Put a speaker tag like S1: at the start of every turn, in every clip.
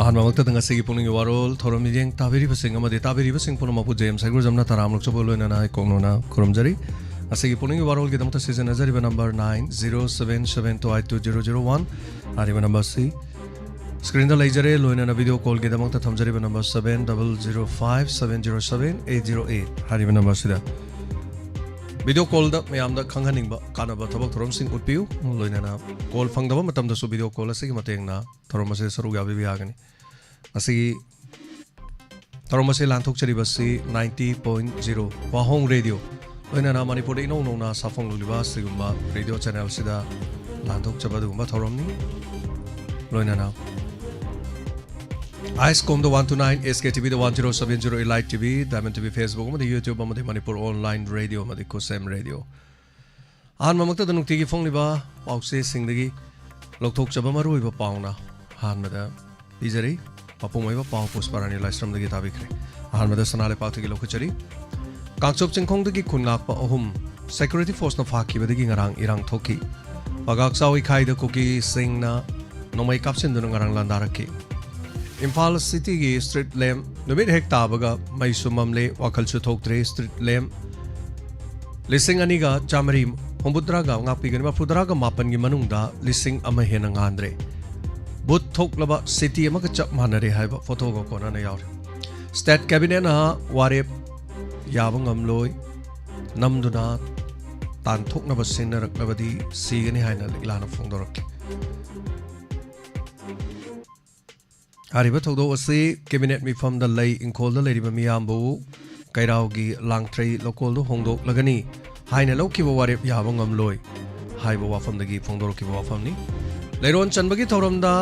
S1: Ahanmamagta ngasi gi puning warol thorom jeng tabiri basing amade tabiri basing puno mapu jem saigur jamna taram lok chobolo na na kongno kurumjari ngasi gi puning warol gi damta season azari number 9077282001 ari number c screen da lejare loina na video call gi damta thamjari number 7005707808 hari number sida video call da mayam da khanghaning ba kana ba thabak thorom sing utpiu loina na call phangda ba matam da su video call ase gi mateng na thorom ase saru ga bi agani ase thorom ase lanthok chari basi 90.0 wahong radio loina na manipur ino no na safong luliba sigumba radio channel sida lanthok chabadu ba thorom ni loina na ISCOM the 129, SKTV the 1070, Elite TV, Diamond TV, Facebook, YouTube, Manipur Online Radio, Kosem Radio. Han mamagta the Nuktigi Fongliba, Pauxe Singdagi, Loktok Chabamaru, Pauna, Hanmada, Izari, Papumeva, Pau Pusparani, Lystrom the Gitavikri, Hanmada Sanale Patiki Lokachari, Kansop Chinkong the Gikunapa Ohum, Security Force of Haki, the Gingarang, Irang Toki, Pagaksawi Kai the Cookie, Singna, no makeups in the Nungarang Landaraki. Imphal City ki street lamp numit hek tabaga mai sumamle wakal chu thoktre street lamp lising ani ga chamari hombudra ga ngapi gani mafudra ga mapan gi manungda lising ama hena ngandre but thoklaba city ama ka chap manare haiba photo go kona na yaw state cabinet na ware yabang amloi namduna tan thokna ba sinna raklabadi sigani haina liklana phongdorak Hariba thodo ase cabinet mi from the lay in call the lady miyambu kairaugi langtrai local do hongdok lagani haina loki warep yabangam loi haiba wa from the gi phongdor ki wa from ni leiron chanbagi thoram da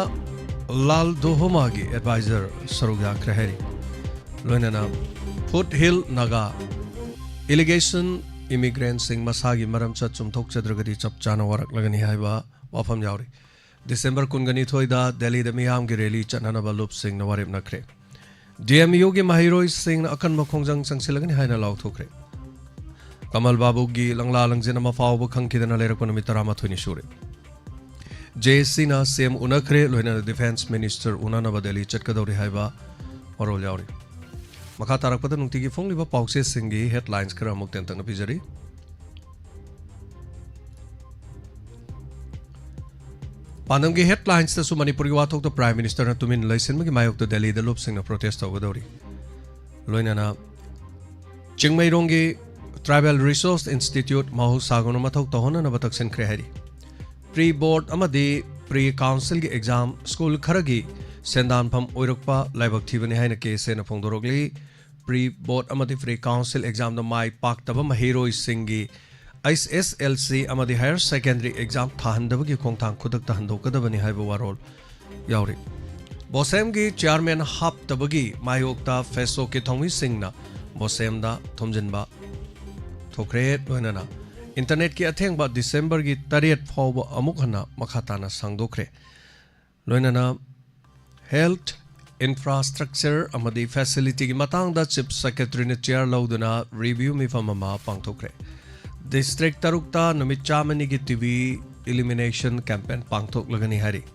S1: lal dohoma gi advisor saruga kraheri loinana foothill naga allegation immigrants sing masagi maram cha chumthok chadragadi chap chana warak lagani haiba wa from yauri December Kungani Thoida, Delhi the Miam Gireli, Chananaba Loop Sing, Nawarib Nakre. DM Yogi Mahiroi Sing, Akan Makongjang Sangsilagan Haina Lau Tokre. Kamal Babugi, Langla Langzinama Fau, Kankidan Alerakonomitarama Tunishure. J. Sina, Sam Unakre, Luena Defense Minister Unanaba Delhi, Chetkadori Haiba, Oro Yauri. Makatarakata Nutigi Fongliba Pauxe Singi, headlines Karamuk Tentana Pizari. Panamgi headlines the Sumanipuri Watok the Prime Minister na tumin laysin magi mayok to Delhi the lupsing na protest over dori. Loina na Chingmay Rongi Tribal Resource Institute mahu sagono matok tohona na bataksin krehari. Pre-board amadi pre-council gi exam school kharagi sendan pham oirokpa laibak thibani haina case na phongdorogli pre-board amadi pre-council exam the mai pak taba mahiroi singi SSLC amadi higher secondary exam thahandabagi khongthang khudak tahandokadabani haiba warol yauri bosem gi chairman hap tabagi mayokta feso ke thongwi singna bosem da thomjinba thokre loinana internet ki athengba December gi 8 phawba amuk hana makhatana sangdokre loinana health infrastructure amadi facility gi matang da chief secretary ne chair lauduna review mi famama pangthokre District Tarukta Namichamani ki TV elimination campaign pangthok lagani hari.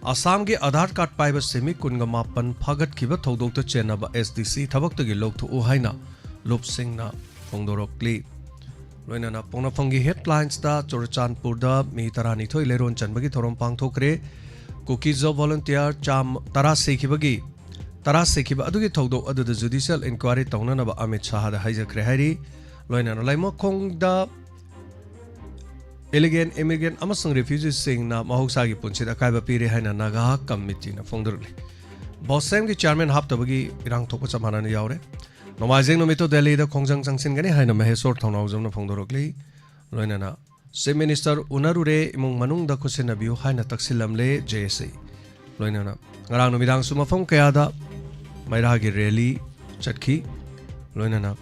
S1: Assam ki Aadhaar card paiba semi kungamapan phagat kiba thodokta chenaba SDC thabakta gi loktu uhaina Lup Singh na phongdorokli. Loina na pongna phongi headlines da Chorchanpur da mi tarani thoi leron chanbagi thorom pangthokre cookies of volunteer cham tara sekibagi tara sekiba adugi thodok adu the judicial inquiry tawna na ba Amit Shah da haijakre hari. Loina na laimo khong da Elegant immigrant amasang refugees sing na mahoksagi punchit akaiba pire haina naga committee na phongdorli bosem ki chairman hap tabagi irang thokpa chamana ni yaure nomajeng nomito Delhi da khongjang changsin gani haina mahesor thonau jomna phongdorokli loina na chief minister unarure imung manung da khusina biu haina taksilamle JSA loina na ngarang nomidang suma phong kaya da maira gi rally chatki loina na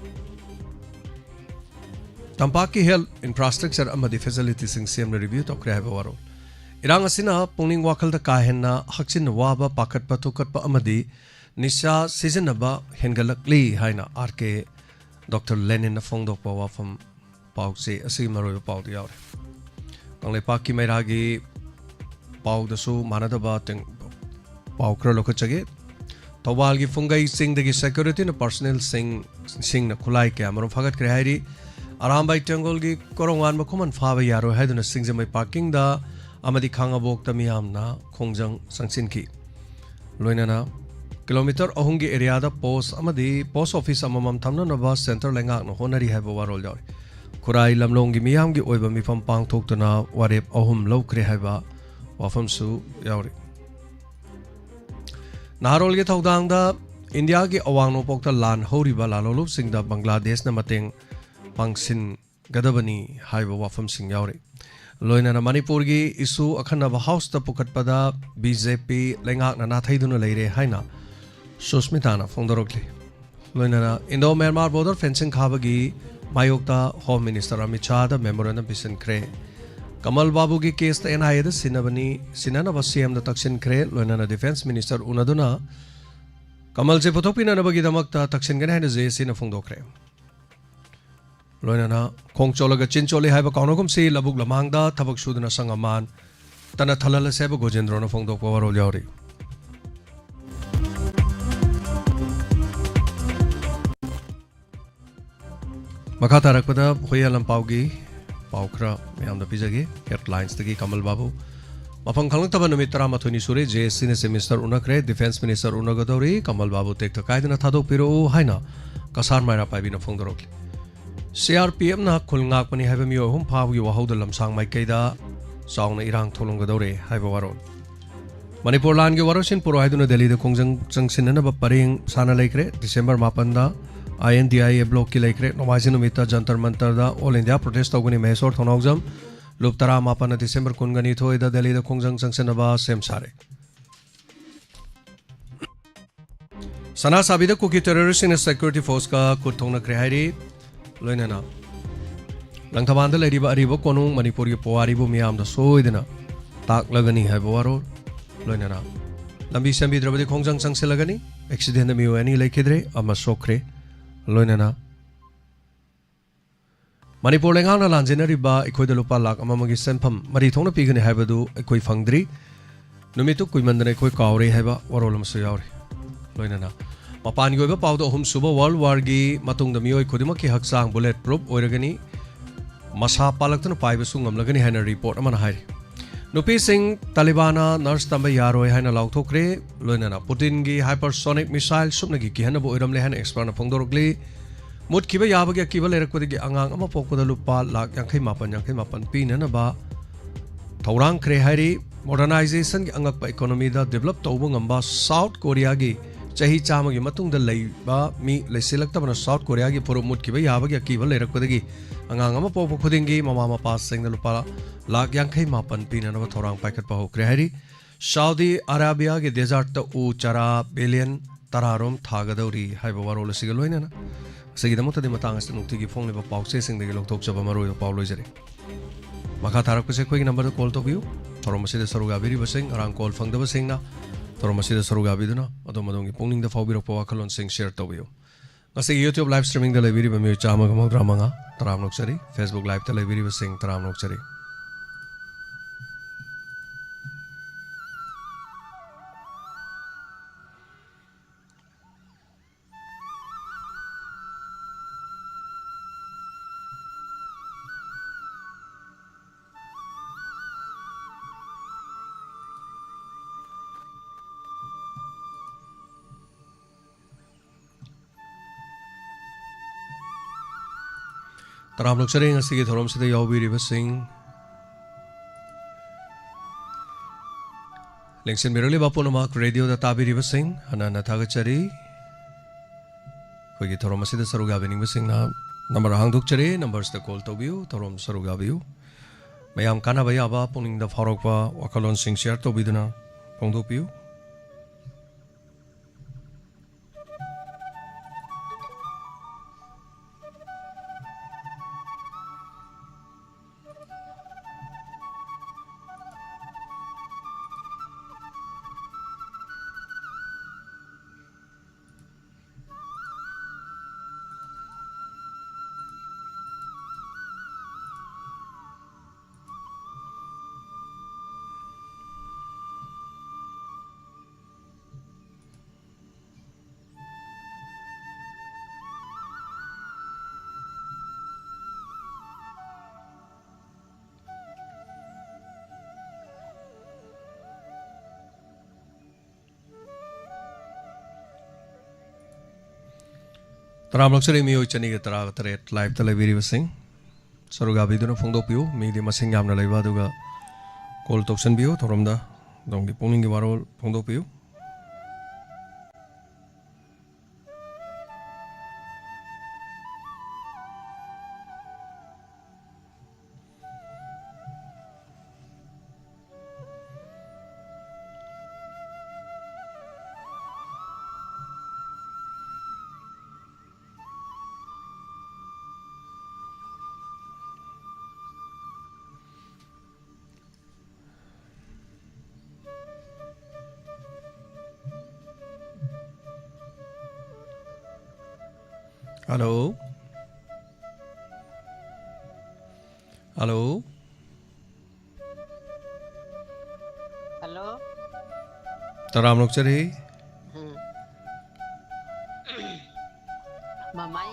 S1: Tampaki health infrastructure amadi facilities sing CM review to kre haiba waro irang asina pungning wakal da kahenna hakchin waba pakat patukat pa amadi nisha seasonaba hengalakli haina RK Dr Lenin na phongdok pa wafam pausi asi maroi pau di yaure kangle paki mairagi pau da su manadaba teng pau kra lokachage Thoubal की फुंगई Singh security न personal Singh खुलाई क्या मरम फगत करे हाइरी अरामबाई टेंगोल की कोरोंगान मखुमन फाब यारो है सिंजमई parking दा अमदी खांगाबोक तमियामना खोंजंग संगसिन की लोइनाना किलोमीटर अहुंगी एरिया दा पोस्ट ऑफिस अममम थमननबा सेंटर लेंगाक न होनरी है वारोल जावे खुराई लमलोंग की मियाम की ओइबा मिफम पांगथोक्तना वारेप अहुम लौख्रे है वाफमसु यावरी नारोल के थौदांग दा इंडिया की अवांग नोपोक लान होरिबा लालोलुप सिंह दा बांग्लादेश न मतेंग पांगसिन गदबनी हाइबा वाफम सिंह यावरी लोइना मणिपुर की इशू अखनब हाउस द पुकटपदा बीजेपी लेंगाक नाथैदुन लेरे हाइना सुस्मिता फोंदोरक्ली लोइना इंडो म्यांमार बॉर्डर फेंसिंग खाबगी मायोक्ता होम मिनिस्टर अमित शाह द मेमोरेंडम पिसनख्रे कमल बाबू की केस एनआईए द सिननब सीएम द तक्सिनख्रे लोइना डिफेंस मिनिस्टर उनदुना कमल से पुथोपिननबगीदमक्ता तक्सिनगने हाइना जेसी न फोंदोख्रे लोइना खोंग चोलग चिन चोले है कौनगुम से लबुक लमांगदा थबक सुदना संगमान तना थलल से गोजेंद्र फोंदोक वरोल यावरी मखा तारकपदा होया लंपावगी पाउखरा मैम पीजगे हेडलाइंस तकी कमल बाबू मफम खलंगतब नुमित 13 सूरे जेएससी ने मिनिस्टर उनखरे डिफेंस मिनिस्टर उनगदौरी कमल बाबू टेक्ट कायदना थादोपिरो हाइना कसार मायरा पाइबिना फोंदोरक्ली CRPF na khulngakpani haiba miyo hum phawgi wahauda lamsang maikaida chawna irang tholonggadore haiba waron Manipur lan ge warosin puro haiduna Delhi da kongjang changsinana ba paring sana laikre December 8 da INDIA block ki laikre nomajin umita jantar mantar da All India protest tawgani Mysore thonaujam luptara 8 December kungani thoida Delhi da kongjang changsina ba sem sare sana sabida kuki terrorist in security force ka kuthongna kre hairi लोइना लंथबान अरीब कोनु मणिपुर की पोवारीबु मियाम सोदना ताकलगनी है वारो लोइना लंबी सेंबीद्रबदी खोंजंग चंगसिलगनी accident मियो any लेखिद्रे अमा सोख्रे लोइना मणिपुर लेंगांगना लांजिनरिबा इखोइदा लुपा लाख अममगी सेंफम मरी थोंना पीगनी हैबदु इखोइ फंगद्री नुमितु कुइमंदने इखोइ कावरे हैबा वरोलमसु यावरे लोइना मपान की पाद अहम सूब वर्ल्ड वार की मियोई खुद की हकचांग बुलेट प्रूफ होरगनी मसा पालक्तन पाइबसुंगमलगनी है रिपोर्ट नुपी सिंह तालिबाना नर्स तंब यारोय है लाउथोख्रे लोइना पुतिन की हाइपरसोनिक मिसाइल सुपनगी किहनब ओइरमले है एक्सपर्ट फोंदोरक्ली मुटखिब याबगी अकीब लेरकपदगी अंगांग अमा पोकपद लुपा लाख 58 पीननबा थौरांख्रे हाइरी मॉडर्नाइजेशन की अंगप इकोनॉमी दा डेवलप तौब ngamba साउथ कोरिया की चाही चामगी मतुंग द लैबा मी लेसिलक्तबना साउथ कोरिया की पुरु मुटखिब याबगी अकीब लेरकपदगी अंगांग अमा पोप खुदिंगी ममा मपा सिंग लुपा लाख 58 पीननबा थौरांग पाइखटपा होख्रे हाइरी सऊदी अरेबिया की डेजर्ट उ चरा बिलियन तरारोम थागदौरी हाइबा वारोल सिग लोइना सिगिदमतदि मतंग अस नुक्तिगी फोंगलिबा पाउसे सिंगदगी लोकथोकचबा मरोय पाउ लोइजरे मखा थारकपसे कोई नंबर कॉल तौबियु थौरमसिद सरुगाबिरिबसिंग अरांग कॉल फंगदबसिंगना थौरमसिद सरुगाबिदुना अदोमदोंगी पोंगनिंग द फाउबिरकपा वाखलोन सिंग शेयर तौबियु ngasi YouTube live streaming da lebiriba mi chama gamodra manga taram noksari Facebook live da lebiriba sing taram noksari तराम लोग चरें ngasi की थोरम से यावबिरिबा सिंग लेंगसिन बिरली बापुनमा रेडियो दा ताबिरिबा सिंग हना नथागचरी कोई की थोरम से सरुगाबिनिंग सिंग ना नंबर हांगदुक चरे नंबर्स द कॉल तौबियु थोरम सरुगाबियु मयाम काना बयाबा पुनिंग द फारोकपा वाखलोन सिंग शेयर तौबिदुना पोंदोपियु ꯇꯔꯥꯃꯔꯛꯁꯔꯤ ꯃꯤꯑꯣꯏ ꯆꯅꯤꯒ ꯇꯔꯥꯒ ꯇꯔꯦꯠ ꯂꯥꯏꯚꯇ ꯂꯩꯕꯤꯔꯤꯕꯁꯤꯡ ꯁꯔꯨꯒꯥꯕꯤꯗꯨꯅ ꯐꯣꯡꯗꯣꯛꯄꯤꯌꯨ ꯃꯤꯗꯤ ꯃꯁꯤꯡ ꯌꯥꯝꯅ ꯂꯩꯕ ꯑꯗꯨꯒ ꯀꯣꯜ ꯇꯧꯁꯟꯕꯤꯌꯨ ꯊꯧꯔꯝꯗ ꯑꯗꯣꯝꯒꯤ ꯄꯨꯛꯅꯤꯡꯒꯤ ꯋꯥꯔꯣꯜ ꯐꯣꯡꯗꯣꯛꯄꯤꯌꯨ Hello. Hello.
S2: Hello.
S1: Taramrokchari.
S2: Mama,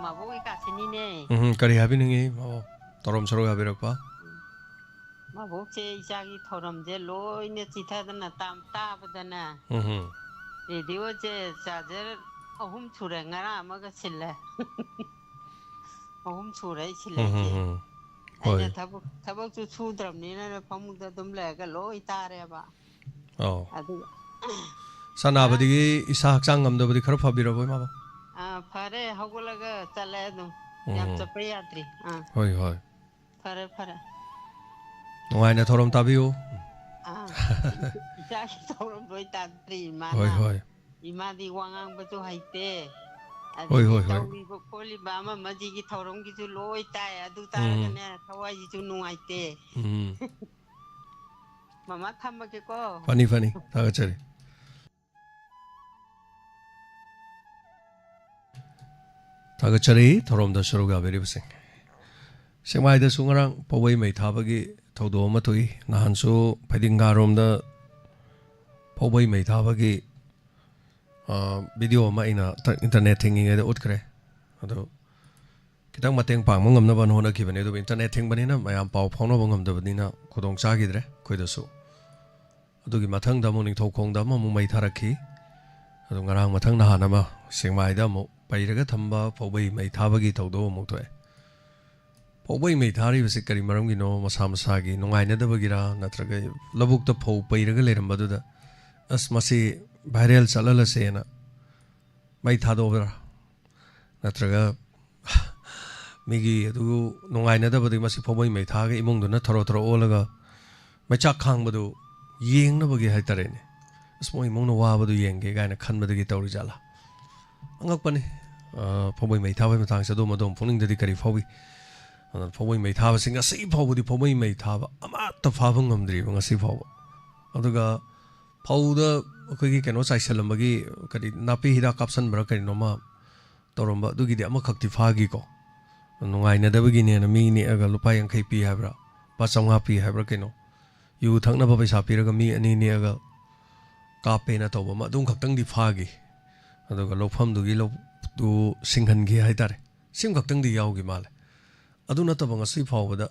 S2: mabo ika sini ne.
S1: Kari habi ningi. Torom saro habi rakpa.
S2: Mabo che isagi thoram je loi ne chitha dana tam ta badana. Radio je charger ahum chure ngara amaga sille. Ahum chure sille je. Aina thabak chu chu dram ni na phamung da dum le ga loi tare ba.
S1: Oh.
S2: Adu.
S1: Sanabadi isa hakchang ngamdabadi khara phabirabo maba.
S2: Fare hagulaga chale dum. Yam chape yatri.
S1: Hoi hoi.
S2: Fare.
S1: Nungaina thorom tabiu.
S2: Isagi thorom doi tantri mana.
S1: Hoi hoi.
S2: Ima di wangang betu haite.
S1: Hoi hoi hoi.
S2: Tawi poli bama maji ki thorom ki chu loi tai adu taragane thawai ji chu nuaite. Mama thamma ke ko.
S1: Funny tagachari. Tagachari thorom da shuruga beribsing. Singmai da sungarang pawai mai thabagi thodo ma tui nahansu phadinga rom da pawai mai thabagi video ma ina internet thinking da utkre ado kitang mateng pang mangam na ban hona kibane do internet thing bani na mayam paw phawna bangam da bani na khudong cha gidre khoi da su ado gi mathang da morning thokong da ma mu mai tharakhi ado ngarang mathang na hana ma singmai da mo pairaga thamba pawai mai thabagi thodo mo thoe pawai mai thari basi kari maram gi no masa masa gi nungai na da bagira natraga labuk ta phaw pairaga leram badu da as masi viral chalala se na mai thado bra natraga migi adu nungai na da badi masi pawai mai thaga imong do na tharo olaga mai chak khang badu yeng na bagi hai tare ne as mo imong no wa badu yeng ge ga na khan badu gi tawri jala angak pani pawai mai thabai matang sa do madom phuning da di kari phawi pawai mai thaba singa sei phawdi pawai mai thaba ama ta phabang ngamdri banga sei phawa aduga phawda akhoi keno chaisalambagi kari napi hida kapsan bra kari noma toromba dugi di ama khakti phagi ko nungai na dabagi ne na mi ni aga lupa yang khai pi habra pa changa pi habra keno yu thakna ba paisa pi raga mi ani ni aga ka pe na toba ma dung khaktang di phagi aduga lopham dugi lo du singhan gi haitare sim khaktang di yaw gi male adu nataba ngasi phawbada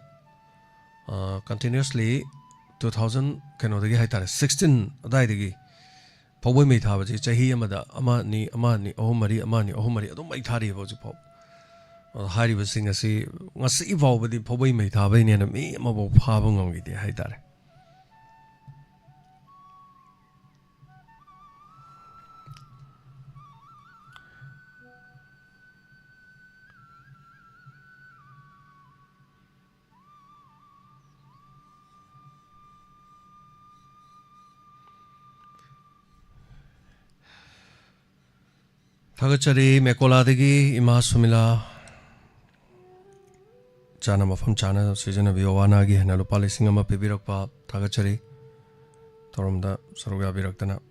S1: continuously 2000 keno dagi haitare 16 adai dagi phawbai mai thaba ji chahi amada amani ahumari adum mai thari boji phaw hari basing asi ngasi phawbadi phawbai mai thaba ne na mi amabo phaba ngongi de haitare Tagachari mekoladagi ima sumila chana mafam chana season of Yowana gi hana lupa lising ama pibirakpa tagachari toromda saruga biraktana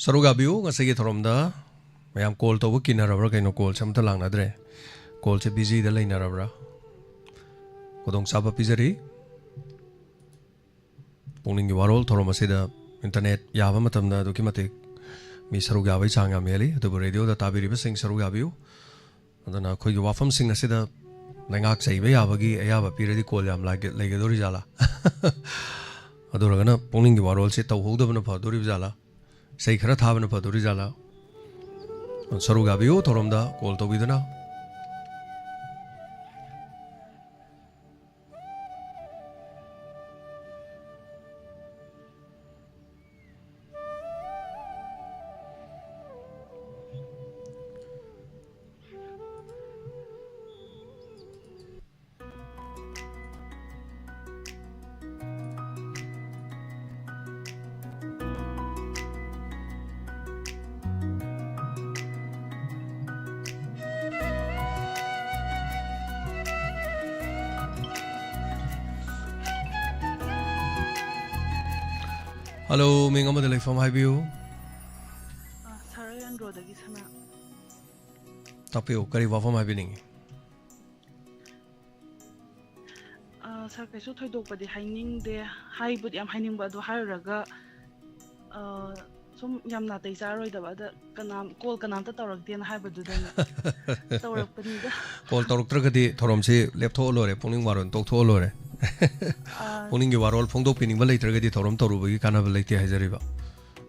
S1: Saruga biu ngasagi thoromda mayam call to bukin narabra kaino call samta lang nadre call che busy da lai narabra kodong saba pizari पुनिंग वारोल थोरम असिदा internet याबा मतमदा दुकी मते मी Serug याबै चांगा मेली अदुबु रेडियो दा ताबिरिबा सिंग सरुग याबियु अदना खोई वाफम सिंग असिदा लैंगाक सैबा याबगी अयाबा पिरदि कोल याम लागे लेगेदोरि जाला अदुरगना पुनिंग वारोल से तौहोदबना फदोरि जाला सै खरा थाबना फदोरि जाला Serug याबियु थोरमदा coal तौबिदना Hello, Ming Amad Leifam Haibiu.
S3: Sorry, and Rodagi Sana.
S1: Tapio, Kari Wafam Haibining.
S3: Sarkaso Todo, but the hanging there, high, but I'm hanging by the Hiraga. Some Yamna is already about the Kanam, call Kananta Torok, and Hybrid.
S1: Paul Toroktragadi, Toromsi, left Olore, Puning Waron, Tok Olore. Puning Warol, Pondo Pinning Valate, Torom Toru, Canavalate Hazariva.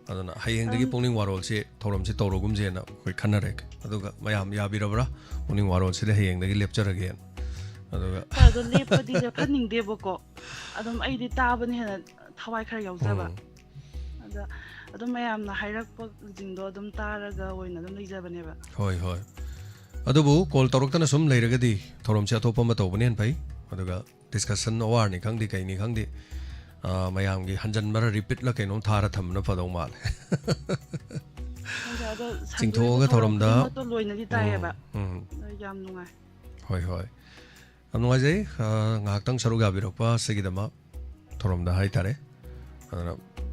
S1: I don't know, Haying the Puning Warol, say Torom Torogum Zena, with Canarek. Mayam Yabirabra, Puning Warol, say the Haying the lecture again.
S3: I don't live for the cunning deboko. I don't eat the taban head, how I carry out Zaba. I don't may am the hierarch Zindo, Dum Taraga, or in the Zabaneva.
S1: Hoi hoi. Adobu, called Toroktanasum later, Torom Chatopomato, and pay. Aduga discussion or ni kang di kay ni kang di mayam gi hanjan mara repeat la kay nong thara tham na padong mal Singthoga thorom da hoi hoi am nungai jai ngak tang saruga birokpa segidama thorom da hai tare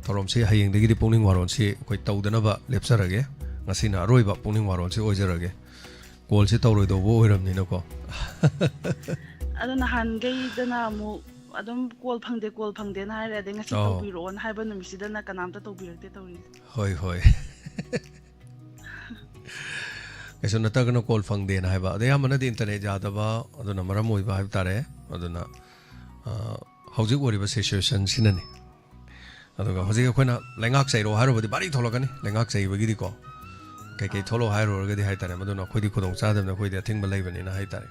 S1: thorom si hayeng degi di pungning waron si koi tawdana ba lepsarage ngasina aroi ba pungning waron si oijarage kol si tawroi do bo oiram ni na ko
S3: I don't know how the Namu, I don't call Pangde, and I read a single bureau and Hibern and Missidana Cananta to be a
S1: Hoi hoi. I saw Natagano call Fang de and Hiba. They are on the internet Jadava, I don't know Maramu Vibe Tare, I don't know how's it worry about situation Sinani. I don't know, Jose Quena, Langak say, or Haro, the body Tologani, Langak say, Vigiko. Kake Tolo Hiro, get the Hitare, I don't know, Quidi Kodong Sadam, the way they think Malavan in a Hitare.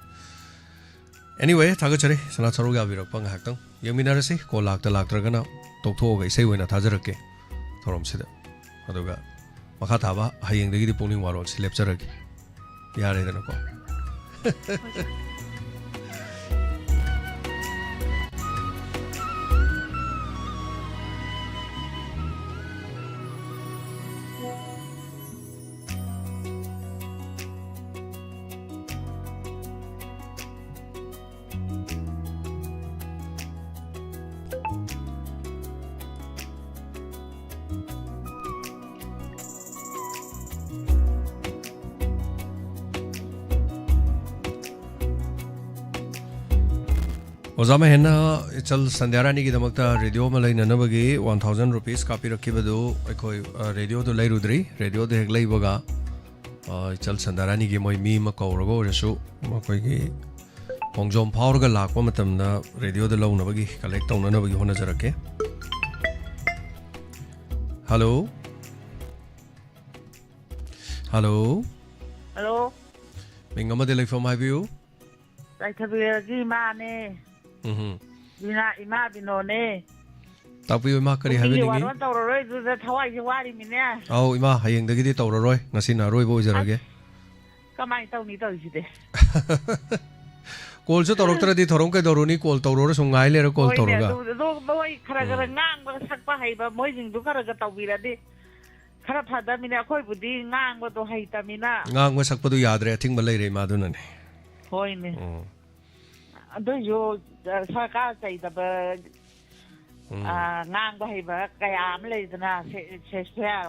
S1: Anyway, Tagachari, Sanataruga Virapang Hackton, Yaminarasi, call Lak the Lakragana, Tokto, say when a Tazarake, Torom Sida, Adoga, Makatava, Haying the Pony Warrels, Lepsaraki, Yare than a call. Ozama henna ichal sandyarani ki damakta radio malai nanabagi 1000 rupees copy rakhibadu ekoi radio do lai rudri radio de heglai baga ichal sandyarani ki moi mi ma kawrago resu makoi ki pongjom power ga lakwa matamna radio de launabagi collect taunanabagi hona jarake hello hello
S4: hello
S1: mingama de lai from my view
S4: lai thabiragi mane Bina ima binone.
S1: Tapi ima kari habi ningi.
S4: Waron tauroi tu thawai jiwari minya.
S1: Au ima hayeng dagi di tauroi ngasi na roi bo jarage.
S4: Kamai tau ni tau jide.
S1: Kol so taurok tara di thorong kai doroni kol tauror sungai le kol tauroga.
S4: Do boy khara khara ngang ba sakpa haiba moi jing du khara ga tawira di. Khara phada mina khoi budi ngang ba do hai ta mina. Ngang
S1: ba sakpa du yad re thing ba lai re ma du na ne.
S4: Hoi ne. Ado yo sarkar chai da ba ngang ba haiba kayam le dana se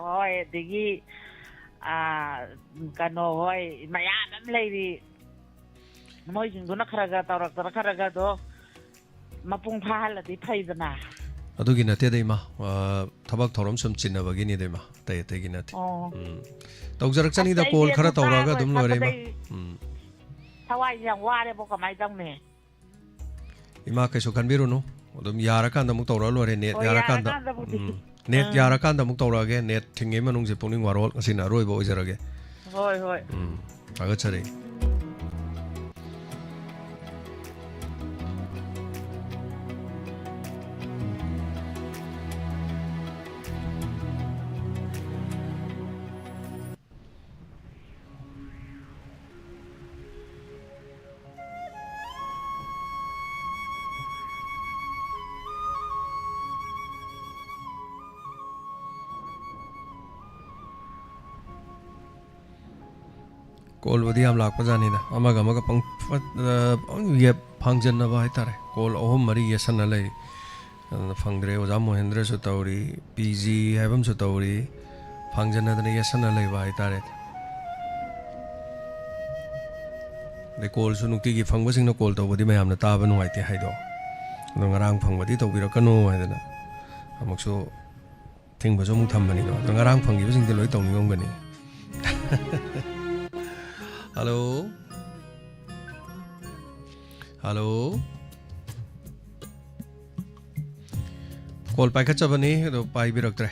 S4: hoi digi kano hoi mayam le di. Moi jing du na khara ga taurak tara khara ga do mapung phal la di phai dana.
S1: ꯑꯗꯨꯒꯤ ꯅꯠꯇꯦꯗ ꯏꯃꯥ ꯊꯕꯛ ꯊꯧꯔꯝ ꯁꯨꯝ ꯆꯤꯟꯅꯕꯒꯤꯅꯤꯗ ꯏꯃꯥ ꯑꯇꯩꯒꯤ ꯅꯠꯇꯦ ꯇꯧꯖꯔꯛꯆꯅꯤꯗ call ꯈꯔ ꯇꯧꯔꯛꯑꯒ ꯑꯗꯨꯝ ꯂꯣꯏꯔꯦ ꯏꯃꯥ
S4: ꯊꯋꯥꯏꯁꯦ ꯌꯥꯝ ꯋꯥꯔꯦꯕꯣ ꯀꯃꯥꯏꯅ ꯇꯧꯅꯤ
S1: ꯏꯃꯥ ꯀꯩꯁꯨ ꯈꯟꯕꯤꯔꯨꯅꯨ ꯑꯗꯨꯝ ꯌꯥꯔꯀꯥꯟꯗ ꯑꯃꯨꯛ ꯇꯧꯔꯛꯑ ꯂꯣꯏꯔꯦ ꯅꯦꯠ ꯌꯥꯔꯀꯥꯟꯗ ꯅꯦꯠ ꯌꯥꯔꯀꯥꯟꯗ ꯑꯃꯨꯛ ꯇꯧꯔꯛꯑꯒꯦ ꯅꯦꯠ ꯊꯤꯡꯉꯩ ꯃꯅꯨꯡꯁꯦ ꯄꯨꯛꯅꯤꯡ ꯋꯥꯔꯣꯜ ꯉꯁꯤꯅ ꯑꯔꯣꯏꯕ ꯑꯣꯏꯖꯔꯒꯦ
S4: ꯍꯣꯏ ꯍꯣꯏ
S1: ꯊꯥꯒꯠꯆꯔꯤ ꯀꯣꯜꯕꯨꯗꯤ ꯌꯥꯝ ꯂꯥꯛꯄꯖꯥꯠꯅꯤꯗ ꯑꯃꯒ ꯑꯃꯒ ꯐꯪꯖꯟꯅꯕ ꯍꯥꯏꯇꯥꯔꯦ ꯀꯣꯜ 3-4 ꯌꯦꯁꯟꯅ ꯂꯩ ꯑꯗꯨꯅ ꯐꯪꯗ꯭ꯔꯦ ꯑꯣꯖꯥ ꯃꯣꯍꯦꯟꯗ꯭ꯔꯁꯨ ꯇꯧꯔꯤ PG ꯍꯥꯏꯕ ꯑꯃꯁꯨ ꯇꯧꯔꯤ ꯐꯪꯖꯟꯅꯗꯅ ꯌꯦꯁꯟꯅ ꯂꯩꯕ ꯍꯥꯏꯇꯥꯔꯦ ꯑꯗꯩ ꯀꯣꯜꯁꯨ ꯅꯨꯡꯇꯤꯒꯤ ꯐꯪꯕꯁꯤꯡꯅ ꯀꯣꯜ ꯇꯧꯕꯗꯤ ꯃꯌꯥꯝꯅ ꯇꯥꯕ ꯅꯨꯡꯉꯥꯏꯇꯦ ꯍꯥꯏꯗꯣ ꯑꯗꯣ ꯉꯔꯥꯡ ꯐꯪꯕꯗꯤ ꯇꯧꯕꯤꯔꯛꯀꯅꯨ ꯍꯥꯏꯗꯅ ꯑꯃꯨꯛꯁꯨ ꯊꯤꯡꯕꯁꯨ ꯑꯃꯨꯛ ꯊꯝꯕꯅꯤꯗꯣ ꯑꯗꯣ ꯉꯔꯥꯡ ꯐꯪꯈꯤꯕꯁꯤꯡꯗꯤ ꯂꯣꯏ ꯇꯧꯅꯤꯡꯉꯝꯒꯅꯤ Halo. Halo. Call paikhatchabani ado paibiraktre.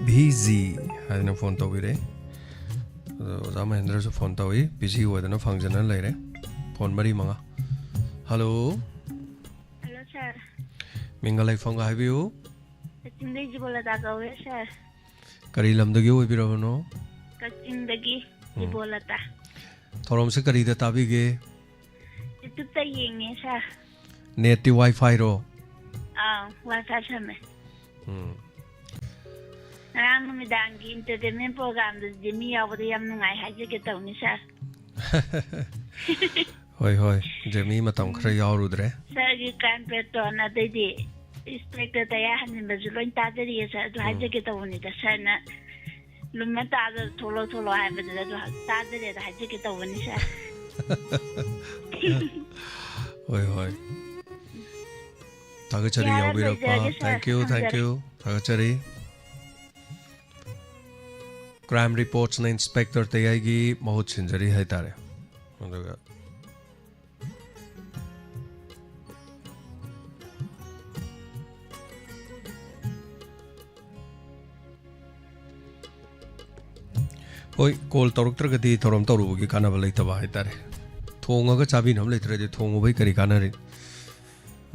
S1: BZ hadina phone tawire. Oza Mahendra su phone tawi busy wadana function leire. Phone mari manga. Halo.
S5: Hello sir.
S1: Mingalai phone ga habiu.
S5: Kachingdagi Jibolata kawe sir.
S1: Kari lamdagi oibirabano?
S5: Kachingdagi Jibolata.
S1: Thorom se kari da tabige?
S5: YouTube ta yengi sir.
S1: Net ti Wi-Fi ro?
S5: Wi-Fi same. Ngarang numidangi entertainment program da Jimmy yawada yam nungai hajage tawni sir.
S1: Hoi hoi, Jimmy matam khara yawrudre.
S5: Sir gi kan peto na dai Inspector Taya Hanimbazu Loin Tadri is at Hajaki Tawni, the Sana Lumata Tolo Happened that Tadri at Hajaki Tawni.
S1: Hoi hoi. Tagachari Yabirapa, thank you. Tagachari. Crime reports na Inspector Tayagi Mahut Sinjari Haitare. Hoi, call Toroktragati, Torom Toru, Kanava Laitava Hitare. Tonga Sabin of later, the Tongo Bakery Canary.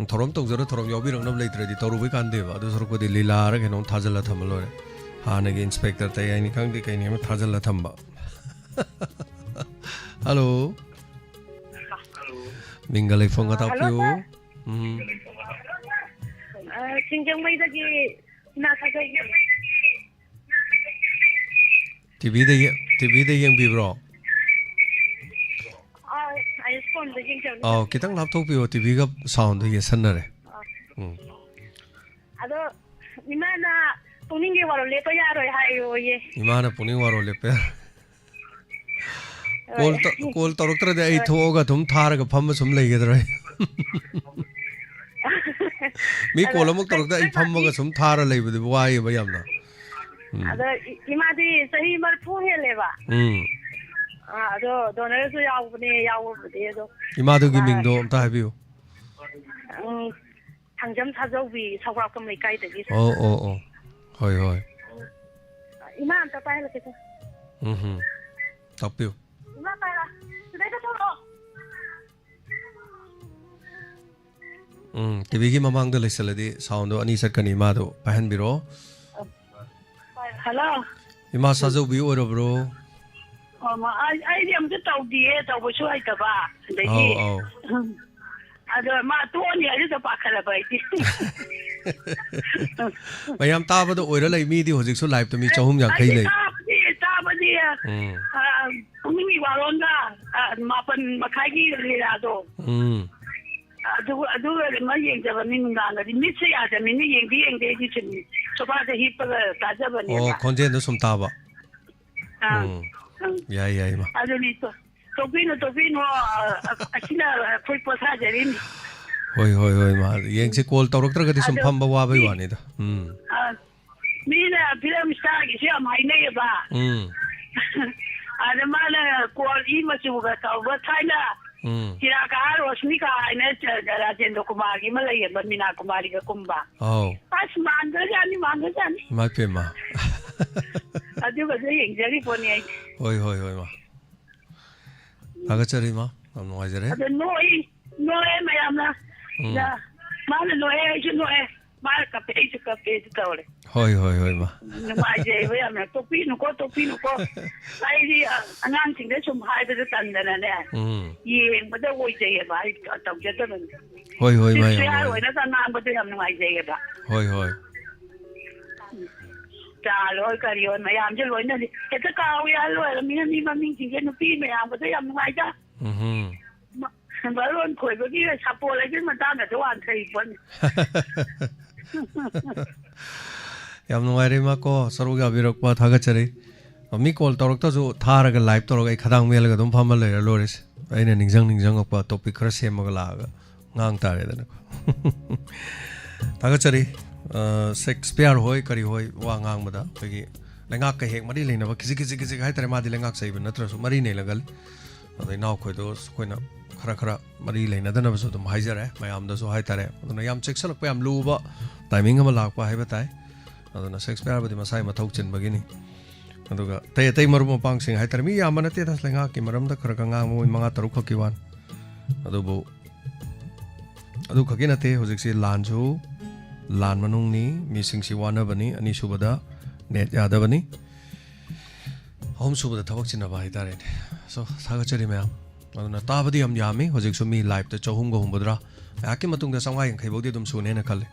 S1: Toronto, Torom Yobir of later, the Toru Candeva, those are the Lila and on Tazala Tamalore. Hanag Inspector Tayani Kangi came Tazala Tamba. Hello. Mingalai Fongatapio. TV the young people.
S5: I respond the jingle.
S1: Oh, kitang laptop yo TV ka sound ye sanare.
S5: Ado imana puningi waro lepa yaro hayo ye.
S1: Imana puning waro lepa. Call toroktra de ai thoga thum thar ka pham sum lei gedra. Mi kolamuk torokta ai pham ga sum thar lei bu wai ba yamna.
S5: Ado imadi sahi mar phuhe leba. Ado donor su yaubne do.
S1: Imadu gi mingdo amta habiu.
S5: Hangjam thajobi sawrak kam lekai de gi.
S1: Oh. Hoi.
S5: Imam ta pai la ke.
S1: Tapiu.
S5: Imam pai la. Sudai ta thoro.
S1: TV gi mamang da lesaladi sound do ani sakani ma do pahan biro.
S5: Hello.
S1: Ima sajo bi oro bro.
S5: I am the Taudi, Tabu Aitaba.
S1: Oh.
S5: Other Matoni, I is a Bacalabai.
S1: Mayam Taba the oil like me, was so live to me, Chahum Yakay.
S5: We were on that Mapan Makagi Rirado. Do my young Javanina, the Mitsi as a mini young edition. So far the heap of Tajavan.
S1: Oh, content some Taba. Yeah.
S5: I don't need to. ꯇꯣꯛꯄꯤꯅꯣ ꯑꯁꯤꯅ ꯑꯩꯈꯣꯏ ꯄꯣꯊꯥꯖꯔꯤꯅꯤ
S1: ꯍꯣꯏ ꯃꯥ ꯌꯦꯡꯁꯤ call ꯇꯧꯔꯛꯇ꯭ꯔꯒꯗꯤ ꯁꯨꯝ ꯐꯝꯕ ꯋꯥꯕꯩ ꯋꯥꯅꯤꯗ
S5: ꯃꯤꯅ film ꯏꯁꯇꯥꯔꯒꯤꯁꯨ ꯌꯥꯝ ꯍꯥꯏꯅꯩꯌꯦꯕ ꯑꯗ ꯃꯥꯅ ꯀꯣꯜ ꯏ ꯃꯆꯨꯒ ꯇꯧꯕ ꯊꯥꯏꯅ ꯆꯤꯔꯥꯀꯥ ꯔꯣꯁꯅꯤꯀꯥ ꯍꯥꯏꯅ ꯔꯥꯖꯦꯟꯗ꯭ꯔ ꯀꯨꯃꯥꯔꯒꯤ ꯑꯃ ꯂꯩꯌꯦꯕ ꯃꯤꯅꯥ ꯀꯨꯃꯥꯔꯤꯒ ꯀꯨꯝꯕ ꯑꯁ ꯃꯥꯟꯒ꯭ꯔꯖꯥꯠꯅꯤ
S1: ꯃꯥꯏ ꯄꯦꯝꯃ
S5: ꯑꯗꯨꯒꯁꯨ ꯌꯦꯡꯖꯔꯤ ꯄꯣꯠꯅꯤ ꯑꯩ
S1: ꯍꯣꯏ ꯃꯥ ꯊꯥꯒꯠꯆꯔꯤ ꯃꯥ ꯌꯥꯝ ꯅꯨꯡꯉꯥꯏꯖꯔꯦ
S5: ꯑꯗ ꯅꯣꯛꯑꯦ ꯃꯌꯥꯝꯅ ꯃꯥꯅ ꯅꯣꯛꯑꯦ ꯑꯩꯁꯨ ꯅꯣꯛꯑꯦ ꯃꯥꯅ ꯀꯞꯄꯦ ꯑꯩꯁꯨ ꯀꯞꯄꯦ ꯑꯗꯨ ꯇꯧꯔꯦ
S1: ꯍꯣꯏ ꯃꯥ
S5: ꯅꯨꯡꯉꯥꯏꯖꯩꯕ ꯌꯥꯝꯅ ꯇꯣꯛꯄꯤꯅꯨꯀꯣ ꯑꯩꯗꯤ ꯑꯉꯥꯡꯁꯤꯡꯗ ꯁꯨꯝ ꯍꯥꯏꯕꯗ ꯇꯟꯗꯅꯅꯦ ꯌꯦꯡꯕꯗ ꯑꯣꯏꯖꯩꯌꯦꯕ ꯑꯩ ꯇꯧꯖꯗꯕꯅꯤ
S1: ꯍꯣꯏ ꯃꯥ
S5: ꯌꯥꯝ ꯑꯣꯏꯔꯒ ꯉꯥꯡꯕꯗ ꯌꯥꯝ ꯅꯨꯡꯉꯥꯏꯖꯩꯌꯦꯕ
S1: ꯍꯣꯏ
S5: ꯆꯥꯂꯣꯏ ꯀꯔꯤꯑꯣꯏ ꯃꯌꯥꯝꯁꯦ ꯂꯣꯏꯅꯗꯤ ꯍꯦꯛꯇ ꯀꯥꯎ ꯌꯥ ꯂꯣꯏꯔꯕꯅꯤꯅ ꯃꯤ ꯃꯃꯤꯡꯁꯤꯡꯁꯦ ꯅꯨꯄꯤ ꯃꯌꯥꯝꯕꯗ ꯌꯥꯝ ꯅꯨꯡꯉꯥꯏꯖ ꯃꯔꯣꯟ ꯈꯣꯏꯕꯒꯤ ꯁꯥꯄꯣꯟ ꯂꯩꯕꯒꯤ ꯃꯇꯥꯡꯗꯁꯨ ꯋꯥꯟꯊꯩ ꯄꯣꯠꯅꯤ
S1: ꯌꯥꯝ ꯅꯨꯡꯉꯥꯏꯔꯦ ꯃꯥꯀꯣ ꯁꯔꯨꯛ ꯌꯥꯕꯤꯔꯛꯄ ꯊꯥꯒꯠꯆꯔꯤ ꯃꯤ ꯀꯣꯜ ꯇꯧꯔꯛꯇꯁꯨ ꯊꯥꯔꯒ ꯂꯥꯏꯚ ꯇꯧꯔꯒ ꯑꯩ ꯈꯗꯥꯡ ꯃꯦꯜꯂꯒ ꯑꯗꯨꯝ ꯐꯝꯃ ꯂꯩꯔ ꯂꯣꯏꯔꯦꯁꯦ ꯑꯩꯅ ꯅꯤꯡꯁꯤꯡꯉꯛꯄ ꯇꯣꯄꯤꯛ ꯈꯔ ꯁꯦꯝꯃꯒ ꯂꯥꯛꯑꯒ ꯉꯥꯡ ꯇꯥꯔꯦꯗꯅꯀꯣ ꯊꯥꯒꯠꯆꯔꯤ ꯁꯦꯛꯁꯄꯤꯌꯔ ꯍꯣꯏ ꯀꯔꯤ ꯍꯣꯏ ꯋꯥ ꯉꯥꯡꯕꯗ ꯑꯩꯈꯣꯏꯒꯤ ꯂꯩꯉꯥꯛꯀ ꯍꯦꯛ ꯃꯔꯤ ꯂꯩꯅꯕ ꯈꯤꯖꯤꯛ ꯍꯥꯏꯇꯥꯔꯦ ꯃꯥꯗꯤ ꯂꯩꯉꯥꯛ ꯆꯩꯕ ꯅꯠꯇ꯭ꯔꯁꯨ ꯃꯔꯤ ꯂꯩꯅꯒꯜꯂꯤ ꯑꯗꯣ ꯏꯅꯥꯎꯈꯣꯏꯗꯣ ꯑꯩꯈꯣꯏꯅ ꯈꯔ ꯃꯔꯤ ꯂꯩꯅꯗꯅꯕꯁꯨ ꯑꯗꯨꯝ ꯍꯥꯏꯖꯔꯦ ꯃꯌꯥꯝꯗꯁꯨ ꯍꯥꯏꯇꯥꯔꯦ ꯑꯗꯨꯅ ꯌꯥꯝ ꯆꯦꯛꯁꯤꯜꯂꯛꯄ ꯌꯥꯝ ꯂꯨꯕ ꯇꯥꯏꯃꯤꯡ ꯑꯃ ꯂꯥꯛꯄ ꯍꯥꯏꯕ ꯇꯥꯏ ꯑꯗꯨꯅ ꯁꯦꯛꯁꯄꯤꯌꯔꯕꯨꯗꯤ ꯃꯁꯥꯒꯤ ꯃꯊꯧ ꯆꯤꯟꯕꯒꯤꯅꯤ ꯑꯗꯨꯒ ꯑꯇꯩ ꯃꯔꯨꯞ ꯃꯄꯥꯡꯁꯤꯡ ꯍꯥꯏꯇꯥꯔꯦ ꯃꯤ ꯌꯥꯝꯕ ꯅꯠꯇꯦꯗ ꯂꯩꯉꯥꯛꯀꯤ ꯃꯔꯝꯗ ꯈꯔ ꯉꯥꯡꯕ ꯃꯣꯏ 5-6 ꯈꯛꯀꯤ ꯋꯥꯅꯤ ꯑꯗꯨꯕꯨ ꯑꯗꯨ ꯈꯛꯀꯤ ꯅꯠꯇꯦ ꯍꯧꯖꯤꯛꯁꯤ ꯂꯥꯟ ꯃꯅꯨꯡꯅꯤ ꯃꯤꯁꯤꯡꯁꯤ ꯋꯥꯅꯕꯅꯤ ꯑꯅꯤꯁꯨꯕꯗ ꯅꯦꯠ ꯌꯥꯗꯕꯅꯤ ꯑꯍꯨꯝꯁꯨꯕꯗ ꯊꯕꯛ ꯆꯤꯟꯅꯕ ꯍꯥꯏꯇꯥꯔꯦꯅꯦ ꯁꯣ ꯊꯥꯒꯠꯆꯔꯤ ꯃꯌꯥꯝ ꯑꯗꯨꯅ ꯇꯥꯕꯗꯤ ꯌꯥꯝ ꯌꯥꯝꯃꯤ ꯍꯧꯖꯤꯛꯁꯨ ꯃꯤ ꯂꯥꯏꯚꯇ 300 ꯉꯥꯏꯍꯥꯛꯀꯤ ꯃꯇꯨꯡꯗ 950 ꯐꯥꯎꯗꯤ ꯑꯗꯨꯝ ꯁꯨꯅꯦꯅ ꯈꯜꯂꯦ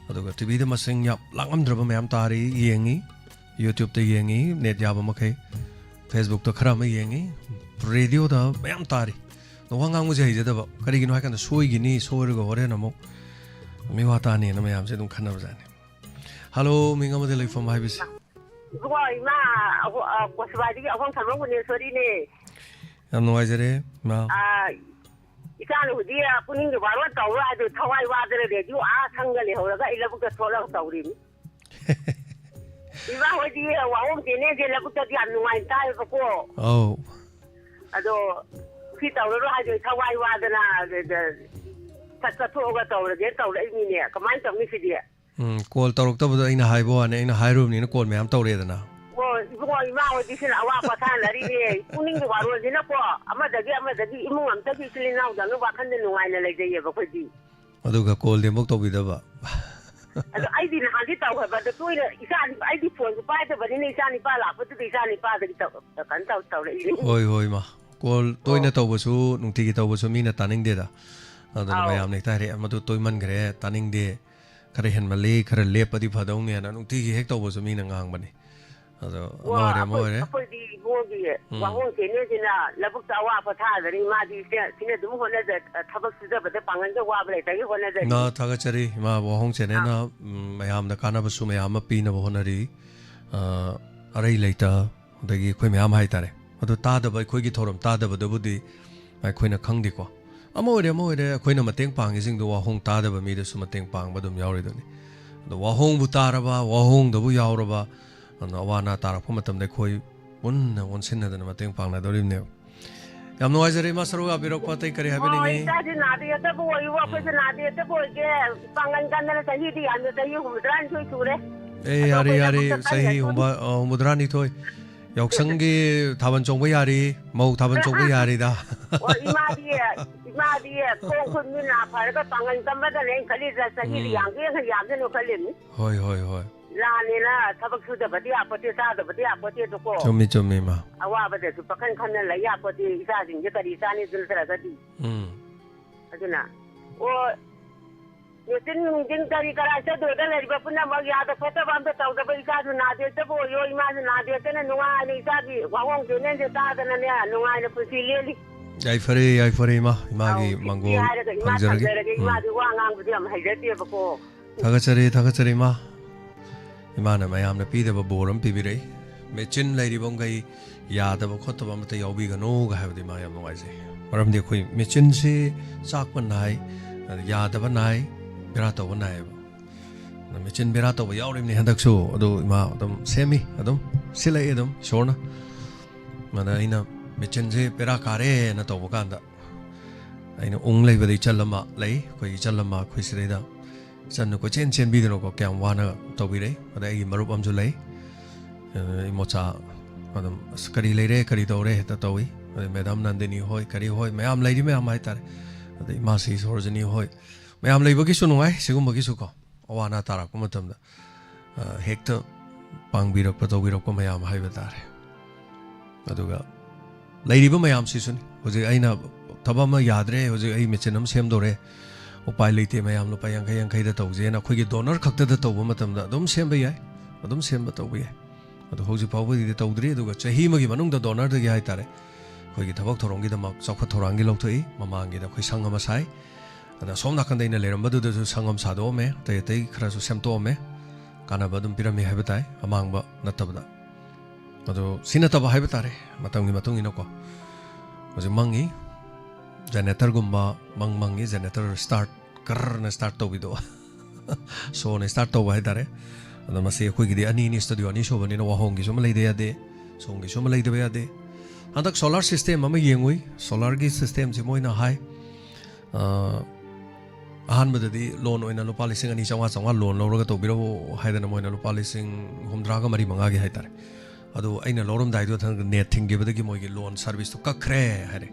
S1: ꯑꯗꯨꯒ ꯇꯤꯚꯤꯗ ꯃꯁꯤꯡ ꯌꯥꯝ ꯂꯥꯡꯉꯝꯗ꯭ꯔꯕ ꯃꯌꯥꯝ ꯇꯥꯔꯤ ꯌꯦꯡꯉꯤ ꯌꯨꯇ꯭ꯌꯨꯕꯇ ꯌꯦꯡꯉꯤ ꯅꯦꯠ ꯌꯥꯕ ꯃꯈꯩ ꯐꯦꯁꯕꯨꯛꯇ ꯈꯔ ꯑꯃ ꯌꯦꯡꯉꯤ ꯔꯦꯗꯤꯑꯣꯗ ꯃꯌꯥꯝ ꯇꯥꯔꯤ ꯋꯥ ꯉꯥꯡꯕꯁꯦ ꯍꯩꯖꯗꯕ ꯀꯔꯤꯒꯤꯅꯣ ꯍꯥꯏꯀꯥꯟꯗ ꯁꯣꯏꯔꯒ ꯍꯣꯔꯦꯟ ꯑꯃꯨꯛ ꯃꯤꯋꯥ ꯇꯥꯅꯦꯅ ꯃꯌꯥꯝꯁꯦ ꯑꯗꯨꯝ ꯈꯟꯅꯕꯖꯥꯠꯅꯤ ꯍꯜꯂꯣ ꯃꯤꯡ ꯑꯃꯗ ꯂꯩꯐꯝ ꯍꯥꯏꯕꯁꯤ
S6: 이거 이마 고스바디기 어떤 사람 보내 소리네.
S1: ꯌꯥꯝ ꯅꯨꯡꯉꯥꯏꯖꯔꯦ ꯃꯥ
S6: 이까는 우리야 뿐인 게 바로 떠와도 타와이 와들어래도 상관이 허라가 일부터 돌아가 떠우림. 이마 어디에 와온 되네 제라부터 안 누와인 따이고. 아도 피 떠오르러 하죠 타와이 와드나 타타토가 떠오르게 떠오르이네. 그만 좀 미시디야.
S1: ꯀꯣꯜ ꯇꯧꯔꯛꯇꯕꯗꯣ ꯑꯩꯅ ꯍꯥꯏꯕ ꯋꯥꯅꯤ ꯑꯩꯅ ꯍꯥꯏꯔꯨꯕꯅꯤꯅ ꯀꯣꯜ ꯃꯌꯥꯝ ꯇꯧꯔꯦꯗꯅ
S6: 이거 이마 어디서나 와 파산라리네 꾸닝도 바로지나고 아마다기 이몽 암다기 실리나우다는 와칸데 누와이나 레제예버 거지
S1: ꯑꯗꯨꯒ ꯀꯣꯜꯗꯤ ꯑꯃꯨꯛ ꯇꯧꯕꯤꯗꯕ
S6: ꯑꯗꯣ ꯑꯩꯗꯤ ꯅꯍꯥꯟꯗꯤ ꯇꯧꯈ꯭ꯔꯕ ꯇꯣꯏꯅ ꯏꯆꯥꯅꯤ ꯑꯩꯗꯤ ꯐꯣꯟꯁꯨ ꯄꯥꯏꯗꯕꯅꯤꯅ ꯏꯆꯥꯅꯤꯄꯥ ꯂꯥꯛꯄꯗꯨꯗ ꯏꯆꯥꯅꯤꯄꯥꯗꯒꯤ ꯀꯩꯅꯣ ꯇꯧꯔꯛꯏꯅꯤ ꯍꯣꯏ
S1: ꯃꯥ ꯀꯣꯜ ꯇꯣꯏꯅ ꯇꯧꯕꯁꯨ ꯅꯨꯡꯇꯤꯒꯤ ꯇꯧꯕꯁꯨ ꯃꯤꯅ ꯇꯥꯅꯤꯡꯗꯦꯗ ꯑꯗꯨꯅ ꯃꯌꯥꯝꯅ ꯍꯦꯛꯇ ꯍꯥꯏꯔꯛꯑꯦ ꯃꯗꯨ ꯇꯣꯏꯃꯟꯈ꯭ꯔꯦ ꯇꯥꯅꯤꯡꯗꯦ ꯈꯔ ꯍꯦꯟꯃꯜꯂꯤ ꯈꯔ ꯂꯦꯞꯄꯗꯤ ꯐꯗꯧꯅꯦꯅ ꯅꯨꯡꯇꯤꯒꯤ ꯍꯦꯛ ꯇꯧꯕꯁꯨ ꯃꯤꯅ ꯉꯥꯡꯕꯅꯤ ꯑꯗꯣ ꯑꯃ ꯑꯣꯏꯔꯦ
S6: ꯑꯩꯈꯣꯏꯗꯤ ꯏꯕꯨꯡꯒꯤ ꯋꯥꯍꯣꯡ ꯆꯦꯅꯦꯁꯤꯅ ꯂꯧꯕꯨꯛꯇ ꯑꯋꯥꯕ ꯊꯥꯗꯔꯤ ꯃꯥꯗꯤ ꯁꯤꯅ ꯑꯗꯨꯝ ꯍꯣꯠꯅꯖ ꯊꯕꯛ ꯁꯨꯖꯕꯗ ꯄꯥꯡꯒꯜꯒ ꯋꯥꯕ ꯂꯩꯇꯒꯤ ꯍꯣꯠꯅꯖꯔꯤ
S1: ꯊꯥꯒꯠꯆꯔꯤ ꯏꯃꯥ ꯋꯥꯍꯣꯡ ꯆꯦꯅꯦꯅ ꯃꯌꯥꯝꯗ ꯀꯥꯟꯅꯕꯁꯨ ꯃꯌꯥꯝ ꯑꯃ ꯄꯤꯅꯕ ꯍꯣꯠꯅꯔꯤ ꯑꯔꯩ ꯂꯩꯇ ꯑꯗꯒꯤ ꯑꯩꯈꯣꯏ ꯃꯌꯥꯝ ꯍꯥꯏꯇꯥꯔꯦ ꯑꯗꯣ ꯇꯥꯗꯕ ꯑꯩꯈꯣꯏꯒꯤ ꯊꯧꯔꯝ ꯇꯥꯗꯕꯗꯨꯕꯨꯗꯤ ꯑꯩꯈꯣꯏꯅ ꯈꯪꯗꯦꯀꯣ ꯑꯃ ꯑꯣꯏꯔꯦ ꯑꯩꯈꯣꯏꯅ ꯃꯇꯦꯡ ꯄꯥꯡꯉꯤꯁꯤꯡꯗꯣ ꯋꯥꯍꯣꯡ ꯇꯥꯗꯕ ꯃꯤꯗꯁꯨ ꯃꯇꯦꯡ ꯄꯥꯡꯕ ꯑꯗꯨꯝ ꯌꯥꯎꯔꯤꯗꯨꯅꯤ ꯑꯗꯣ ꯋꯥꯍꯣꯡꯕꯨ ꯇꯥꯔꯕ ꯋꯥꯍꯣꯡꯗꯕꯨ ꯌꯥꯎꯔꯕ ꯑꯗꯨꯅ ꯑꯋꯥ ꯑꯅꯥ ꯇꯥꯔꯛꯄ ꯃꯇꯝꯗ ꯑꯩꯈꯣꯏ ꯄꯨꯟꯅ ꯑꯣꯟꯁꯤꯟꯅꯗꯅ ꯃꯇꯦꯡ ꯄꯥꯡꯅꯗꯧꯔꯤꯕꯅꯦꯕ ꯌꯥꯝ ꯅꯨꯡꯉꯥꯏꯖꯔꯦ ꯏꯃꯥ ꯁꯔꯨꯛ ꯌꯥꯕꯤꯔꯛꯄ ꯑꯇꯩ ꯀꯔꯤ ꯍꯥꯏꯕꯤꯅꯤꯡꯉꯤ
S6: ꯏꯆꯥꯁꯤ ꯅꯥꯗꯦꯇꯕꯨ ꯑꯣꯏꯌꯨ ꯑꯩꯈꯣꯏꯁꯨ ꯅꯥꯗꯦꯇꯕꯨ ꯑꯣꯏꯒꯦ ꯄꯥꯡꯒꯜ ꯀꯟꯗꯅ ꯆꯍꯤꯗꯤ ꯌꯥꯝꯅ ꯆꯍꯤ 62 ꯁꯨꯔꯦ
S1: ꯌꯥꯔꯦ ꯆꯍꯤ 62 ꯌꯥꯎꯁꯪꯒꯤ ꯊꯥꯕꯜ ꯆꯣꯡꯕ ꯌꯥꯔꯤ ꯃꯧ ꯊꯥꯕꯜ ꯆꯣꯡꯕ ꯌꯥꯔꯤꯗ
S6: 이마디 콩군이나 바르가 방안 담바다네 칼리자 사기리 양게서 양게노 칼리니
S1: 호이
S6: 라니나 타박 수다바디 아파트 사다바디 아파트 도고
S1: 좀미 마
S6: 아와바데 수박한 칸날 라이 아파트 이사진 제까지 이사니 들서라가디 아주나 오 요즘 민정다리 가라서 도달이 바쁘나 막 야다 포터밤도 타오다바 이사도 나데도 요 이마도 나데는 누아니 이사기 와홍 되는데 따다나냐 누아니 부실리
S1: 야이퍼리 이마기 망고 방저라기 타가차리 이마나 마야암나 피데바 보람 피비레 메친 레이리봉가이 ꯌꯥꯗꯕ ꯈꯣꯠꯇꯕ ꯑꯃꯇ ꯌꯥꯎꯕꯤꯒꯅꯨꯒ ꯍꯥꯏꯕꯗꯤ ꯃꯥ ꯌꯥꯝ ꯅꯨꯡꯉꯥꯏꯖꯩ ꯃꯔꯝꯗꯤ ꯑꯩꯈꯣꯏ ꯃꯦꯆꯤꯟꯁꯤ ꯆꯥꯛꯄ ꯅꯥꯏ ꯌꯥꯗꯕ ꯅꯥꯏ ꯕꯦꯔꯥ ꯇꯧꯕ ꯅꯥꯏꯌꯦꯕ ꯃꯦꯆꯤꯟ ꯕꯦꯔꯥ ꯇꯧꯕ ꯌꯥꯎꯔꯤꯕꯅꯤ ꯍꯟꯗꯛꯁꯨ ꯑꯗꯨ ꯏꯃꯥ ꯑꯗꯨꯝ ꯁꯦꯝꯃꯤ ꯑꯗꯨꯝ ꯁꯤꯜꯂꯛꯏ ꯑꯗꯨꯝ ꯏꯁꯣꯔꯅ ꯃꯗ ꯑꯩꯅ ꯃꯦꯆꯤꯟꯁꯦ ꯕꯦꯔꯥ ꯀꯥꯔꯦꯅ ꯇꯧꯕ ꯀꯥꯟꯗ ꯑꯩꯅ ꯂꯩꯕꯗ ꯏꯆꯜ ꯑꯃ ꯂꯩ ꯑꯩꯈꯣꯏ ꯏꯆꯜ ꯑꯃ ꯑꯩꯈꯣꯏ ꯁꯤꯗꯩꯗ ꯏꯆꯟꯅ ꯀꯣꯏꯆꯦꯟ ꯆꯦꯟꯕꯤꯗꯅꯀꯣ ꯀꯌꯥꯝ ꯋꯥꯅ ꯇꯧꯕꯤꯔꯛꯏ ꯑꯗ ꯑꯩꯒꯤ ꯃꯔꯨꯞ ꯑꯃꯁꯨ ꯂꯩ ꯏꯃꯣꯆꯥ ꯑꯗꯨꯝ ꯑꯁ ꯀꯔꯤ ꯂꯩꯔꯦ ꯀꯔꯤ ꯇꯧꯔꯦ ꯍꯦꯛꯇ ꯇꯧꯏ ꯑꯗꯩ ꯃꯦꯗꯥꯝ ꯅꯟꯗꯤꯅꯤ ꯍꯣꯏ ꯀꯔꯤ ꯍꯣꯏ ꯃꯌꯥꯝ ꯂꯩꯔꯤ ꯃꯌꯥꯝ ꯍꯥꯏꯇꯥꯔꯦ ꯑꯗꯩ ꯏꯃꯥꯁꯤ ꯁꯣꯔꯖꯅꯤ ꯍꯣꯏ ꯃꯌꯥꯝ ꯂꯩꯕꯒꯤꯁꯨ ꯅꯨꯡꯉꯥꯏ ꯁꯤꯒꯨꯝꯕꯒꯤꯁꯨ ꯀꯣ ꯑꯋꯥ ꯑꯅꯥ ꯇꯥꯔꯛꯄ ꯃꯇꯝꯗ ꯍꯦꯛꯇ ꯄꯥꯡꯕꯤꯔꯛꯄ ꯇꯧꯕꯤꯔꯛꯄ ꯃꯌꯥꯝ ꯍꯥꯏꯕ ꯇꯥꯔꯦ ꯑꯗꯨꯒ ꯂꯩꯔꯤꯕ ꯃꯌꯥꯝꯁꯤꯁꯨꯅꯤ ꯍꯧꯖꯤꯛ ꯑꯩꯅ ꯊꯕꯛ ꯑꯃ ꯌꯥꯗ꯭ꯔꯦ ꯍꯧꯖꯤꯛ ꯑꯩ ꯃꯦꯆꯤꯟ ꯑꯃ ꯁꯦꯝꯗꯣꯔꯦ ꯎꯄꯥꯏ ꯂꯩꯇꯦ ꯃꯌꯥꯝ ꯂꯨꯄꯥ 50-50ꯗ ꯇꯧꯖꯦꯅ ꯑꯩꯈꯣꯏꯒꯤ ꯗꯣꯅꯔ ꯈꯛꯇꯗ ꯇꯧꯕ ꯃꯇꯝꯗ ꯑꯗꯨꯝ ꯁꯦꯝꯕ ꯌꯥꯏ ꯑꯗꯨꯝ ꯁꯦꯝꯕ ꯇꯧꯕ ꯌꯥꯏ ꯑꯗꯣ ꯍꯧꯖꯤꯛ ꯐꯥꯎꯕꯗꯤ ꯇꯧꯗ꯭ꯔꯤ ꯑꯗꯨꯒ ꯆꯍꯤ ꯑꯃꯒꯤ ꯃꯅꯨꯡꯗ ꯗꯣꯅꯔꯗꯒꯤ ꯍꯥꯏꯇꯥꯔꯦ ꯑꯩꯈꯣꯏꯒꯤ ꯊꯕꯛ ꯊꯧꯔꯝꯒꯤꯗꯃꯛ ꯆꯥꯎꯈꯠ ꯊꯧꯔꯥꯡꯒꯤ ꯂꯧꯊꯣꯛꯏ ꯃꯃꯥꯡꯒꯤꯗ ꯑꯩꯈꯣꯏ ꯁꯪ ꯑꯃ ꯁꯥꯏ ꯑꯗ ꯁꯣꯝ ꯅꯥꯀꯟꯗ ꯑꯩꯅ ꯂꯩꯔꯝꯕꯗꯨꯗꯁꯨ ꯁꯪ ꯑꯃ ꯁꯥꯗꯣꯛꯑꯝꯃꯦ ꯑꯇꯩ ꯑꯇꯩ ꯈꯔꯁꯨ ꯁꯦꯝꯗꯣꯛꯑꯝꯃꯦ ꯀꯥꯟꯅꯕ ꯑꯗꯨꯝ ꯄꯤꯔꯝꯃꯤ ꯍꯥꯏꯕ ꯇꯥꯏ ꯑꯃꯥꯡꯕ ꯅꯠꯇꯕꯗ ꯑꯗꯣ ꯁꯤ ꯅꯠꯇꯕ ꯍꯥꯏꯕ ꯇꯥꯔꯦ ꯃꯇꯝꯒꯤ ꯃꯇꯨꯡ ꯏꯟꯅꯀꯣ ꯍꯧꯖꯤꯛ ꯃꯪꯉꯤ ꯖꯦꯅꯦꯔꯦꯇꯔꯒꯨꯝꯕ ꯃꯪꯉꯤ ꯖꯦꯅꯦꯔꯦꯇꯔ ꯁ꯭ꯇꯥꯔꯠ ꯀꯔꯔꯅ ꯁ꯭ꯇꯥꯔꯠ ꯇꯧꯕꯤꯗꯣ ꯁꯣꯅ ꯁ꯭ꯇꯥꯔꯠ ꯇꯧꯕ ꯍꯥꯏꯇꯥꯔꯦ ꯑꯗꯣ ꯃꯁꯤ ꯑꯩꯈꯣꯏꯒꯤꯗꯤ ꯑꯅꯤꯅꯤ ꯁ꯭ꯇꯨꯗꯤꯑꯣ ꯑꯅꯤ ꯁꯨꯕꯅꯤꯅ ꯋꯥꯍꯣꯡꯒꯤꯁꯨ ꯑꯃ ꯂꯩꯗ ꯌꯥꯗꯦ ꯁꯣꯝꯒꯤꯁꯨ ꯑꯃ ꯂꯩꯗꯕ ꯌꯥꯗꯦ ꯍꯟꯗꯛ ꯁꯣꯂꯥꯔ ꯁꯤꯁꯇꯦꯝ ꯑꯃ ꯌꯦꯡꯉꯨꯏ ꯁꯣꯂꯥꯔꯒꯤ ꯁꯤꯁꯇꯦꯝꯁꯤ ꯃꯣꯏꯅ ꯍꯥꯏ ꯑꯍꯥꯟꯕꯗꯗꯤ ꯂꯣꯟ ꯑꯣꯏꯅ ꯂꯨꯄꯥ 2,500 ꯂꯣꯟ ꯂꯧꯔꯒ ꯇꯧꯕꯤꯔꯛꯎ ꯍꯥꯏꯗꯅ ꯃꯣꯏꯅ ꯂꯨꯄꯥ 63,000-65,000 ꯍꯥꯏꯇꯥꯔꯦ ꯑꯗꯣ ꯑꯩꯅ ꯂꯧꯔꯝꯗꯥꯏꯗꯨꯗ ꯅꯦꯠ ꯊꯤꯡꯈꯤꯕꯗꯒꯤ ꯃꯣꯏꯒꯤ ꯂꯣꯟ ꯁꯥꯔꯚꯤꯁꯇꯨ ꯀꯛꯈ꯭ꯔꯦ ꯍꯥꯏꯔꯦ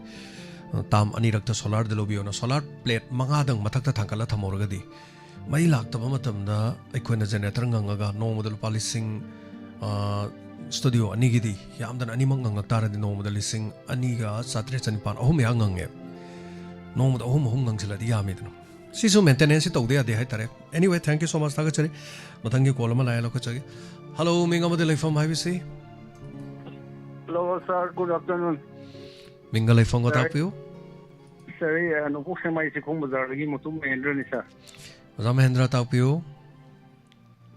S1: ꯇꯥꯝ ꯑꯅꯤꯔꯛꯇ ꯁꯣꯂꯥꯔꯗ ꯂꯧꯕꯤꯌꯣꯅ ꯁꯣꯂꯥꯔ ꯄ꯭ꯂꯦꯠ 5ꯗꯪ ꯃꯊꯛꯇ ꯊꯥꯡꯀꯠꯂ ꯊꯝꯍꯧꯔꯒꯗꯤ ꯃꯩ ꯂꯥꯛꯇꯕ ꯃꯇꯝꯗ ꯑꯩꯈꯣꯏꯅ ꯖꯦꯅꯦꯔꯦꯇꯔ ꯉꯪꯉꯒ ꯅꯣꯡꯃꯗ ꯂꯨꯄꯥ ꯁ꯭ꯇꯨꯗꯤꯑꯣ ꯑꯅꯤꯒꯤꯗꯤ ꯌꯥꯝꯗꯅ ꯑꯅꯤꯃꯛ ꯉꯪꯉꯛ ꯇꯥꯔꯗꯤ ꯅꯣꯡꯃꯗ 2,800-3,900 ꯑꯍꯨꯝ ꯃꯌꯥ ꯉꯪꯉꯦ ꯅꯣꯡꯃꯗ ꯑꯍꯨꯝ ꯉꯪꯁꯤꯜꯂꯗꯤ ꯌꯥꯝꯃꯤꯗꯅ ꯁꯤꯁꯨ ꯃꯦꯟꯇꯦꯅꯦꯟꯁꯁꯤ ꯇꯧꯗ ꯌꯥꯗꯦ ꯍꯥꯏꯇꯥꯔꯦ ꯑꯦꯅꯤꯋꯦ ꯊꯦꯡꯛ ꯌꯨ ꯁꯣ ꯃꯆ ꯊꯥꯒꯠꯆꯔꯤ ꯃꯊꯪꯒꯤ ꯀꯣꯜ ꯑꯃ ꯂꯥꯛꯑꯦ ꯂꯧꯈꯠꯆꯒꯦ ꯍꯜꯂꯣ ꯃꯤꯡ ꯑꯃꯗꯤ ꯂꯩꯐꯝ ꯍꯥꯏꯕꯁꯤ
S7: Hello, sir. Good afternoon.
S1: ꯃꯤꯡꯒ ꯂꯩꯐꯝꯒ ꯇꯥꯛꯄꯤꯌꯨ
S7: Sir, Nupuk Semai Sikung Bazargi Mutum Mahendra, sir.
S1: ꯑꯣꯖꯥ ꯃꯍꯦꯟꯗ꯭ꯔ ꯇꯥꯛꯄꯤꯌꯨ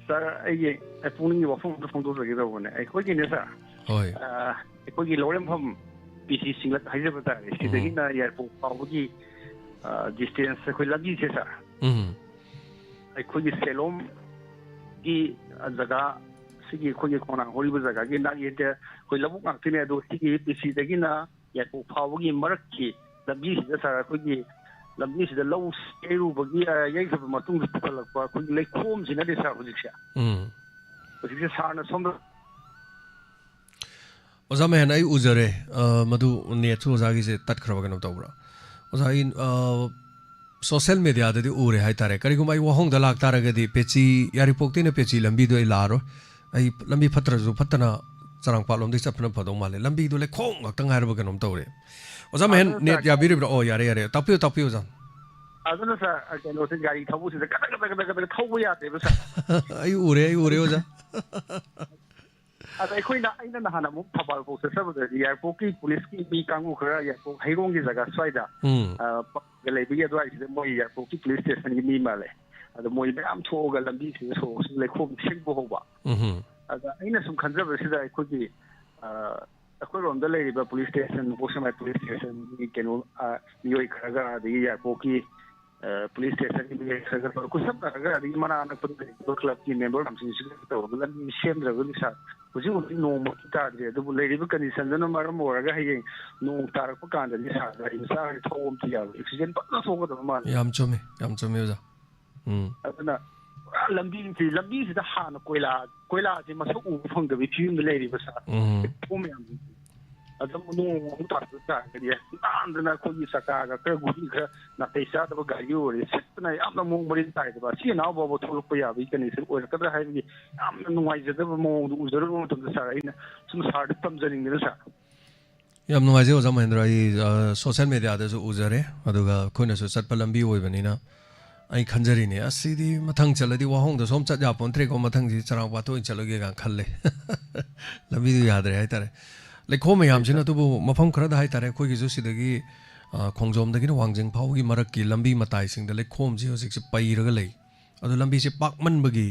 S7: Sir, I pulling you from the Fondo together one. I quit in, sir.
S1: ꯍꯣꯏ
S7: I quit you Lorem from PC Singlet Hyderabad. Sidagina Airport, Pawagi distance, Quilagi, sir. I quit Selom Zaga. Sigi Kogi Kona, Horibazaga, not yet, Kuilabu Martina, do Sigi, PC Dagina, yet Pawagi Marki, the beast, the Sarakugi, the beast, the low scale, Bagia, Yank of Matung, could lake homes in Addis Ababa. But it is hard as some.
S1: ꯑꯣꯖꯥ ꯃꯍꯦꯟ ꯑꯩ ꯎꯖꯔꯦ ꯃꯗꯨ ꯅꯦꯠꯁꯨ ꯑꯣꯖꯥꯒꯤꯁꯦ ꯇꯠꯈ꯭ꯔꯕ ꯀꯩꯅꯣ ꯇꯧꯕ꯭ꯔꯥ ꯑꯣꯖꯥ ꯑꯩ social ꯃꯦꯗꯤꯌꯥꯗꯗꯤ ꯎꯔꯦ ꯍꯥꯏꯇꯥꯔꯦ ꯀꯔꯤꯒꯨꯝꯕ ꯑꯩ ꯋꯥꯍꯣꯡꯗ ꯂꯥꯛꯇꯥꯔꯒꯗꯤ ꯄꯦꯆꯤ ꯌꯥꯔꯤꯄꯣꯛꯇꯩꯅ ꯄꯦꯆꯤ ꯂꯝꯕꯤꯗꯣ ꯑꯩ ꯂꯥꯛꯑꯔꯣꯏ ꯑꯩ ꯂꯝꯕꯤ ꯐꯠꯇ꯭ꯔꯁꯨ ꯐꯠꯇꯅ ꯆꯔꯥꯡꯄꯥꯠꯂꯣꯝꯗꯒꯤ ꯆꯠꯄꯅ ꯐꯗꯧ ꯃꯥꯜꯂꯦ ꯂꯝꯕꯤꯗꯣ ꯂꯩꯈꯣꯝ ꯉꯥꯛꯇ ꯉꯥꯏꯔꯕ ꯀꯩꯅꯣꯝ ꯇꯧꯔꯦ ꯑꯣꯖꯥ ꯃꯍꯦꯟ ꯅꯦꯠ ꯌꯥꯕꯤꯔꯤꯕ꯭ꯔꯥ ꯑꯣ ꯌꯥꯔꯦ ꯌꯥꯔꯦ ꯇꯥꯛꯄꯤꯌꯨ ꯇꯥꯛꯄꯤꯌꯨ ꯑꯣꯖꯥ
S7: ꯑꯗꯨꯅ ꯁꯥꯔ ꯀꯩꯅꯣꯁꯦ ꯒꯥꯔꯤ ꯊꯧꯕꯁꯤꯗ ꯀꯗꯛ ꯊꯧꯕ ꯌꯥꯗꯦꯕ ꯁꯥꯔ
S1: ꯑꯩ ꯎꯔꯦ ꯑꯣꯖꯥ
S7: ꯑꯗ ꯑꯩꯅ ꯅꯍꯥꯟ ꯑꯃꯨꯛ ꯊꯧꯕꯥꯜꯐꯥꯎ ꯆꯠꯆꯕꯗꯗꯤ ꯏꯌꯥꯔꯄꯣꯔꯠꯀꯤ ꯄꯨꯂꯤꯁꯀꯤ ꯃꯤ ꯀꯥꯡꯕꯨ ꯈꯔ ꯏꯌꯥꯔꯄꯣꯔꯠ ꯍꯩꯔꯣꯡꯒꯤ ꯖꯒꯥ ꯁ꯭ꯋꯥꯏꯗ ꯂꯩꯕꯒꯤ ꯑꯗꯨꯋꯥꯏꯁꯤꯗ ꯃꯣꯏ ꯏꯌꯥꯔꯄꯣꯔꯠꯀꯤ ꯄꯨꯂꯤꯁ ꯁ꯭ꯇꯦꯁꯟꯒꯤ ꯃꯤ ꯃꯥꯜꯂꯦ ꯑꯗꯣ ꯃꯣꯏ ꯃꯌꯥꯝ ꯊꯣꯛꯑꯒ ꯂꯝꯕꯤꯁꯤꯗ ꯁꯣꯔꯣꯛꯁꯤ ꯂꯩꯈꯣꯝ ꯁꯤꯡꯕ ꯍꯧꯕ ꯑꯗ ꯑꯩꯅ ꯁꯨꯝ ꯈꯟꯖꯕꯁꯤꯗ ꯑꯩꯈꯣꯏꯔꯣꯝꯗ ꯂꯩꯔꯤꯕ ꯄꯨꯂꯤꯁ ꯁ꯭ꯇꯦꯁꯟ ꯅꯣꯡꯄꯣꯛ ꯄꯨꯂꯤꯁ ꯁ꯭ꯇꯦꯁꯟꯒꯤ ꯀꯩꯅꯣ ꯃꯤꯑꯣꯏ ꯈꯔꯒ ꯑꯗꯒꯤ ꯏꯌꯥꯔꯄꯣꯔꯠꯀꯤ ꯄꯨꯂꯤꯁ ꯁ꯭ꯇꯦꯁꯟꯒꯤ ꯃꯤꯑꯣꯏ ꯈꯔꯒ ꯇꯧꯔꯒ ꯈꯨꯠꯁꯝꯅꯔꯒ ꯑꯗꯒꯤ ꯃꯅꯥꯛ ꯑꯅꯛꯄꯗ ꯂꯩꯔꯤꯕ ꯀ꯭ꯂꯕꯀꯤ ꯃꯦꯝꯕꯔ ꯃꯌꯥꯝꯁꯤꯡꯁꯤꯒ ꯇꯧꯔꯒ ꯂꯝꯕꯤ ꯁꯦꯝꯗ꯭ꯔꯒꯗꯤ ꯁꯥꯔ ꯍꯧꯖꯤꯛ ꯅꯣꯡꯃꯛꯇꯤ ꯇꯥꯗ꯭ꯔꯤ ꯑꯗꯨꯕꯨ ꯂꯩꯔꯤꯕ ꯀꯟꯗꯤꯁꯟꯗꯨꯅ ꯃꯔꯝ ꯑꯣꯏꯔꯒ ꯍꯌꯦꯡ ꯅꯣꯡ ꯇꯥꯔꯛꯄ ꯀꯥꯟꯗꯗꯤ ꯁꯥꯔ ꯒꯥꯔꯤ ꯃꯆꯥꯒꯤ ꯊꯧꯕ ꯑꯝꯇ ꯌꯥꯔꯣꯏ ꯑꯦꯛꯁꯤꯗꯦꯟ ꯐꯖꯅ ꯊꯣꯛꯀꯗꯕ ꯃꯥꯜꯂꯦ
S1: ꯌꯥꯝ ꯆꯨꯝꯃꯤ ꯑꯣꯖꯥ
S7: ꯑꯗꯨꯅ ꯄꯨꯔꯥ ꯂꯝꯕꯤꯁꯤꯗ ꯍꯥꯟꯅ ꯀꯣꯏꯂꯥꯁꯦ ꯃꯁꯛ ꯎꯕ ꯐꯪꯗꯕꯒꯤ ꯐꯤꯕꯝꯗ ꯂꯩꯔꯤꯕ ꯁꯥꯔ ꯂꯩꯈꯣꯝ ꯃꯌꯥꯝꯁꯤꯡ ꯑꯗꯨꯝ ꯅꯣꯡ ꯑꯃꯨꯛ ꯇꯥꯔꯛꯄ ꯇꯥꯔꯒꯗꯤ ꯅꯥꯟꯗꯅ ꯑꯩꯈꯣꯏꯒꯤ ꯆꯀꯥꯒ ꯈꯔ ꯒꯨꯂꯤ ꯈꯔ ꯅꯥꯇꯩ ꯆꯥꯗꯕ ꯒꯥꯔꯤ ꯑꯣꯏꯔꯗꯤ ꯁꯤꯠꯇꯅ ꯌꯥꯝꯅ ꯃꯑꯣꯡ ꯃꯔꯤꯟ ꯇꯥꯏꯗꯕ ꯑꯁꯤ ꯑꯅꯥꯎ ꯐꯥꯎꯕ ꯊꯣꯛꯂꯛꯄ ꯌꯥꯕꯒꯤ ꯀꯟꯗꯤꯁꯟ ꯑꯣꯏꯔꯛꯀꯗ꯭ꯔꯥ ꯍꯥꯏꯕꯒꯤ ꯌꯥꯝꯅ ꯅꯨꯡꯉꯥꯏꯖꯗꯕ ꯃꯑꯣꯡꯗꯣ ꯎꯖꯔꯨꯕ ꯃꯇꯝꯗ ꯁꯥꯔ ꯑꯩꯅ ꯁꯨꯝ ꯁꯥꯔꯗ ꯇꯝꯖꯅꯤꯡꯗꯅ ꯁꯥꯔ
S1: ꯌꯥꯝ ꯅꯨꯡꯉꯥꯏꯖꯩ ꯑꯣꯖꯥ ꯃꯍꯦꯟꯗ꯭ꯔ ꯑꯩ ꯁꯣꯁꯤꯌꯦꯜ ꯃꯦꯗꯤꯌꯥꯗꯁꯨ ꯎꯖꯔꯦ ꯑꯗꯨꯒ ꯑꯩꯈꯣꯏꯅꯁꯨ ꯆꯠꯄ ꯂꯝꯕꯤ ꯑꯣꯏꯕꯅꯤꯅ ꯑꯩ ꯈꯟꯖꯔꯤꯅꯦ ꯑꯁꯤꯗꯤ ꯃꯊꯪ ꯆꯠꯂꯗꯤ ꯋꯥꯍꯣꯡꯗ ꯁꯣꯝ ꯆꯠ ꯌꯥꯄꯣꯟꯇ꯭ꯔꯦꯀꯣ ꯃꯊꯪꯁꯤ ꯆꯔꯥꯡꯄꯥꯠꯇ ꯑꯣꯏꯅ ꯆꯠꯂꯒꯦꯒ ꯈꯜꯂꯦ ꯂꯝꯕꯤꯗꯨ ꯌꯥꯗ꯭ꯔꯦ ꯍꯥꯏꯇꯥꯔꯦ ꯂꯩꯈꯣꯝ ꯃꯌꯥꯝꯁꯤꯅ ꯑꯗꯨꯕꯨ ꯃꯐꯝ ꯈꯔꯗ ꯍꯥꯏꯇꯥꯔꯦ ꯑꯩꯈꯣꯏꯒꯤꯁꯨ ꯁꯤꯗꯒꯤ ꯈꯣꯡꯖꯣꯝꯗꯒꯤꯅ ꯋꯥꯡꯖꯤꯡ ꯐꯥꯎꯕꯒꯤ ꯃꯔꯛꯀꯤ ꯂꯝꯕꯤ ꯃꯇꯥꯏꯁꯤꯡꯗ ꯂꯩꯈꯣꯝꯁꯤ ꯍꯧꯖꯤꯛꯁꯦ ꯄꯩꯔꯒ ꯂꯩ ꯑꯗꯣ ꯂꯝꯕꯤꯁꯦ ꯄꯥꯛꯃꯟꯕꯒꯤ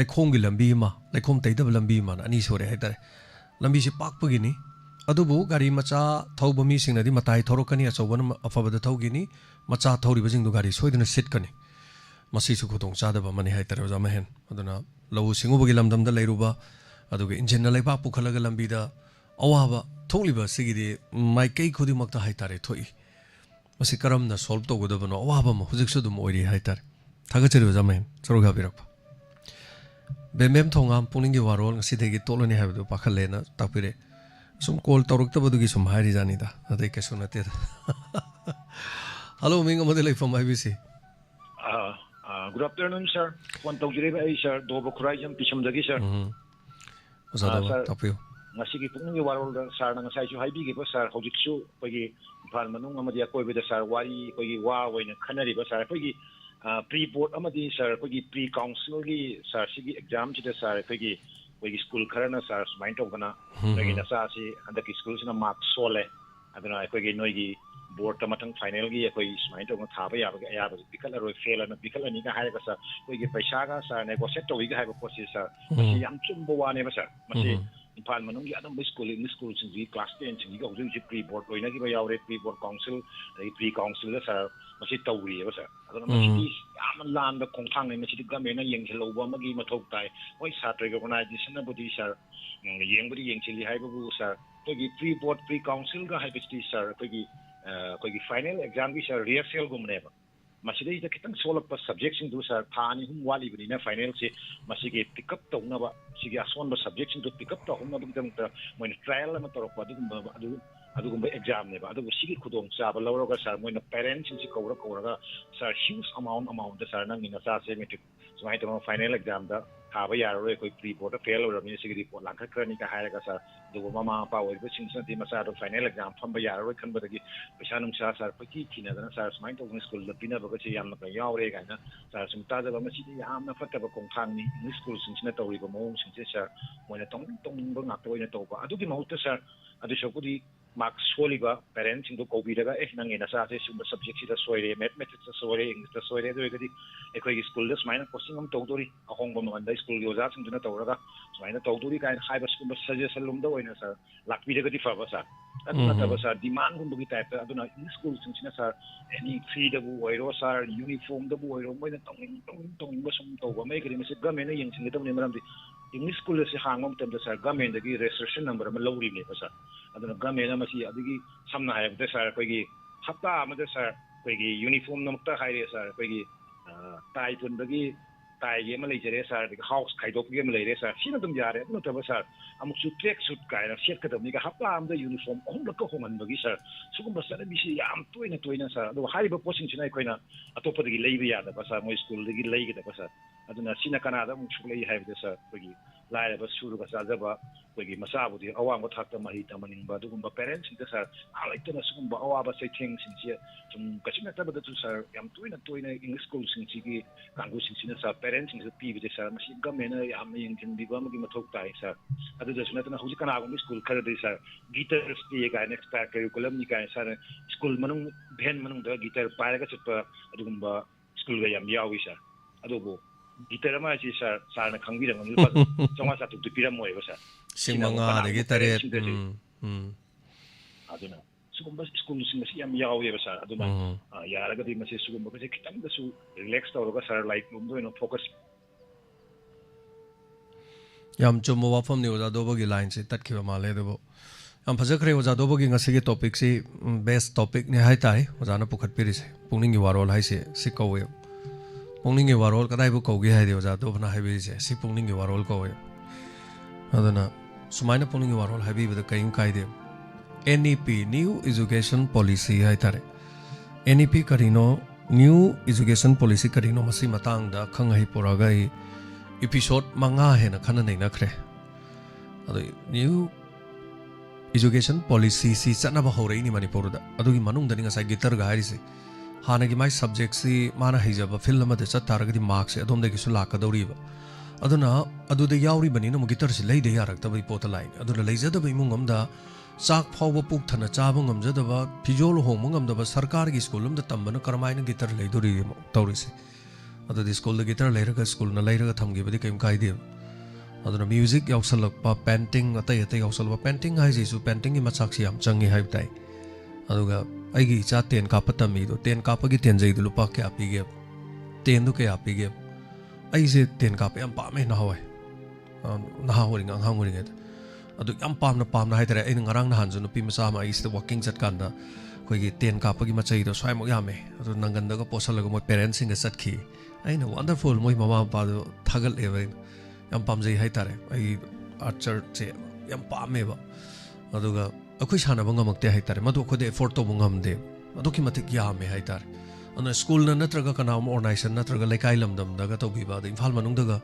S1: ꯂꯩꯈꯣꯝꯒꯤ ꯂꯝꯕꯤ ꯑꯃ ꯂꯩꯈꯣꯝ ꯇꯩꯗꯕ ꯂꯝꯕꯤ ꯑꯃꯅ ꯑꯅꯤ ꯁꯨꯔꯦ ꯍꯥꯏꯇꯥꯔꯦ ꯂꯝꯕꯤꯁꯦ ꯄꯥꯛꯄꯒꯤꯅꯤ अदुबु गाड़ी मचा थौब मीसिंगनदि मताई थौरकनी अचौबन अफबद थौगिनी मचा थौरिबजिंग गाड़ी सोइदन सिटकनी मसीसु खुदोंग चादब मनि हाइतर ओजा महेन अदुना लौ सिंगुबगी लमदमदा लेरुबा अदुगे इंजिन लेबा पुखलगा लंबीदा अवाबा थोलिबा सिगिदि माइकई खुदिमक्ता हाइतारे थोई मसी करमना सॉल्व तौगदबनो अवाबा म हुजिकसु दुम ओइरि हाइतारे थागचरि ओजा महेन चरोगा बिरकपा बेमेम Thongam पुनिंगी वारोल ngsidegi toloni habdu pakhallena tapire sum call tawruktabadugi sum hairi janida adai kesu nate hello minga model from IBC
S8: good afternoon sir one tawjire ba sir dobo khurajam pishamdagi sir
S1: osada tapiyo
S8: ngasigi puningi warol sir na ngasai su haibi ge ba sir hojiksu pagi phal manung amadi akoi be sir wari pagi wa waina khanari ba sir pagi pre board amadi sir pagi pre council gi sir sigi exam chida sir pagi school kharana sir mind to bana pagi na sa si andaki school sina mark sole aduna pagi noigi board tamatang final gi koi mind to thaba ya ba bikala roi fail na bikala ni ga haira sir pagi paisa ga sir negotiate to gi haiba process sir masi yam chumbo wa ne ba sir masi Impal manung gi adam school English school singi class 10 singi ga uju pre board loina gi ba yaure pre board council pre council sir masi tawri ba sir aduna masi am lan da khongthang ne masi ga mena yeng chelo ba magi mathok tai hoi satra organization na budi sir yeng budi yeng chili hai bu sir to gi pre board pre council ga hai bidi sir ko gi final exam gi sir rehearsal gumne ba masih ida kitang solak pa subject sing du sir thani hum wali bani na final se masih ge pick up to na ba sige ason ba subject sing du pick up to hum na bidang ta moina trial na torok pa adu gumba exam ne ba adu sige khudong cha ba lawro ga sir moina parents sing si kawra ga sir huge amount da sir nang ina sa se metric so mai to final exam da thaba yaroi koi pre board fail or mi sige report lang khrani ka haira ga sir du mama pa oi ba sing san ti masa do final exam pham ba yaroi khan ba da gi pesa nung sa sir pa ki thina da sir mai to school da pina ba ga chi yam na ka yaure ga na sir sum ta da ba ma si yam na fatta ba kong khang ni English school sing na to ri ba mo sing se sir mo na tong ba ngak to ina to ba adu gi mau ta sir adu so ku di mark soliba parents sing do ko bi daga nang ina sa se sum subject si da soire mathematics da soire English da soire do ga di ekoi school da smai na posting am to dori ahong ba man da school yo za sing na to ra smai na to dori ka hai ba school suggestion lum da oina sir lak bi daga di fa ba sir adu na ta ba sir demand gum bi type adu na school sing na sir any free da bu oiro sir uniform da bu oiro mo na tong ba sum to ba mai ga ni se ga me na yeng sing da ne maram di English school se hangom tem da sir ga me da gi registration number ma lowri ne ba sir aduna ga me na ma si adigi samna hai da sir koi gi hapta ma da sir koi gi uniform nam ta hai re sir koi gi tai pun da gi tai ge ma lei jere sir di house khai dok ge ma lei re sir sina dum ya re no ta ba sir amuk su track suit kai na set ka dum ni ga hapta am da uniform om la ko hongan ba gi sir sugum ba sir bi si am toina sir do hai ba posting sinai koi na atopa da gi lei ba ya da ba sir mo school da gi lei ge da ba sir aduna sina kana da muk shuklei hai da sir koi gi lai ba suru ga sa ba koi gi masa bu di awang ba thak ta mahi ta maning ba dugum ba parents da sir alai ta na sugum ba awa ba sai thing sin sia sum kasina ta ba da tu sir yam toina English school sin si gi kangu sin sin sa parents sin pi bi da sir masi ga me na yam yeng tin bi ba ma gi mathok tai sir adu da suna ta na huji kana ga school khar da sir guitar stay ga next pack curriculum ni ka sir school manung ben manung da guitar pa ga chut pa adugum ba school ga yam yawi sir adu bo gitar ma si sir na khangbi rang ni pa chonga sa tu piram moi ba sir
S1: singmanga de gitare
S8: aduna sugumba school sing si yam yawe ba sir aduna yara ga di ma si sugumba ba kitang da su relax ta ro ga sir like lum do no focus
S1: yam chumo wa pham ni oza do gi line se tat khiba male do yam phaja khre oza do gi ngasi gi topic si best topic ne hai tai oza na pukhat piri se pungning gi warol hai se sikowe pungning gi warol kadai bu ko gi hai de oza do bana hai bi se si pungning gi warol ko adana sumaina pungning gi warol hai bi da kaim kai de NEP new education policy hai tare NEP karino new education policy karino masi matang da khang hai poraga episode manga hena khana nei na khre adu new education policy si chana ba hore ni manipur da adu gi manung da ni ngasai gitar ga hari se hana gi mai subject si mana hijaba film ma de chat taragdi marks adom de gi su la ka dori ba aduna adu de yauri bani no gitar si lei de yarak ta bai pot line adu lei ja da bai mungam da chak phau ba puk thana cha ba ngam ja da ba phijol hong ngam da ba sarkar gi school um da tam ba no karmai na gitar lei dori tawri se adu di school da gitar lei ra ga school na lei ra ga tham gi ba di kaim kai de aduna music yausalakpa painting atai yausalwa painting haisisu painting gi machak si am changi haitai aduga aigi cha 10 kapatami do 10 kapagi 10 jai du lupa kya pige 10 du kya pige ai se 10 kap yam pa me na hawai na hawri ngang hanguri ngai adu yam pam na haitare ai ngarang na hanju nupi macha ma is the walking chat kanda koi gi 10 kapagi machai do swai mo yame adu nangan da ko posal go mo parents sing sat khi ai na wonderful moi mama pa do thagal e yam pam jai haitare ai archer che yam pa me ba aduga akoi sana banga makte haitare madu khode effort to bungam de adu ki matik ya me haitare ana school na natraga kana organization natraga lekai lamdam daga to bi ba de imphal manung daga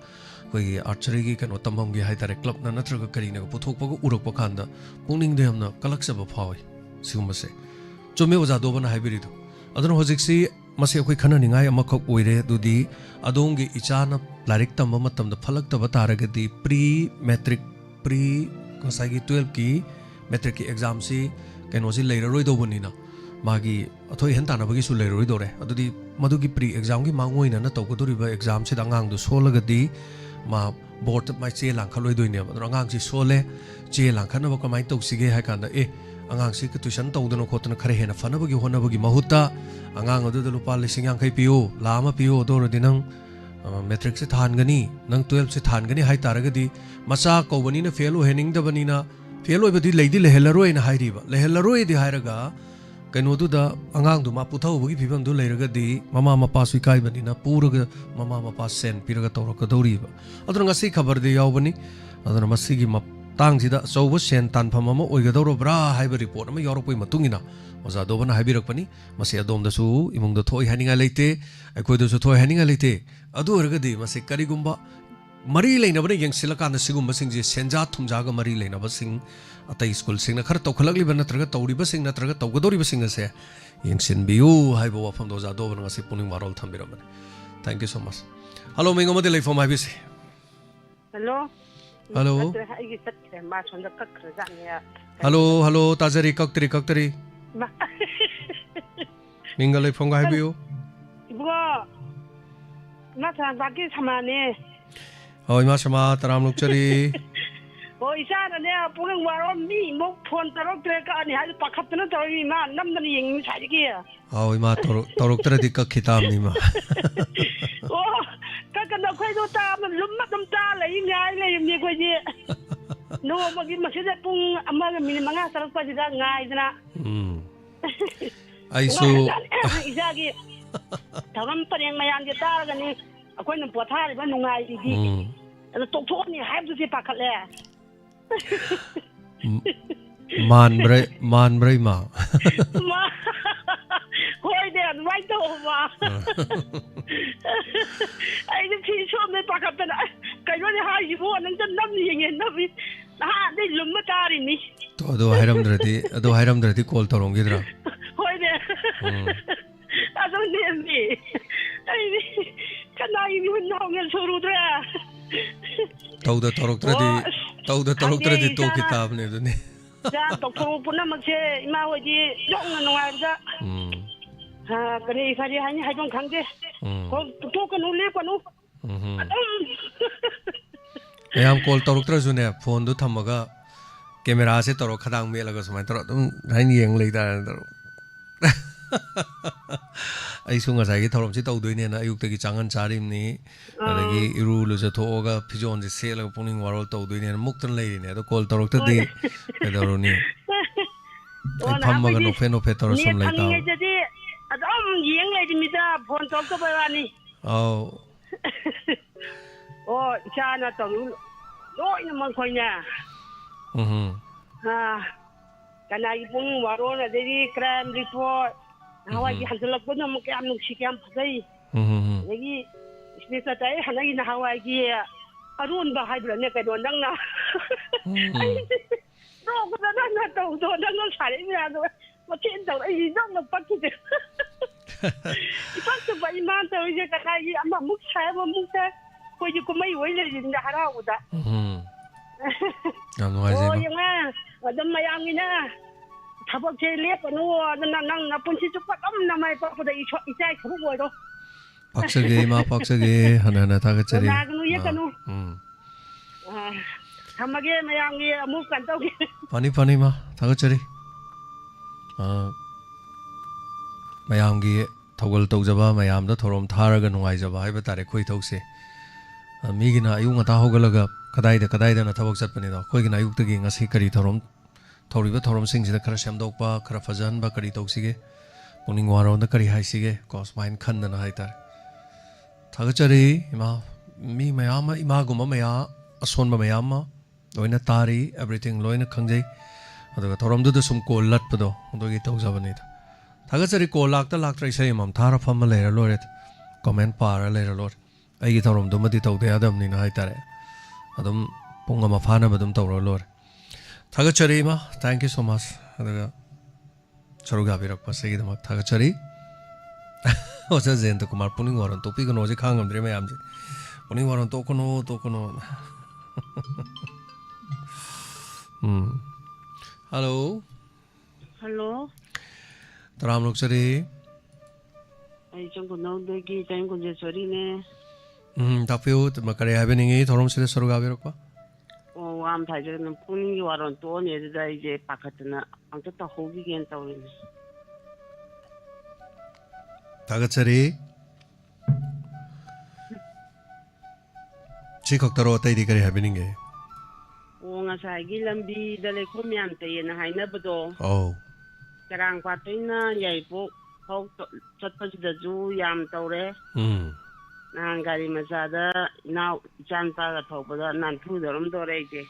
S1: koi archery gi kan otamam gi haitare club na natraga kari na puthok pa urok pa khanda pungning de hamna kalaksa ba phawai sigum se chome oja do bana haibiri do adun hojik si mase akoi khana ningai ama khok oire dudi adong gi ichana larik tam matam da phalak ta batara gadi pre matric pre kosai gi 12 ki matric ki exam si keno si leira roi do bonina magi athoi hen tana bagi su leira roi do re adudi madugi pre exam gi mangoi na to godori ba exam se dangang du solagadi ma board mai che lang khaloi doine ba angang si sole che lang khana ba kamai to sige ha kan da angang si ka tuition to dono khotna khare hena fana bagi hona bagi mahuta angang adu da lupa lising yang kai piu lama piu do ro dinang matric se than gani nang 12 se than gani hai taragadi macha ko bani na fail o hening da bani na fail oi badi leidi lehelaroi na hairi ba lehelaroi di hairaga kaino du da angang du ma puthau bagi phibam du leiraga di mama mapa sui kai bani na puraga mama mapa sen piraga to ka dori ba aduna ngasi khabar de yaw bani aduna masi gi tang sida sobo sen tan pham ma oi ga doro bra haiba report ma yorok poi matungina oza do bana haibirak pani masi adom da su imung da thoi haninga leite akoi da su thoi haninga leite adu erga di masi kari gumba mari leina bane yang silakan da sigum basing je senja thumja ga mari leina basing atai school sing na khar to khalak li bana traga tawri basing na traga tawgadori basing se yang sin biu haiba wa pham do za do bana ngasi puning marol thambira bane thank you so much hello mai ngomade lai phom haibisi
S6: hello
S1: hello hello tajari kaktri Ningal ay phong gahibiyo.
S6: Ibu, nasa bagi sama ni.
S1: Oh, ima sama taram lukcari.
S6: Oh, isa na niya pulang waron ni mo phone tarok treka ani hal pakat na tawi ma nam na yang sai ki.
S1: Oh, ima tarok tra di ka kitab ni ma.
S6: Oh, kakanda khoi do ta man lum ma dum ta lai ngai lai ni ko ji. No magi masida pung amma min manga sarak pa jida ngai dina.
S1: Ay so
S6: isagi taram pareng mayam ge taragani akoi na pothari ba nungai idi ala tokthok ni haib se pakhatle
S1: man brai ma
S6: hoi de right to ma ai ni thi so me pakhatna kai no ni ha yi bo nang jan nam ni nge na bi ha de lum ma tari ni
S1: to ado hairam drati call torongi dra
S6: Aduh ni, ini kena ini menangis suruh dia.
S1: Tahu dah tarok terdi tu kitab ni tu ni.
S6: Dah doktor pun nama saya mau je dong nungai dah. Kali hari hanya hajung kang je. Kau tu kan ulip kan u.
S1: Yang call tarok terus ni phone tu thamaga kamera se tarok khadang me laga semai tarok tu hanya yang lagi dah. Ay sunga sai gi thorom si tau doi ne na ayuk te gi changan charim ni adagi iru lu ja thoga phijon je sel ga puning warol tau doi ne muktan lei ne do kol torok te di pedaro ni ay phamma ga no fe tor som lai ta
S6: ni jadi adom yeng lai mi da phone tok ko ba ni oh cha na to loi na man khoi na kana ipung warol adagi crime report Hawaii hanselak pun nak kiam nuk sikiam pasai. Lagi istri saya hanagi na Hawaii arun bahai bulan ni kedua nang na. Dok kita na tahu dok nang cari ni ada macam tahu dok nak pakai tu. Ipas tu bayi mana tahu je kata ini amma muksa, kau je kau mai wei le je dah harau dah. Oh yang mana ada mayang ni na. Tabak je lihat anu nang pun si cepat namai pak pada isai kau buat tu.
S1: Paksa ge hana ta ka chari.
S6: Kanu ya kanu. ꯊꯝꯃꯒꯦ ꯃꯌꯥꯝꯒꯤ ꯑꯃꯨꯛ ꯀꯩꯅꯣ ꯇꯧꯒꯦ
S1: ꯐꯅꯤ ꯐꯅꯤ ꯃꯥ ꯊꯥꯒꯠꯆꯔꯤ ꯃꯌꯥꯝꯒꯤ ꯊꯧꯒꯜ ꯇꯧꯖꯕ ꯃꯌꯥꯝꯗ ꯊꯧꯔꯝ ꯊꯥꯔꯒ ꯅꯨꯡꯉꯥꯏꯖꯕ ꯍꯥꯏꯕ ꯇꯥꯔꯦ ꯑꯩꯈꯣꯏ ꯊꯧꯁꯦ ꯃꯤꯒꯤꯅ ꯑꯌꯨꯛ ꯉꯟꯇꯥ ꯍꯧꯒꯠꯂꯒ ꯀꯗꯥꯏꯗꯅ ꯊꯕꯛ ꯆꯠꯄꯅꯤꯗꯣ ꯑꯩꯈꯣꯏꯒꯤꯅ ꯑꯌꯨꯛꯇꯒꯤ ꯉꯁꯤ ꯀꯔꯤ ꯊꯧꯔꯝ ꯇꯧꯔꯤꯕ ꯊꯧꯔꯝꯁꯤꯡꯁꯤꯗ ꯈꯔ ꯁꯦꯝꯗꯣꯛꯄ ꯈꯔ ꯐꯖꯍꯟꯕ ꯀꯔꯤ ꯇꯧꯁꯤꯒꯦ ꯄꯨꯛꯅꯤꯡ ꯋꯥꯔꯣꯟꯗ ꯀꯔꯤ ꯍꯥꯏꯁꯤꯒꯦ ꯀꯣ ꯁꯨꯃꯥꯏꯅ ꯈꯟꯗꯅ ꯍꯥꯏꯇꯥꯔꯦ ꯊꯥꯒꯠꯆꯔꯤ ꯏꯃꯥ ꯃꯤ ꯃꯌꯥꯝ ꯑꯃ ꯏꯃꯥꯒꯨꯝꯕ ꯃꯌꯥꯝ ꯑꯁꯣꯟꯕ ꯃꯌꯥꯝ ꯑꯃ ꯂꯣꯏꯅ ꯇꯥꯔꯤ ꯑꯦꯕ꯭ꯔꯤꯊꯤꯡ ꯂꯣꯏꯅ ꯈꯪꯖꯩ ꯑꯗꯨꯒ ꯊꯧꯔꯝꯗꯨꯗ ꯁꯨꯝ ꯀꯣꯜ ꯂꯠꯄꯗꯣ ꯑꯗꯨꯒꯤ ꯇꯧꯖꯕꯅꯤꯗ ꯊꯥꯒꯠꯆꯔꯤ ꯀꯣꯜ ꯂꯥꯛꯇ꯭ꯔ ꯏꯁꯩ ꯑꯃꯃꯝ ꯊꯥꯔ ꯐꯝꯃ ꯂꯩꯔ ꯂꯣꯏꯔꯦ ꯀꯣꯃꯦꯟ ꯄꯥꯔ ꯂꯩꯔ ꯂꯣꯏꯔꯦ ꯑꯩꯒꯤ ꯊꯧꯔꯝꯗꯨꯃꯗꯤ ꯇꯧꯗ ꯌꯥꯗꯕꯅꯤꯅ ꯍꯥꯏꯇꯥꯔꯦ ꯑꯗꯨꯝ ꯄꯨꯡ ꯑꯃ ꯐꯥꯅꯕ ꯑꯗꯨꯝ ꯇꯧꯔ ꯂꯣꯏꯔꯦ ꯊꯥꯒꯠꯆꯔꯤ ꯏꯃꯥ ꯊꯦꯡꯛ ꯌꯨ ꯁꯣ ꯃꯆ ꯑꯗꯨꯒ ꯁꯔꯨꯛ ꯌꯥꯕꯤꯔꯛꯄ ꯁꯤꯒꯤꯗꯃꯛ ꯊꯥꯒꯠꯆꯔꯤ ꯑꯣꯖꯥ ꯖꯌꯦꯟꯇ ꯀꯨꯃꯥꯔ ꯄꯨꯛꯅꯤꯡ ꯋꯥꯔꯣꯟ ꯇꯣꯛꯄꯤꯒꯅꯣ ꯍꯧꯖꯤꯛ ꯈꯥꯡꯉꯝꯗ꯭ꯔꯦ ꯃꯌꯥꯝꯁꯦ ꯄꯨꯛꯅꯤꯡ ꯋꯥꯔꯣꯟ ꯇꯣꯛꯀꯅꯣ ꯍꯜꯂꯣ
S6: ꯍꯜꯂꯣ
S1: ꯇꯔꯥꯝꯂꯣꯛꯆꯔꯤ
S6: ꯑꯩ ꯆꯪꯈꯨꯅꯧꯗꯒꯤ ꯇꯥꯏꯝ ꯀꯨꯟꯖꯦꯁꯣꯔꯤꯅꯦ
S1: ꯇꯥꯛꯄꯤꯌꯨ ꯀꯔꯤ ꯍꯥꯏꯕꯤꯅꯤꯡꯉꯤ ꯊꯧꯔꯝꯁꯤꯗ ꯁꯔꯨꯛ ꯌꯥꯕꯤꯔꯛꯄ
S6: ꯑꯣ ꯋꯥ ꯑꯃ ꯊꯥꯖꯒꯅ ꯄꯨꯛꯅꯤꯡꯒꯤ ꯋꯥꯔꯣꯟ ꯇꯣꯛꯑꯅꯤ ꯑꯗꯨꯗ ꯑꯩꯁꯦ ꯄꯥꯈꯠꯇꯅ ꯑꯝꯇ ꯇꯧꯍꯧꯈꯤꯒꯦꯅ ꯇꯧꯔꯤꯅꯦ
S1: ꯊꯥꯒꯠꯆꯔꯤ ꯁꯤ ꯈꯛꯇꯔꯣ ꯑꯇꯩꯗꯤ ꯀꯔꯤ ꯍꯥꯏꯕꯤꯅꯤꯡꯒꯦ
S6: ꯑꯣ ꯉꯁꯥꯏꯒꯤ ꯂꯝꯕꯤꯗ ꯂꯩꯈꯣꯝ ꯌꯥꯝ ꯇꯩꯌꯦꯅ ꯍꯥꯏꯅꯕꯗꯣ ꯆꯔꯥꯡ ꯄꯥꯠꯇꯩꯅ ꯌꯥꯏꯔꯤꯄꯣꯛ ꯐꯥꯎ ꯆꯠꯄꯁꯤꯗꯁꯨ ꯌꯥꯝ ꯇꯧꯔꯦ ꯅꯍꯥꯟ ꯒꯥꯔꯤ ꯃꯆꯥꯗ ꯏꯆꯥꯅꯨꯄꯥꯒ ꯊꯧꯕꯗ ꯅꯥꯟꯊꯨꯗꯧꯔꯝꯗꯧꯔꯦ ꯑꯩꯁꯦ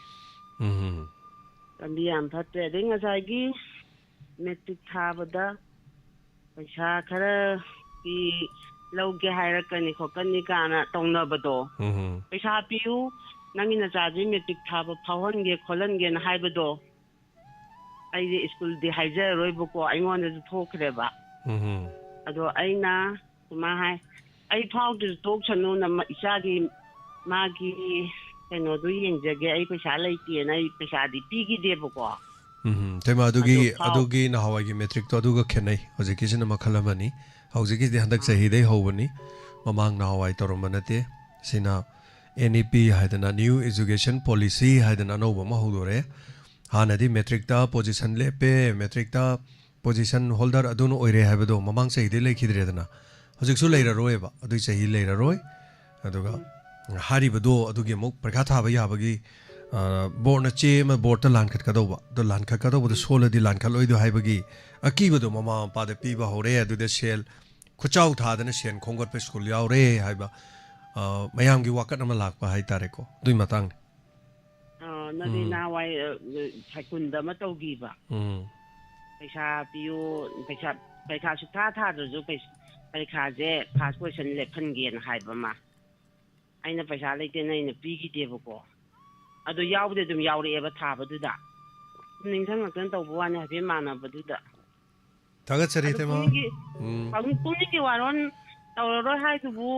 S6: ꯂꯝꯕꯤ ꯌꯥꯝ ꯐꯠꯇ꯭ꯔꯦ ꯑꯗꯩ ꯉꯁꯥꯏꯒꯤ ꯃꯦꯇ꯭ꯔꯤꯛ ꯊꯥꯕꯗ ꯄꯩꯁꯥ ꯈꯔ ꯂꯧꯒꯦ ꯍꯥꯏꯔꯛꯀꯅꯤ ꯈꯣꯠꯀꯅꯤ ꯀꯥꯅ ꯇꯧꯅꯕꯗꯣ ꯄꯩꯁꯥ ꯄꯤꯌꯨ ꯅꯪꯒꯤ ꯅꯆꯥꯁꯤ ꯃꯦꯇ꯭ꯔꯤꯛ ꯊꯥꯕ ꯐꯥꯎꯍꯟꯒꯦ ꯈꯣꯠꯍꯟꯒꯦꯅ ꯍꯥꯏꯕꯗꯣ ꯑꯩꯁꯦ ꯁ꯭ꯀꯨꯜꯗꯤ ꯍꯥꯏꯖꯔꯔꯣꯏꯕꯀꯣ ꯑꯩꯉꯣꯟꯗꯁꯨ ꯊꯣꯛꯈ꯭ꯔꯦꯕ ꯑꯗꯣ ꯑꯩꯅ ꯁꯨꯃꯥꯏꯅ ꯍꯥꯏ ꯑꯩ ꯐꯥꯎꯗ꯭ꯔꯁꯨ ꯊꯣꯛꯁꯅꯨꯅ ꯏꯆꯥꯒꯤ ꯃꯥꯒꯤ ꯀꯩꯅꯣꯗꯨ ꯌꯦꯡꯖꯒꯦ ꯑꯩ ꯄꯩꯁꯥ ꯂꯩꯇꯦꯅ ꯑꯩ ꯄꯩꯁꯥꯗꯤ ꯄꯤꯈꯤꯗꯦꯕꯀꯣ
S1: ꯇꯩꯃ ꯑꯗꯨꯒꯤ ꯅꯍꯥꯟꯋꯥꯏꯒꯤ ꯃꯦꯇ꯭ꯔꯤꯛꯇꯣ ꯑꯗꯨꯒ ꯈꯦꯠꯅꯩ ꯍꯧꯖꯤꯛꯀꯤꯁꯤꯅ ꯃꯈꯜ ꯑꯃꯅꯤ ꯍꯧꯖꯤꯛꯀꯤꯗꯤ ꯍꯟꯗꯛ ꯆꯍꯤꯗꯩ ꯍꯧꯕꯅꯤ ꯃꯃꯥꯡ ꯅꯍꯥꯟꯋꯥꯏ ꯇꯧꯔꯝꯕ ꯅꯠꯇꯦ ꯁꯤꯅ NEP ꯍꯥꯏꯗꯅ ꯅ꯭ꯌꯨ ꯏꯖꯨꯀꯦꯁꯟ ꯄꯣꯂꯤꯁꯤ ꯍꯥꯏꯗꯅ ꯑꯅꯧꯕ ꯑꯃ ꯍꯧꯗꯣꯔꯛꯑꯦ ꯍꯥꯟꯅꯗꯤ ꯃꯦꯇ꯭ꯔꯤꯛꯇ ꯄꯣꯖꯤꯁꯟ ꯂꯦꯞꯄꯦ ꯃꯦꯇ꯭ꯔꯤꯛꯇ ꯄꯣꯖꯤꯁꯟ ꯍꯣꯜꯗꯔ ꯑꯗꯨꯅ ꯑꯣꯏꯔꯦ ꯍꯥꯏꯕꯗꯣ ꯃꯃꯥꯡ ꯆꯍꯤꯗꯩ ꯂꯩꯈꯤꯗ꯭ꯔꯦꯗꯅ ꯍꯧꯖꯤꯛꯁꯨ ꯂꯩꯔꯔꯣꯏꯕ ꯑꯗꯨꯏ ꯆꯍꯤ ꯂꯩꯔꯔꯣꯏ ꯑꯗꯨꯒ ꯍꯥꯏꯔꯤꯕꯗꯣ ꯑꯗꯨꯒꯤ ꯑꯃꯨꯛ ꯄꯔꯤꯈꯥ ꯊꯥꯕ ꯌꯥꯕꯒꯤ ꯕꯣꯔꯗꯅ ꯆꯦ ꯑꯃ ꯕꯣꯔꯗꯇ ꯂꯥꯟꯈꯠꯀꯗꯧꯕ ꯑꯗꯣ ꯂꯥꯟꯈꯠꯀꯗꯧꯕꯗ ꯁꯣꯜꯂꯗꯤ ꯂꯥꯟꯈꯠꯂꯣꯏꯗꯣ ꯍꯥꯏꯕꯒꯤ ꯑꯀꯤꯕꯗꯣ ꯃꯃꯥ ꯃꯄꯥꯗ ꯄꯤꯕ ꯍꯧꯔꯦ ꯑꯗꯨꯗ ꯁꯦꯜ ꯈꯨꯆꯥꯎ ꯊꯥꯗꯅ ꯁꯦꯟ ꯈꯣꯝꯒꯠꯄ ꯁ꯭ꯀꯨꯜ ꯌꯥꯎꯔꯦ ꯍꯥꯏꯕ ꯃꯌꯥꯝꯒꯤ ꯋꯥꯀꯠ ꯑꯃ ꯂꯥꯛꯄ ꯍꯥꯏꯇꯥꯔꯦꯀꯣ ꯑꯗꯨꯏ ꯃꯇꯥꯡꯅꯤ
S6: ꯅꯗꯤ ꯅꯍꯥꯟꯋꯥꯏ ꯁꯥꯏꯀꯨꯟꯗ ꯑꯃ ꯇꯧꯈꯤꯕ ꯄꯩꯁꯥ ꯄꯤꯌꯨ ꯄꯩꯈꯥ ꯁꯨꯛꯊꯥ ꯊꯥꯗ꯭ꯔꯁꯨ ꯄꯔꯤꯈꯥꯁꯦ ꯐꯥꯔꯁ ꯄꯣꯖꯤꯁꯟ ꯂꯦꯞꯍꯟꯒꯦꯅ ꯍꯥꯏꯕ ꯑꯃ ꯑꯩꯅ ꯄꯩꯁꯥ ꯂꯩꯇꯦꯅ ꯑꯩꯅ ꯄꯤꯈꯤꯗꯦꯕꯀꯣ ꯑꯗꯣ ꯌꯥꯎꯕꯗꯤ ꯑꯗꯨꯝ ꯌꯥꯎꯔꯛꯑꯦꯕ ꯊꯥꯕꯗꯨꯗ ꯅꯤꯡꯁꯤꯡꯉꯛꯇꯅ ꯇꯧꯕ ꯋꯥꯅꯤ ꯍꯥꯏꯐꯦꯠ ꯃꯥꯟꯅꯕꯗꯨꯗ
S1: ꯊꯥꯒꯠꯆꯔꯤ ꯇꯩꯃ
S6: ꯄꯨꯛꯅꯤꯡꯒꯤ ꯋꯥꯔꯣꯟ ꯇꯧꯔꯔꯣꯏ ꯍꯥꯏꯗꯨꯕꯨ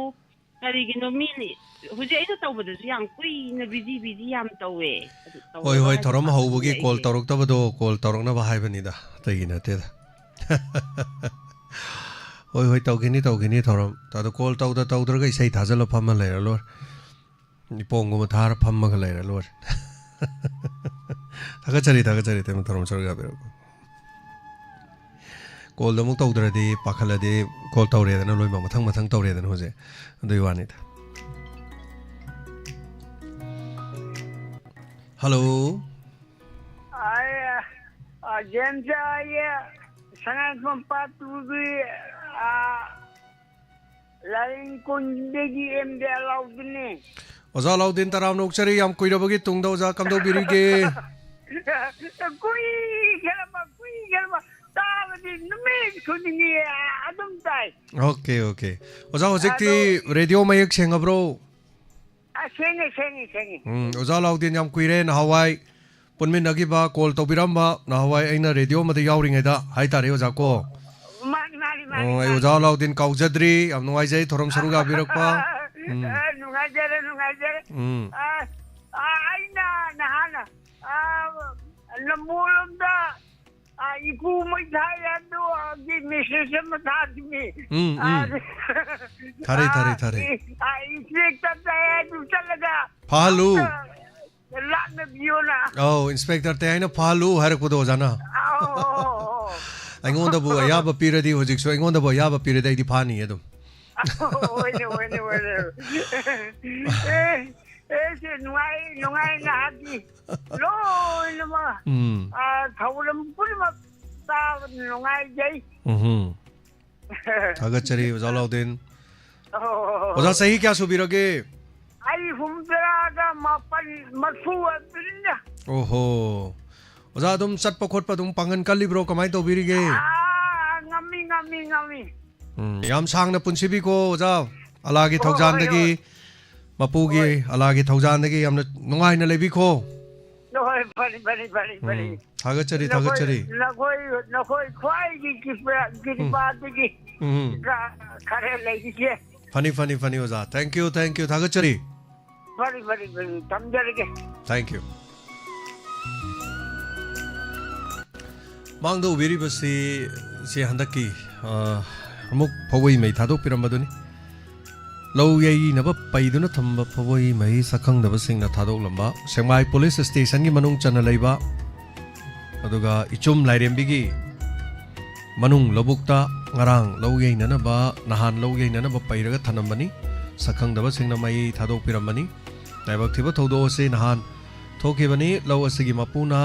S6: ꯀꯔꯤꯒꯤꯅꯣ ꯃꯤꯅꯤ ꯍꯧꯖꯤꯛ ꯑꯩꯅ ꯇꯧꯕꯗꯁꯨ ꯌꯥꯝ ꯀꯨꯏꯅ ꯕꯤꯖꯤ ꯌꯥꯝ ꯇꯧꯋꯦ
S1: ꯍꯣꯏ ꯊꯧꯔꯝ ꯍꯧꯕꯒꯤ ꯀꯣꯜ ꯇꯧꯔꯛꯇꯕꯗꯣ ꯀꯣꯜ ꯇꯧꯔꯛꯅꯕ ꯍꯥꯏꯕꯅꯤꯗ ꯑꯇꯩꯒꯤ ꯅꯠꯇꯦꯗ ꯍꯣꯏ ꯇꯧꯈꯤꯅꯤ ꯊꯧꯔꯝ ꯑꯗꯣ ꯀꯣꯜ ꯇꯧꯗ꯭ꯔꯒ ꯏꯁꯩ ꯊꯥꯖꯜꯂ ꯐꯝꯃ ꯂꯩꯔ ꯂꯣꯏꯔꯦ ꯄꯣꯡꯒꯨꯝꯕ ꯊꯥꯔ ꯐꯝꯃꯒ ꯂꯩꯔ ꯂꯣꯏꯔꯦ ꯊꯥꯒꯠꯆꯔꯤ ꯇꯩꯃ ꯊꯧꯔꯝ ꯁꯔꯨꯛ ꯌꯥꯕꯤꯔꯛꯄ ꯀꯣꯜꯗ ꯑꯃꯨꯛ ꯇꯧꯗ꯭ꯔꯗꯤ ꯄꯥꯈꯠꯂꯗꯤ ꯀꯣꯜ ꯇꯧꯔꯦꯗꯅ ꯂꯣꯏꯅꯃꯛ ꯃꯊꯪ ꯇꯧꯔꯦꯗꯅ ꯍꯧꯖꯤꯛ ꯑꯗꯨꯒꯤ ꯋꯥꯅꯤꯗ ꯍꯜꯂꯣ
S9: ꯖꯦꯝꯁ ꯁꯉꯥꯏꯐꯝ ꯄꯥꯠꯇꯨꯒꯤ ꯂꯥꯏꯔꯤꯡ ꯀꯨꯟꯗꯒꯤ ꯑꯦꯝꯗꯤ ꯑꯂꯥꯎꯗꯤꯟꯅꯦ
S1: ꯑꯣꯖꯥ ꯂꯥꯎꯗꯤꯟ ꯇꯔꯥꯝꯅ ꯌꯥꯝ ꯀꯨꯏꯔꯕꯒꯤ ꯇꯨꯡꯗ ꯑꯣꯖꯥ ꯀꯝꯗꯧꯕꯤꯔꯤꯒꯦ
S9: ꯀꯨꯏꯈ꯭ꯔꯕ ꯇꯥꯕꯗꯤ ꯅꯨꯃꯤꯠ ꯈꯨꯗꯤꯡꯒꯤ ꯑꯗꯨꯝ ꯇꯥꯏ
S1: ꯑꯣꯀꯦ ꯑꯣꯖꯥ ꯍꯧꯖꯤꯛꯇꯤ ꯔꯦꯗꯤꯑꯣ ꯃꯌꯦꯛ ꯁꯦꯡꯉꯕ꯭ꯔꯣ
S9: ꯁꯦꯡꯉꯤ
S1: ꯑꯣꯖꯥ ꯂꯥꯎꯗꯤꯟ ꯌꯥꯝ ꯀꯨꯏꯔꯦ ꯅꯍꯥꯟꯋꯥꯏ ꯄꯨꯟꯃꯤꯟꯅꯈꯤꯕ ꯀꯣꯜ ꯇꯧꯕꯤꯔꯝꯕ ꯅꯍꯥꯟꯋꯥꯏ ꯑꯩꯅ ꯔꯦꯗꯤꯑꯣ ꯑꯃꯗ ꯌꯥꯎꯔꯤꯉꯩꯗ ꯍꯥꯏꯇꯥꯔꯦ ꯑꯣꯖꯥ ꯀꯣ
S9: ꯃꯥꯅꯤ
S1: ꯑꯩ ꯑꯣꯖꯥ ꯂꯥꯎꯗꯤꯟ ꯀꯥꯎꯖꯗ꯭ꯔꯤ ꯌꯥꯝ ꯅꯨꯡꯉꯥꯏꯖꯩ ꯊꯧꯔꯝ ꯁꯔꯨꯛ ꯌꯥꯕꯤꯔꯛꯄ
S9: ꯅꯨꯡꯉꯥꯏꯖꯔꯦ ꯑꯩꯅ ꯅꯍꯥꯟ ꯂꯝꯕꯣꯂꯣꯝꯗ इकू मई मेसेज
S1: थारे फाहलू
S9: ꯂꯥꯛꯅ ꯄꯤꯌꯣꯅ
S1: ꯏꯟꯁꯄꯦꯛꯇꯔ ꯇꯦ ꯑꯩꯅ ꯐꯥꯍꯜꯂꯨ ꯍꯥꯏꯔꯛꯄꯗꯣ ꯑꯣꯖꯥꯅ ꯑꯩꯉꯣꯟꯗꯕꯨ ꯑꯌꯥꯕ ꯄꯤꯔꯗꯤ ꯍꯧꯖꯤꯛꯁꯨ ꯑꯩꯉꯣꯟꯗꯕꯨ ꯑꯌꯥꯕ ꯄꯤꯔꯗꯤ ꯑꯩꯗꯤ ꯐꯥꯅꯤ ꯑꯗꯨꯝ
S9: ꯍꯣꯏꯅꯦ ꯁꯤ ꯅꯨꯡꯉꯥꯏꯅ ꯍꯥꯏꯗꯤ ꯂꯣꯏꯅꯃꯛ ꯊꯧꯔꯝ ꯄꯨꯝꯅꯃꯛ ꯇꯥꯕ ꯅꯨꯡꯉꯥꯏꯖꯩ
S1: ꯊꯥꯒꯠꯆꯔꯤ ꯑꯣꯖꯥ ꯂꯥꯎꯗꯦꯟ ꯑꯣꯖꯥ ꯆꯍꯤ ꯀꯌꯥ ꯁꯨꯕꯤꯔꯒꯦ
S9: ꯑꯩ 84
S1: ꯑꯣꯍꯣ ꯑꯣꯖꯥ ꯑꯗꯨꯝ ꯆꯠꯄ ꯈꯣꯠꯄ ꯑꯗꯨꯝ ꯄꯥꯡꯒꯟ ꯀꯜꯂꯤꯕ꯭ꯔꯣ ꯀꯃꯥꯏꯅ ꯇꯧꯕꯤꯔꯤꯒꯦ
S9: ꯉꯝꯃꯤ
S1: ꯌꯥꯝ ꯁꯥꯡꯅ ꯄꯨꯟꯁꯤꯕꯤꯀꯣ ꯑꯣꯖꯥ ꯑꯂꯥꯒꯤ ꯊꯧꯖꯥꯟꯗꯒꯤ ꯃꯄꯨꯒꯤ ꯑꯂꯥꯒꯤ ꯊꯧꯖꯥꯟꯗꯒꯤ ꯌꯥꯝꯅ ꯅꯨꯡꯉꯥꯏꯅ ꯂꯩꯕꯤꯈꯣ
S9: ꯍꯣꯏ ꯐꯔꯤ
S1: ꯊꯥꯒꯠꯆꯔꯤ
S9: ꯅꯈꯣꯏ ꯈ꯭ꯋꯥꯏꯒꯤ ꯀꯤꯔꯄꯥꯗꯒꯤ ꯈꯔ ꯂꯩꯈꯤꯒꯦ
S1: ꯐꯅꯤ ꯑꯣꯖꯥ ꯊꯦꯡꯛ ꯌꯨ ꯊꯥꯒꯠꯆꯔꯤ
S9: ꯐꯔꯤ ꯊꯝꯖꯔꯒꯦ
S1: ꯊꯦꯡꯛ ꯌꯨ ꯃꯥꯡꯗ ꯎꯕꯤꯔꯤꯕꯁꯤ ꯍꯟꯗꯛꯀꯤ ꯑꯃꯨꯛ ꯐꯧꯕꯩ ꯃꯩ ꯊꯥꯗꯣꯛꯄꯤꯔꯝꯕꯗꯨꯅꯤ ꯂꯧ ꯌꯩꯅꯕ ꯄꯩꯗꯨꯅ ꯊꯝꯕ ꯐꯧꯕꯩ ꯃꯩ ꯁꯛꯈꯪꯗꯕꯁꯤꯡꯅ ꯊꯥꯗꯣꯛꯂꯝꯕ ꯁꯦꯡꯃꯥꯏ ꯄꯨꯂꯤꯁ ꯁ꯭ꯇꯦꯁꯟꯒꯤ ꯃꯅꯨꯡ ꯆꯟꯅ ꯂꯩꯕ ꯑꯗꯨꯒ ꯏꯆꯨꯝ ꯂꯥꯏꯔꯦꯝꯕꯤꯒꯤ ꯃꯅꯨꯡ ꯂꯧꯕꯨꯛꯇ ꯉꯔꯥꯡ ꯂꯧ ꯌꯩꯅꯅꯕ ꯅꯍꯥꯟ ꯂꯧ ꯌꯩꯅꯅꯕ ꯄꯩꯔꯒ ꯊꯅꯝꯕꯅꯤ ꯁꯛꯈꯪꯗꯕꯁꯤꯡꯅ ꯃꯩ ꯊꯥꯗꯣꯛꯄꯤꯔꯝꯕꯅꯤ ꯂꯥꯏꯕꯛ ꯊꯤꯕ ꯊꯧꯗꯣꯛ ꯑꯁꯤ ꯅꯍꯥꯟ ꯊꯣꯛꯈꯤꯕꯅꯤ ꯂꯧ ꯑꯁꯤꯒꯤ ꯃꯄꯨꯅ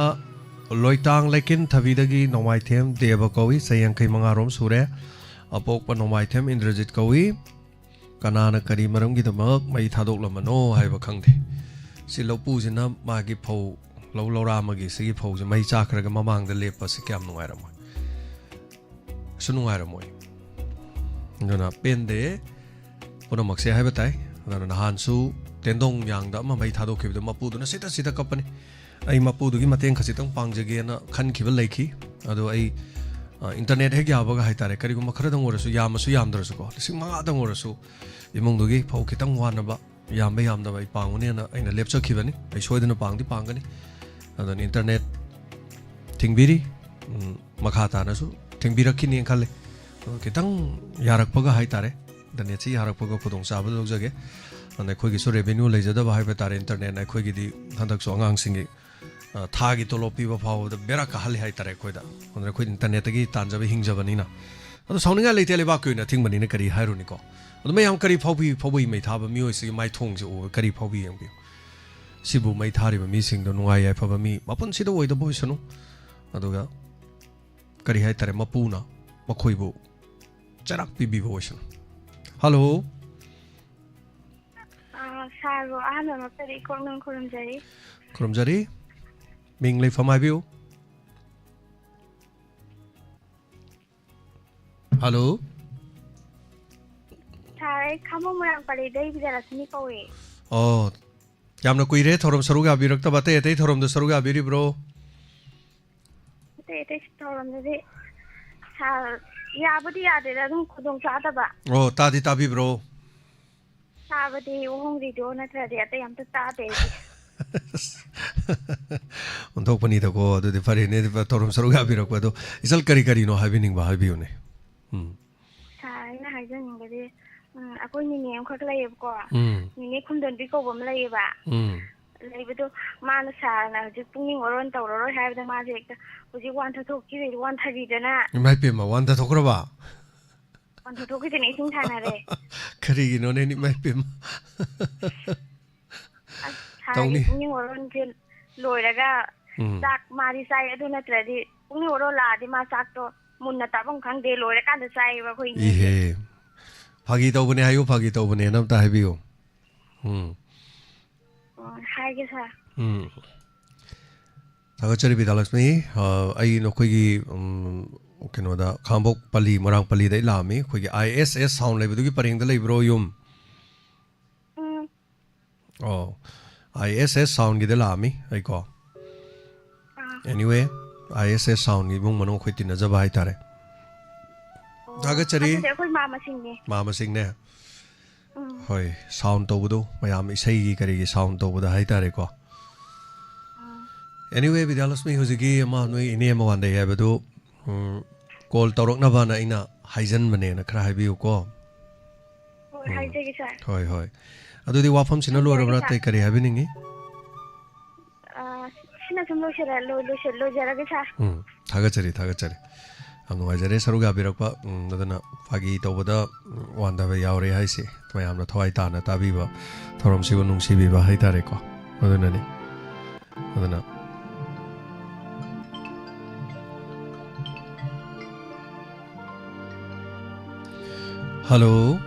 S1: ꯂꯣꯏꯇꯥꯡ ꯂꯩꯀꯤꯟ ꯊꯕꯤꯗꯒꯤ ꯅꯣꯡꯃꯥꯏꯊꯦꯝ ꯗꯦꯕ ꯀꯧꯏ ꯆꯍꯤ 85 ꯁꯨꯔꯦ ꯑꯄꯣꯛꯄ ꯅꯣꯡꯃꯥꯏꯊꯦꯝ ꯏꯟꯗ꯭ꯔꯖꯤꯠ ꯀꯧꯏ ꯀꯅꯥꯅ ꯀꯔꯤ ꯃꯔꯝꯒꯤꯗꯃꯛ ꯃꯩ ꯊꯥꯗꯣꯛꯂꯝꯕꯅꯣ ꯍꯥꯏꯕ ꯈꯪꯗꯦ ꯁꯤ ꯂꯧꯄꯨꯁꯤꯅ ꯃꯥꯒꯤ ꯐꯧ ꯂꯧ ꯂꯧꯔꯥ ꯑꯃꯒꯤ ꯁꯤꯒꯤ ꯐꯧꯁꯤ ꯃꯩ ꯆꯥꯈ꯭ꯔꯒ ꯃꯃꯥꯡꯗ ꯂꯦꯞꯄꯁꯤ ꯀꯌꯥꯝ ꯅꯨꯡꯉꯥꯏꯔꯝꯃꯣꯏ ꯑꯗꯨꯅ ꯄꯦꯟꯗꯦ ꯄꯨꯝꯅꯃꯛꯁꯦ ꯍꯥꯏꯕ ꯇꯥꯏ ꯑꯗꯨꯅ ꯅꯍꯥꯟꯁꯨ ꯇꯦꯟꯗꯣꯡ ꯌꯥꯡꯗ ꯑꯃ ꯃꯩ ꯊꯥꯗꯣꯛꯈꯤꯕꯗꯣ ꯃꯄꯨꯗꯨꯅ ꯁꯤꯗ ꯀꯞꯄꯅꯤ ꯑꯩ ꯃꯄꯨꯗꯨꯒꯤ ꯃꯇꯦꯡ ꯈꯖꯤꯛꯇꯪ ꯄꯥꯡꯖꯒꯦꯅ ꯈꯟꯈꯤꯕ ꯂꯩꯈꯤ ꯑꯗꯣ ꯑꯩ इंटरनेट हेक याबगा हाइतारे करिगुम खरदंग ओरसु यामसु यामदरसु को लिसिंग मंगादंग ओरसु इमुंगदुगी फौ खितंग वानबा यामबे यामदबा इ पांगुनेना अइना लेपचखिबनी अइ सोयदना पांगदि पांगनी अदन इंटरनेट थिंगबिरी मखातानसु थिंगबिरखिनी खले खितंग यारकपगा हाइतारे इंटरनेट से यारकपगा खुदोंग चाबद लौजगे अन अखोगी सो रेवेन्यू लेजदबा हाइबे तारे इंटरनेट अखोगी हंदकसु अंगांगसिंगी थागी तोलो पीबा फावद बेरा कहले हाइतारे अखोइदा अन अखोइ इंटरनेट की तांजबे हिंजबनिना अदो साउनिंगा लेते लेबा कोइना थिंगबनिना करी हाइरुनिको अदो मयाम करी फावबी मै थाबा मियोइसि माइ थोंगजे ओ करी फावबी यंबि सिबु मै थारिबा मिसिंदो नुवाय याफबा मी मपन सिदा ओइदा बोइसनु अदुगा करी हाइतारे मपुना मखोइबु चराक पीबी बोइसनु हेलो
S5: सारो आनो नतरी कोनन
S1: खुरुमजरी मिंग लेफम हाइबिउ हेलो
S5: थारे खामो मरांग परे दै बिजारासनि कौए
S1: ओ यामना कुइरे थोरम सरुगा बिरक्ता बाते एते थोरम द सरुगा बिरि ब्रो
S5: एते थोरम दे सा याबदि यादेरा दुम खुदों चादबा
S1: ओ तादि ताबि ब्रो
S5: साबदि ओहों रिदो नत्रदि अते याम त तादे
S1: उन्थोकपनी तको अदुदि फरेने थोरम सरुगा बिरक्पदो इसल करी नो हाबिनिंग बा हाबिउने
S5: साइना हाइजनिंगदि अकोइ निने खक लैबको निने खुमदन बि कौबम लैबा लैबदो मान साना हजि पुंगिंग ओरन तौररो हाइबदा माजे एकता हजि वान थथोकि रे वान थरिदना
S1: माइ पेमा वान थथोकरबा
S5: वान थथोकि जने इसिं थानारे
S1: करिगिनो ने नि माइ पेमा
S5: तौनी पुंगिंग ओरन के लोइरगा चाक मारी साइ अदु नत्रदि पुंगिंग ओरो लादि मा चाक तो मुन्ना ताबम खंगदे लोइरा कांद साइबा खोइ नि
S1: इहे फागी तौबने हायो फागी तौबने नमता हाबियो
S5: हाइगे सा
S1: थागचरी विद्यालक्ष्मी आई नखोगी केनोदा खांबोक पल्ली मोरांग पल्ली दai लामी खोगी ISS साउंड लेबदुगी परिंग द लेब्रो युम ओ ISS साउंड गी द लामी आई को एनीवे ISS साउंड गी मुंग मनो खोइति न जबा हाइ तारे थागचरी मामा सिंह ने होय साउंड तौबदो मयाम इसै गी करी गी साउंड तौबदा हाइ तारे को एनीवे विद्यालक्ष्मी हुजिगी अमा नोइ इने मवान दे याबदो कॉल तौरकनबाना इना हाइजन बने न खरा हाइबिउ को
S5: हाइजेगी सर
S1: होय होय अदुदि वाफम सिना लोरबरा तै करी हाबिनिंगी
S5: 좀 로셔라게 사.
S1: 타가처리 ꯌꯥꯝ ꯅꯨꯡꯉꯥꯏꯖꯔꯦ ꯁꯔꯨꯛ ꯌꯥꯕꯤꯔꯛꯄ ꯑꯗꯨꯅ ꯐꯥꯒꯤ ꯇꯧꯕꯗ ꯋꯥꯟꯗꯕ ꯌꯥꯎꯔꯦ ꯍꯥꯏꯁꯦ ꯃꯌꯥꯝꯅ ꯊꯋꯥꯏ ꯇꯥꯅ ꯇꯥꯕꯤꯕ ꯊꯧꯔꯝꯁꯤꯕꯨ ꯅꯨꯡꯁꯤꯕꯤꯕ ꯍꯥꯏꯇꯥꯔꯦꯀꯣ ꯑꯗꯨꯅꯅꯤ ꯑꯗꯨꯅ ꯍꯜꯂꯣ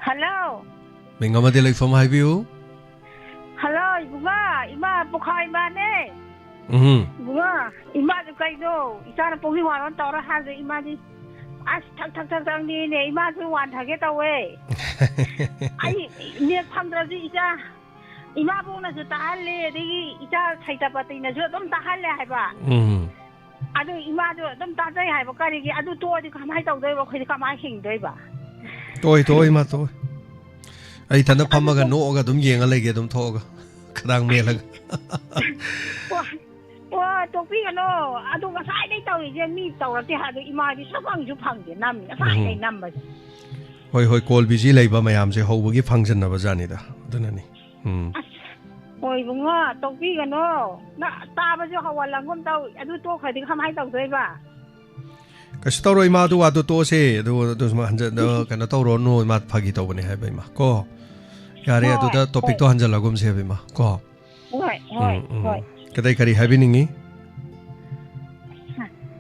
S5: ꯍꯜꯂꯣ
S1: ꯃꯤꯡ ꯑꯃꯗꯤ ꯂꯩꯐꯝ ꯍꯥꯏꯕꯤꯌꯨ
S5: ꯍꯜꯂꯣ 이bunga 이마 포카이 마네 이bunga 이마도 그래도 이사는 뽕이 와론 떠라 하지 이마지 아스 탁탁탁탁니네 이마도 완하게 떠왜 아니 네 판들지 이자 이마 보나서 다 할래 되기 이자 사이다 빠뜨이나서 좀 다 할래 해봐 아주 이마도 좀 따져야 해봐 까리기 아주 또어디 가만히 떠도이봐 거기 가만히 행도이봐
S1: 또이 마 또 ꯑꯩ ꯊꯟꯗ ꯐꯝꯃꯒ ꯅꯣꯛꯑꯒ ꯑꯗꯨꯝ ꯌꯦꯡꯉ ꯂꯩꯒꯦ ꯑꯗꯨꯝ ꯊꯣꯛꯑꯒ ꯈꯗꯥꯡ ꯃꯦꯜꯂꯒ
S5: 와 ꯇꯣꯛꯄꯤꯒꯅꯣ ꯑꯗꯨ ꯉꯁꯥꯏꯗꯩ ꯇꯧꯔꯤꯁꯦ ꯃꯤ ꯇꯧꯔꯛꯇꯦ ꯍꯥꯏꯗꯣ ꯏꯃꯥꯗꯤ ꯁꯨꯐꯪꯁꯨ ꯐꯪꯗꯦ ꯅꯝꯃꯤ ꯉꯁꯥꯏꯗꯩ ꯅꯝꯕꯁꯦ
S1: ꯍꯣꯏ ꯀꯣꯜ ꯕꯤꯖꯤ ꯂꯩꯕ ꯃꯌꯥꯝꯁꯦ ꯍꯧꯕꯒꯤ ꯐꯪꯖꯟꯅꯕ ꯖꯥꯠꯅꯤꯗ ꯑꯗꯨꯅꯅꯤ
S5: ꯍꯣꯏ ꯏꯕꯨꯡꯉꯣ ꯇꯣꯛꯄꯤꯒꯅꯣ ꯇꯥꯕꯁꯨ ꯍꯧꯍꯜꯂꯝꯒꯨꯝ ꯇꯧ ꯑꯗꯨ ꯇꯣꯛꯈ꯭ꯔꯗꯤ ꯀꯃꯥꯏꯅ ꯇꯧꯗꯣꯏꯕ
S1: ꯀꯩꯁꯨ ꯇꯧꯔꯣꯏ ꯏꯃꯥ ꯑꯗꯨ ꯋꯥꯗꯣ ꯇꯣꯛꯑꯁꯦ ꯑꯗꯨ ꯀꯩꯅꯣ ꯇꯧꯔꯣꯅꯨ ꯏꯃꯥ ꯐꯥꯒꯤ ꯇꯧꯕꯅꯦ ꯍꯥꯏꯕ ꯏꯃꯥ ꯀꯣ ꯌꯥꯔꯦ ꯑꯗꯨꯗ ꯇꯣꯄꯤꯛꯇꯣ ꯍꯟꯖꯜꯂꯒꯨꯝꯁꯦꯕ ꯏꯃꯥ ꯀꯣ
S5: ꯍꯣꯏ
S1: ꯀꯗꯥꯏ ꯀꯔꯤ ꯍꯥꯏꯕꯤꯅꯤꯡꯉꯤ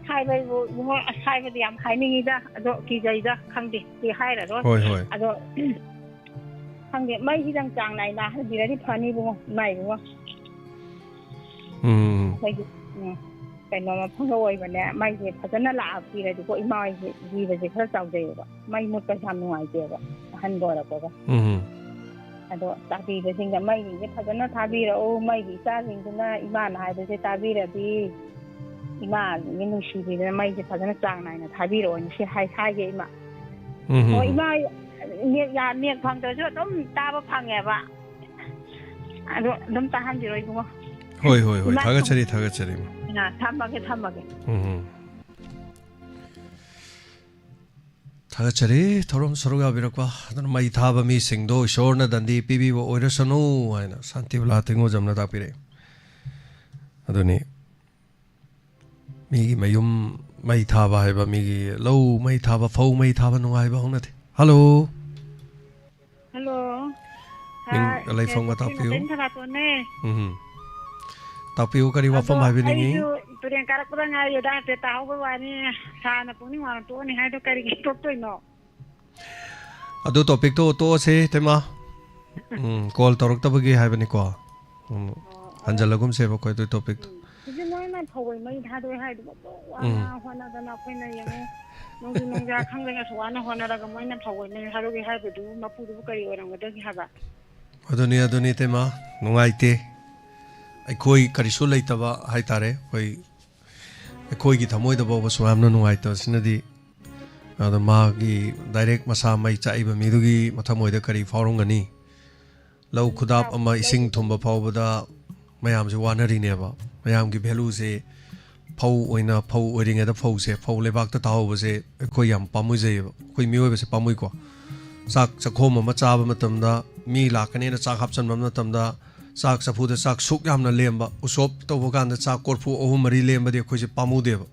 S5: ꯍꯥꯏꯕꯕꯨ ꯏꯕꯨꯡꯉꯣ ꯍꯥꯏꯕꯗꯤ ꯌꯥꯝ ꯍꯥꯏꯅꯤꯡꯉꯤꯗ ꯑꯗꯣ ꯀꯤꯖꯩꯗ ꯈꯪꯗꯦ ꯁꯤ ꯍꯥꯏꯔꯔꯣꯏ
S1: ꯍꯣꯏ
S5: ꯑꯗꯣ ꯈꯪꯗꯦ ꯃꯩꯁꯤꯗꯪ ꯆꯥꯡ ꯅꯥꯏꯅ ꯍꯟꯕꯤꯔꯗꯤ ꯐꯅꯤ ꯏꯕꯨꯡꯉꯣ ꯏꯃꯥ ꯏꯕꯨꯡꯉꯣ ꯑꯩꯈꯣꯏꯒꯤ ꯀꯩꯅꯣ ꯃꯐꯝꯗ ꯑꯣꯏꯕꯅꯦ ꯃꯩꯁꯦ ꯐꯖꯅ ꯂꯥꯛꯄꯤꯔꯗꯤꯀꯣ ꯏꯃꯥ ꯍꯣꯏꯁꯦ ꯖꯤꯕꯁꯦ ꯈꯔ ꯆꯥꯎꯖꯩꯑꯕ ꯃꯩ ꯃꯨꯠꯄꯁꯦ ꯌꯥꯝ ꯅꯨꯡꯉꯥꯏꯇꯦꯕ ꯑꯍꯟꯕ ꯑꯣꯏꯔꯛꯄꯒ ꯑꯗꯣ ꯇꯥꯕꯤꯕꯁꯤꯡꯗ ꯃꯩꯁꯤꯡꯁꯦ ꯐꯖꯅ ꯊꯥꯕꯤꯔꯛꯎ ꯃꯩꯒꯤ ꯏꯆꯥꯁꯤꯡꯗꯨꯅ ꯏꯃꯥꯅ ꯍꯥꯏꯕꯁꯦ ꯇꯥꯕꯤꯔꯗꯤ 이마는 누시비는 마이제 파잖아 짱나이나 다비로니 시 하이게 이마 이마 야 방도저 좀 따바 방해봐 아도 좀 따한지로 이거
S1: 호이 다가처리
S5: 나 탐하게
S1: 다가처리 더럼 서로가 비럭과 너는 마이 타바 미싱도 쇼르나 단디 비비고 오이러서노 하이나 산티블라 땡고 잡나 답비래 아도니 미기 마욤 마이 타바 해봐 미기 로우 마이 타바 포우 마이 타바 농아이바 홍나데 할로 밍 알라이 펑마 타피오 타피오 까리 와펌 하비닝이
S5: turen karak pura ngari udah te tahu bahwa ini sana puni warna tuh nih ada kari gitu tuh ino.
S1: Aduh topik to se tema. Call torok ta bagi hai bani ko. Anjalagum se ba ko itu topik.
S5: Jadi mana thawai mai tha doi hai du to wana hona da na koi na yang nong ja khang lenga swana hona da ga mai na thawai ne ha ro gi hai du ma pu du kari orang ga gi ha ba.
S1: Aduni tema nungaite. ꯑꯩꯈꯣꯏ ꯀꯔꯤꯁꯨ ꯂꯩꯇꯕ ꯍꯥꯏꯇꯥꯔꯦ ꯑꯩꯈꯣꯏꯒꯤ ꯊꯃꯣꯏꯗ ꯐꯥꯎꯕ ꯁꯨꯌꯥꯝꯅ ꯅꯨꯡꯉꯥꯏꯇꯕꯁꯤꯅꯗꯤ ꯑꯗ ꯃꯥꯒꯤ direct ꯃꯁꯥ ꯃꯩ ꯆꯥꯛꯏꯕ ꯃꯤꯗꯨꯒꯤ ꯊꯃꯣꯏꯗ ꯀꯔꯤ ꯐꯥꯎꯔꯝꯒꯅꯤ ꯂꯧ ꯈꯨꯗꯥꯞ ꯑꯃ ꯏꯁꯤꯡ ꯊꯨꯝꯕ ꯐꯥꯎꯕꯗ ꯃꯌꯥꯝꯁꯦ ꯋꯥꯅꯔꯤꯅꯦꯕ ꯃꯌꯥꯝꯒꯤ ꯚꯦꯂꯨꯁꯦ ꯐꯧ ꯑꯣꯏꯔꯤꯉꯩꯗ ꯐꯧ ꯂꯩꯕꯥꯛꯇ ꯇꯥꯍꯧꯕꯁꯦ ꯑꯩꯈꯣꯏ ꯌꯥꯝ ꯄꯥꯝꯃꯨꯖꯩꯌꯦꯕ ꯑꯩꯈꯣꯏ ꯃꯤꯑꯣꯏꯕꯁꯦ ꯄꯥꯝꯃꯨꯏꯀꯣ ꯆꯥꯛꯈꯣꯝ ꯑꯃ ꯆꯥꯕ ꯃꯇꯝꯗ ꯃꯤ ꯂꯥꯛꯀꯅꯦꯅ ꯆꯥꯛ ꯍꯥꯞꯆꯟꯕ ꯃꯇꯝꯗ ꯆꯥꯛ ꯆꯐꯨꯗ ꯆꯥꯛ ꯁꯨꯛ ꯌꯥꯝꯅ ꯂꯦꯝꯕ ꯎꯁꯣꯞ ꯇꯧꯕ ꯀꯥꯟꯗ ꯆꯥꯛ ꯀꯣꯔꯐꯨ 3-4 ꯂꯦꯝꯕꯗꯤ ꯑꯩꯈꯣꯏꯁꯦ ꯄꯥꯝꯃꯨꯗꯦꯕ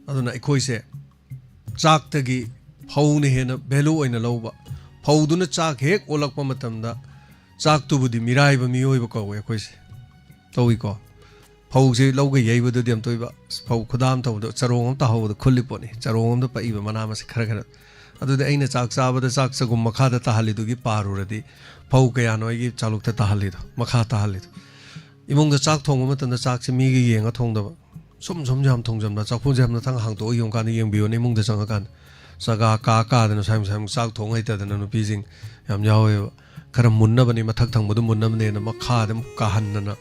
S1: ꯑꯗꯨꯅ ꯑꯩꯈꯣꯏꯁꯦ ꯆꯥꯛꯇꯒꯤ ꯐꯧꯅ ꯍꯦꯟꯅ ꯚꯦꯂꯨ ꯑꯣꯏꯅ ꯂꯧꯕ ꯐꯧꯗꯨꯅ ꯆꯥꯛ ꯍꯦꯛ ꯑꯣꯜꯂꯛꯄ ꯃꯇꯝꯗ ꯆꯥꯛꯇꯨꯕꯨꯗꯤ ꯃꯤꯔꯥꯏꯕ ꯃꯤꯑꯣꯏꯕ ꯀꯧꯋꯦ ꯑꯩꯈꯣꯏꯁꯦ ꯇꯧꯏꯀꯣ ꯐꯧꯁꯦ ꯂꯧꯒ ꯌꯩꯕꯗꯨꯗꯤ ꯌꯥꯝ ꯇꯣꯏꯕ ꯐꯧ ꯈꯨꯗꯥꯝ ꯇꯧꯕꯗ ꯆꯔꯣꯡ ꯑꯃ ꯇꯥꯍꯧꯕꯗ ꯈꯨꯜꯂꯤ ꯄꯣꯠꯅꯤ ꯆꯔꯣꯡ ꯑꯃꯗ ꯄꯛꯏꯕ ꯃꯅꯥ ꯃꯁꯤꯡ ꯈꯔ ꯑꯗꯨꯗꯤ ꯑꯩꯅ ꯆꯥꯛ ꯆꯥꯕꯗ ꯆꯥꯛ ꯆꯒꯨꯝ ꯃꯈꯥꯗ ꯇꯥꯍꯜꯂꯤꯗꯨꯒꯤ ꯄꯥꯔꯨꯔꯗꯤ ꯐꯧ ꯀꯌꯥꯅꯣ ꯑꯩꯒꯤ ꯆꯥꯂꯨꯛꯇ ꯇꯥꯍꯜꯂꯤꯗꯣ ꯃꯈꯥ ꯇꯥꯍꯜꯂꯤꯗꯣ ꯏꯃꯨꯡꯗ ꯆꯥꯛ ꯊꯣꯡꯕ ꯃꯇꯝꯗ ꯆꯥꯛꯁꯦ ꯃꯤꯒꯤ ꯌꯦꯡꯉ ꯊꯣꯡꯗꯕ ꯁꯨꯝ ꯌꯥꯝ ꯊꯣꯡꯖꯟꯕ ꯆꯥꯛꯐꯨꯁꯦ ꯌꯥꯝꯅ ꯊꯪ ꯍꯥꯡꯇꯣꯛꯑ ꯌꯦꯡꯉꯀꯥꯟꯗ ꯌꯦꯡꯕꯤꯌꯣꯅꯦ ꯏꯃꯨꯡꯗ ꯆꯪꯉꯀꯥꯟꯗ ꯆꯒꯥ ꯀꯥꯗꯅ ꯁꯥꯏꯝ ꯆꯥꯛ ꯊꯣꯡ ꯍꯩꯇꯗꯅ ꯅꯨꯄꯤꯁꯤꯡ ꯌꯥꯝ ꯌꯥꯎꯋꯦꯕ ꯈꯔ ꯃꯨꯟꯅꯕꯅꯤ ꯃꯊꯛ ꯊꯪꯕꯗꯨ ꯃꯨꯟꯅꯕꯅꯦꯅ ꯃꯈꯥꯗ ꯑꯃꯨꯛ ꯀꯥꯍꯟꯗꯅ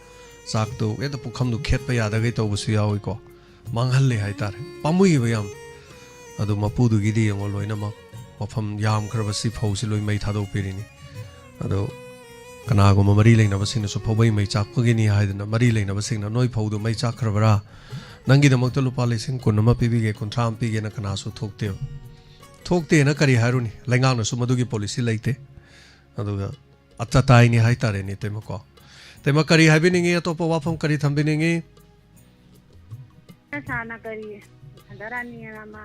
S1: ꯆꯥꯛꯇꯣ ꯍꯦꯛꯇ ꯄꯨꯈꯝꯗꯨ ꯈꯦꯠꯄ ꯌꯥꯗꯒꯩ ꯇꯧꯕꯁꯨ ꯌꯥꯎꯏꯀꯣ ꯃꯥꯡꯍꯜꯂꯦ ꯍꯥꯏꯇꯥꯔꯦ ꯄꯥꯝꯃꯨꯏꯕ ꯌꯥꯝ ꯑꯗꯨ ꯃꯄꯨꯗꯨꯒꯤꯗꯤ ꯌꯦꯡꯉꯣ ꯂꯣꯏꯅꯃꯛ ꯃꯐꯝ ꯌꯥꯝꯈ꯭ꯔꯕꯁꯤ ꯐꯧꯁꯤ ꯂꯣꯏ ꯃꯩ ꯊꯥꯗꯣꯛꯄꯤꯔꯤꯅꯤ ꯑꯗꯣ ꯀꯅꯥꯒꯨꯝꯕ ꯃꯔꯤ ꯂꯩꯅꯕꯁꯤꯡꯅꯁꯨ ꯐꯧꯕꯩ ꯃꯩ ꯆꯥꯛꯄꯒꯤꯅꯤ ꯍꯥꯏꯗꯅ ꯃꯔꯤ ꯂꯩꯅꯕꯁꯤꯡꯅ ꯅꯣꯏ ꯐꯧꯗꯨ ꯃꯩ ꯆꯥꯛꯈ꯭ꯔꯕꯔꯥ ꯅꯪꯒꯤꯗꯃꯛꯇ ꯂꯨꯄꯥ 10,000 ꯄꯤꯕꯤꯒꯦ 50 ꯄꯤꯒꯦꯅ ꯀꯅꯥꯁꯨ ꯊꯣꯛꯇꯦꯅ ꯀꯔꯤ ꯍꯥꯏꯔꯨꯅꯤ ꯂꯩꯉꯥꯛꯅꯁꯨ ꯃꯗꯨꯒꯤ ꯄꯣꯂꯤꯁꯤ ꯂꯩꯇꯦ ꯑꯗꯨꯒ अच्छा ताई हाई तारेनी तेमको तेम करी हाइबिनिंगी अतोप वाफम करी थंबिनिंगी
S10: साना करी हंदरानी मा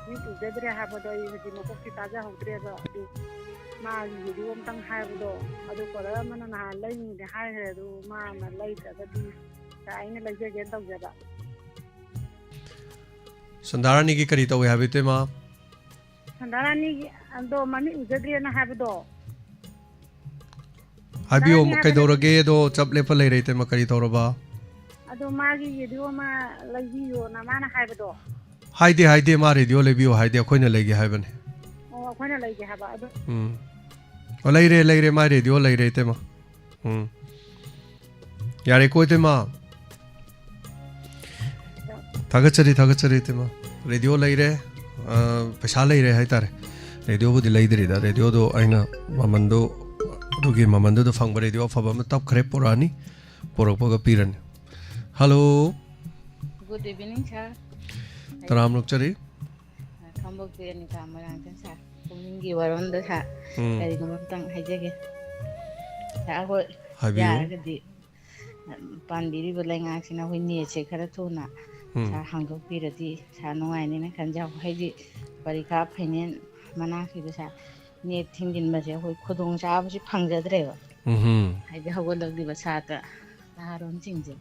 S10: नि तुजद्रे हाबदो इहदि मकोक्ति ताजा हौद्रेबा मा वीडियो अमतंग हाइबदो अदु करमना ना लैनि दे हाइरेदु मा ना लैत्रगदि ताइने लैजगे तौजबा
S1: संदारानी की करी तवे हाबिते मा
S10: संदारानी अंदो मनि उजद्रे ना हाबदो
S1: हाबियो कैदौरगे दो चपले पर ले रही ते मा करी तौरबा
S10: अदो मागी वीडियो मा लैबियो ना माना हाबदो
S1: हाइदे मा रेडियो लेबियो हाइदे अखोइना लेगे हाइबने
S10: ओ अखोइना लेगे हाबा अदो
S1: ओ लेरे मा रेडियो ले रही ते मा यारे कोई ते मा थागचरी ते मा रेडियो ले रे पैसा ले रे हाइ तारे रेडियो बुदि लेदरिदा रेडियो दो आइना ममंदो दुगी ममंदो दो फंग रेडियो फबा म तब खरे पुरानी पोरकपगा पीरन हेलो
S11: गुड इवनिंग सर
S1: तराम लोकचरी
S11: खम्बोक तेनी कामरांग सर पुमिंगी वरंद सा करी गमतंग हाइजेगे सा हो यारगदि पानबिरी बलेंगा सिना होय नेचे खरा थोना सा हांगो पिरति सा नोआइने ने खंजा हाइदि परीक्षा फाइनेल मना खिबो सा नेट थिंगिन बजे होय खुदोंग साबसि फंगजद्रेबा हाइदि हगोलगदि बसाता हारोन चिंजे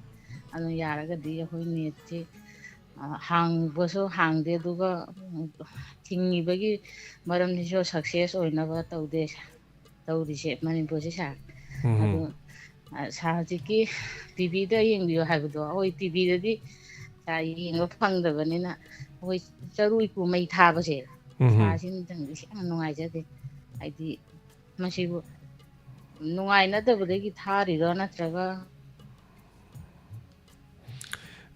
S11: अनु यारगदि होय नेट हांबसो हांदे दुगा थिंगिबगी मरमनिसो सक्सेस ओइनबा तौदे तौरिसे मनिपुरसे सा अदु साहजिकी टीवी दा येंबियो हाबदो होय टीवी ददि सा येंगो फंगदबनिना होय चरुई कु मै थाबसे सासिन तंगि सा नुंगाइजदे हाइदि मसिबु नुंगाइनदबदगी थारिरो नत्रगा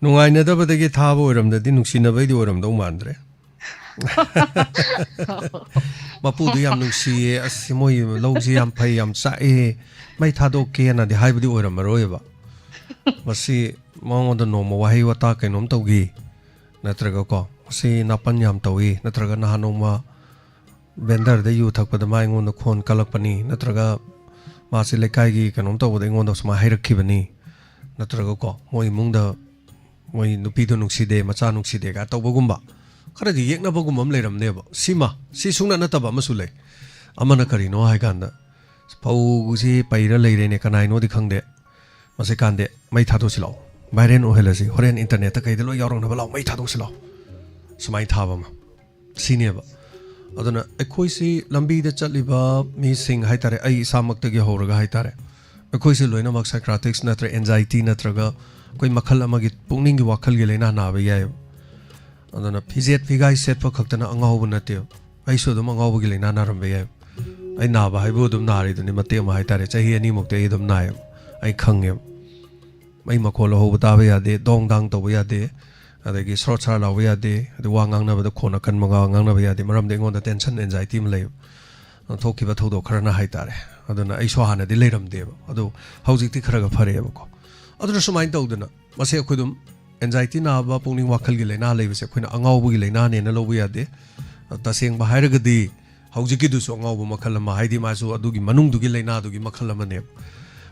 S1: नुंगाइनदबदगी थाबो ओरमददि नुक्सिनबैदि ओरमदौ मानद्रे मपुदु याम नुक्सिये असि मोय लौजि याम फै याम चाए मै थादोके नादि हाइबदि ओरमरोयबा मसि मौंद नोम वाहि वता कैनोम तौगी नत्रगा को मसि नापन याम तौई नत्रगा नहानोमा बेंदर दे यु थकपद माइ ngोन खोन कलकपनी नत्रगा मासि लेकाइगी कैनोम तौबदे ngोन समा हाइरखिबनी नत्रगा को मोय मुंगदा मोय नुपीदो नुक्सिदे मचा नुक्सिदे गा तौबगुम्बा खरदि येकनबगुम अम लेरमनेबा सीमा सी सुंगना नतबा मसु ले अमना करिनो हाइकांदा फौजी पैरा लेरेने कनाइनो दि खंगदे मसे कांदे मै थादो सिलाव वायरल ओहेलसी होरेन इंटरनेट कइदे लो यारोंग बलाव मै थादो सिलाव समाइ थाबम सिनेबा अदना एखोइसी लंबी द चलिबा मी सिंग हाइतारे आई सामक्तगे होरगा हाइतारे एखोइसी लोइना मक साइक्राटिक्स नत्र एंजाइटी नत्रगा कोई मखल अमगी पुंगनिंग वाखल गे लेना नाबे याय अदना फिजेट फिगाई सेट फ खक्तना अंगाव नते आई सो दम अंगाव गे लेना नारम याय आई नाबा हाइबो दम नारि दनि मते म हाइतारे चाहि अनि मुक्ते दम नाय आई खंगे मै मखोल हो ताबे यादे दोंग दांग तोबे यादे अदगी शॉर्ट सार लावे यादे अदु वा ngangnabada khona kan maga ngangnaba yade maram de ngonda tension anxiety ma lay thokiba thodo kharana haitare aduna ai so hana de leiram deba adu hauji ti kharaga phare ba ko aduna sumain tawduna mase khudum anxiety na ba pungning wakhal gi leina leibse khoina angau bu gi leina ne na lobu yade taseng ba hairagadi hauji ki du so angau bu makhal ma haidi ma su adu gi manung du gi leina du gi makhal ma ne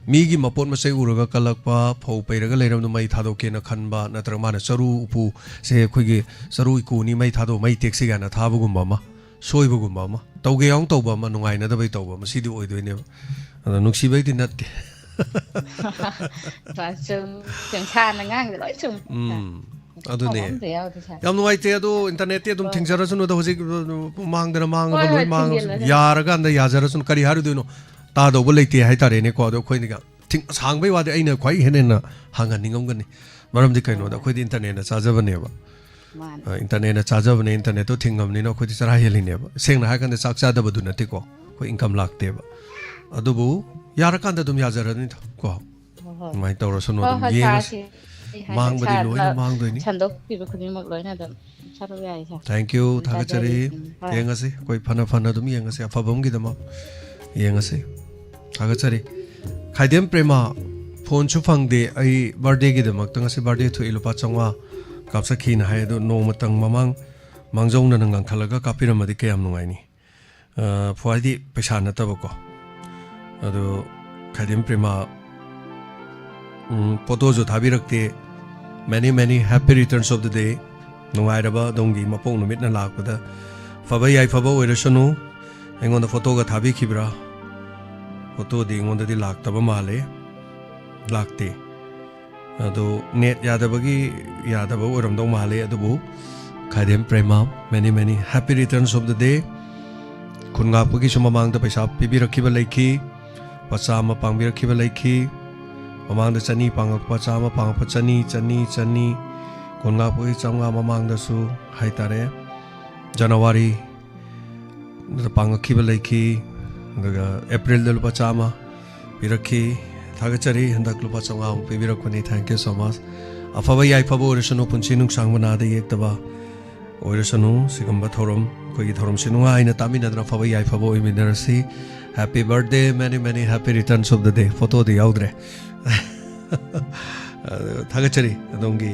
S1: मीगी मपोन मसे उरगा कलकपा फौ पैरगा लेरम मै थादो केना खनबा नत्र माना चरु उपु से खोगी चरु इकुनी मै थादो मै taxi गाना थाबगुम्बा मा सोइबगुम्बा मा तौगे याउ तौबा मा नुंगाइना दबै तौबा मा सिदि ओइदोइने अदा नुक्सिबैदि नत्ते
S11: पासम संसाना ngang loi sum
S1: अदुने याम नुंगाइते अदो इंटरनेट ते दुम थिंगजरसुन दो होजिक मांगदना मांगबा लोइ मांग यारगा अंदा याजरसुन करि हारुदुनो तादोब लेते हाइतारेने को अदो खोइनिगा थिंग सांगबै वादे अइना ख्वाइ हेनेना हांगा निंगमगनि मरमदि कैनो दा खोइदि इंटरनेट ना चाजबनेबा इंटरनेट ना चाजबने इंटरनेट तो थिंगमनि न खोइदि चरा हेलिनेबा सेंगना हाकन चाक चादबदु नते को खोइ इनकम लागतेबा अदुबु यारकांदा दुम याजरनि को माइ तौरसुनो दुम येंगस मांगबदि लोइना मांगदोइनि
S11: छंदोक पिबो खुदिमक लोइना दम सारो याइ सा
S1: थैंक यू थागचरी येंगसि कोइ फना फना दुम येंगसि अफबमगि दम येंगसि थागचरी खाइदेम प्रेमा फोन सु फंगदे आई बर्थडे गी दमक तंगसि बर्थडे थु इलुपा चंगा कापसखिन हाय दो नोमतंग ममांग मांगजौना नंगां खलगा कापिरमदि कयम नुंगाइनि फुआदि पैसा नतबको अदो खादिम प्रेमा फोटो जो थाबी रखते many happy returns of the day नुंगाइरबा दोंगी मपोंग नुमितना लाकपदा फबा याई फबा ओइरसनु एंगोंदा फोटो गा थाबी खिब्रा फोटो दी एंगोंदा दी लाक्तबा माले लाक्ते अदो नेट यादबा ओइरमदौ माले अदुबु खादिम Prema many happy returns of the day खुनगापगी सुममांगदा पैसा पिबिरखिबा लैखि पचामा पांबिरखिबा लैखि ममांगदा चनी पांगकपा चामा पांगकपा चनी खुनगापगी चांगा ममांगदासु हाइतारे जनवरी पांगखिबा लैखि अदुगा एप्रिल दा लुपा चामा पिरखि थागचरी हंदक लुपा चांगा पिबिरखनि थैंक यू सो मच अफबा याई फबा ओरसनु पुंसी नुंगसांग बनादे येक्तबा ओरसनु सिगंबा थोरम कोई थोरम सिनुआ आइना तामिनदना फबा याई फबा ओइमिनरसी happy birthday many happy returns of the day photo दी याउद्रे थागचरी अदोंगी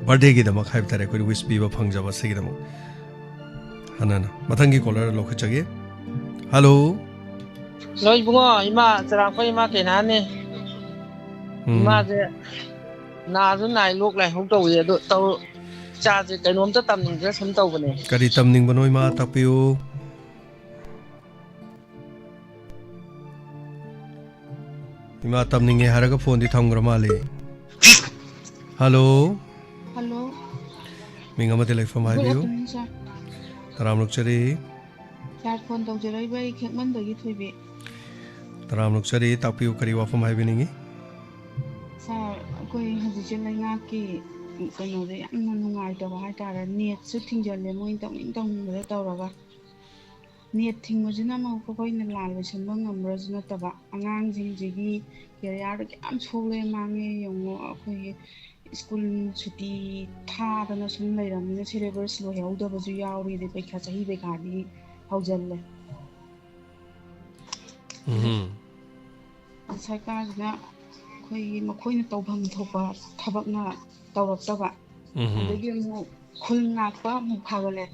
S1: बर्थडे की दमक हाइब तारे कोई विश पीबा फंगजाबा सेगी दमक हनाना मथंगी कॉलर लोखचगे हेलो
S12: लोई बुंगो इमा जरा कोई इमा केनाने इमा जे नाजु नाइ लोक लाइ हुक तौजे दो तौ चाजे कैनोम त तमनिंग जे सम तौबने
S1: करी तमनिंग बनो इमा तापियो इमा तमनिंग है हरगा फोन दी थंगरा माले हेलो
S11: हेलो
S1: मिंगा मते लाइफ माय बियो तराम लुकचरी
S11: चार फोन तौजरई बाई खेकमन दगी थोइबे
S1: तराम लुकचरी तापियो करी वाफम हाय बिनिंगी
S11: सर कोई हजिचे लैंगा की कइनो दे यामना नुंगाइतबा हाइतारा नेट सु थिंजले मोइन तौनिंग तौरगा नेट थिंगमजिना मौको Koyna लालबसनबा ngambrazna taba angang jingjigi career da am sole mangi yongo akoi school chuti tha dana sum leiramina syllabus lo yaudaba ju yauri de pekha chahi bekadi haujalle sarkarna koi makoina tawbam thopa thabakna tawraktaba adagi mu khulngakpa mu phagale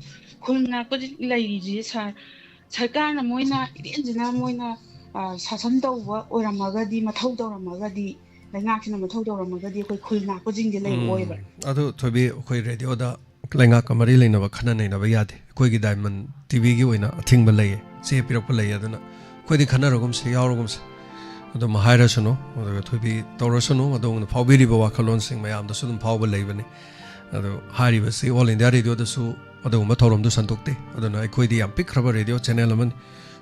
S11: khulngakpa leiri sar सरकार Moina इरेंजना Moina शासन तौबा ओरमगदी मथौ तौरमगदी लैंगाखिना मथौ तौरमगदी कोई खुलना causing ले ओइबा
S1: अदु थोबी कोई radio दा लैंगा कमरी लेनबा खना नैनबा यादे कोई गी डायमंड टीवी गी ओइना अथिंग बलैये से पिरप लैये अदुना कोई दि खना रगम से यावरगम से अदु महाइरसनो अदु थोबी तौरसनो अदु फावबिरिबा वाखलोन सिंग मयाम दसु दुम फावबा लैबने अदु हारिबसे ऑल इंडिया रेडियो दसु अदुगुम्बा थौरमदु संतोक्ते अदुना अखोइदि याम पिखरबा रेडियो चैनल अमन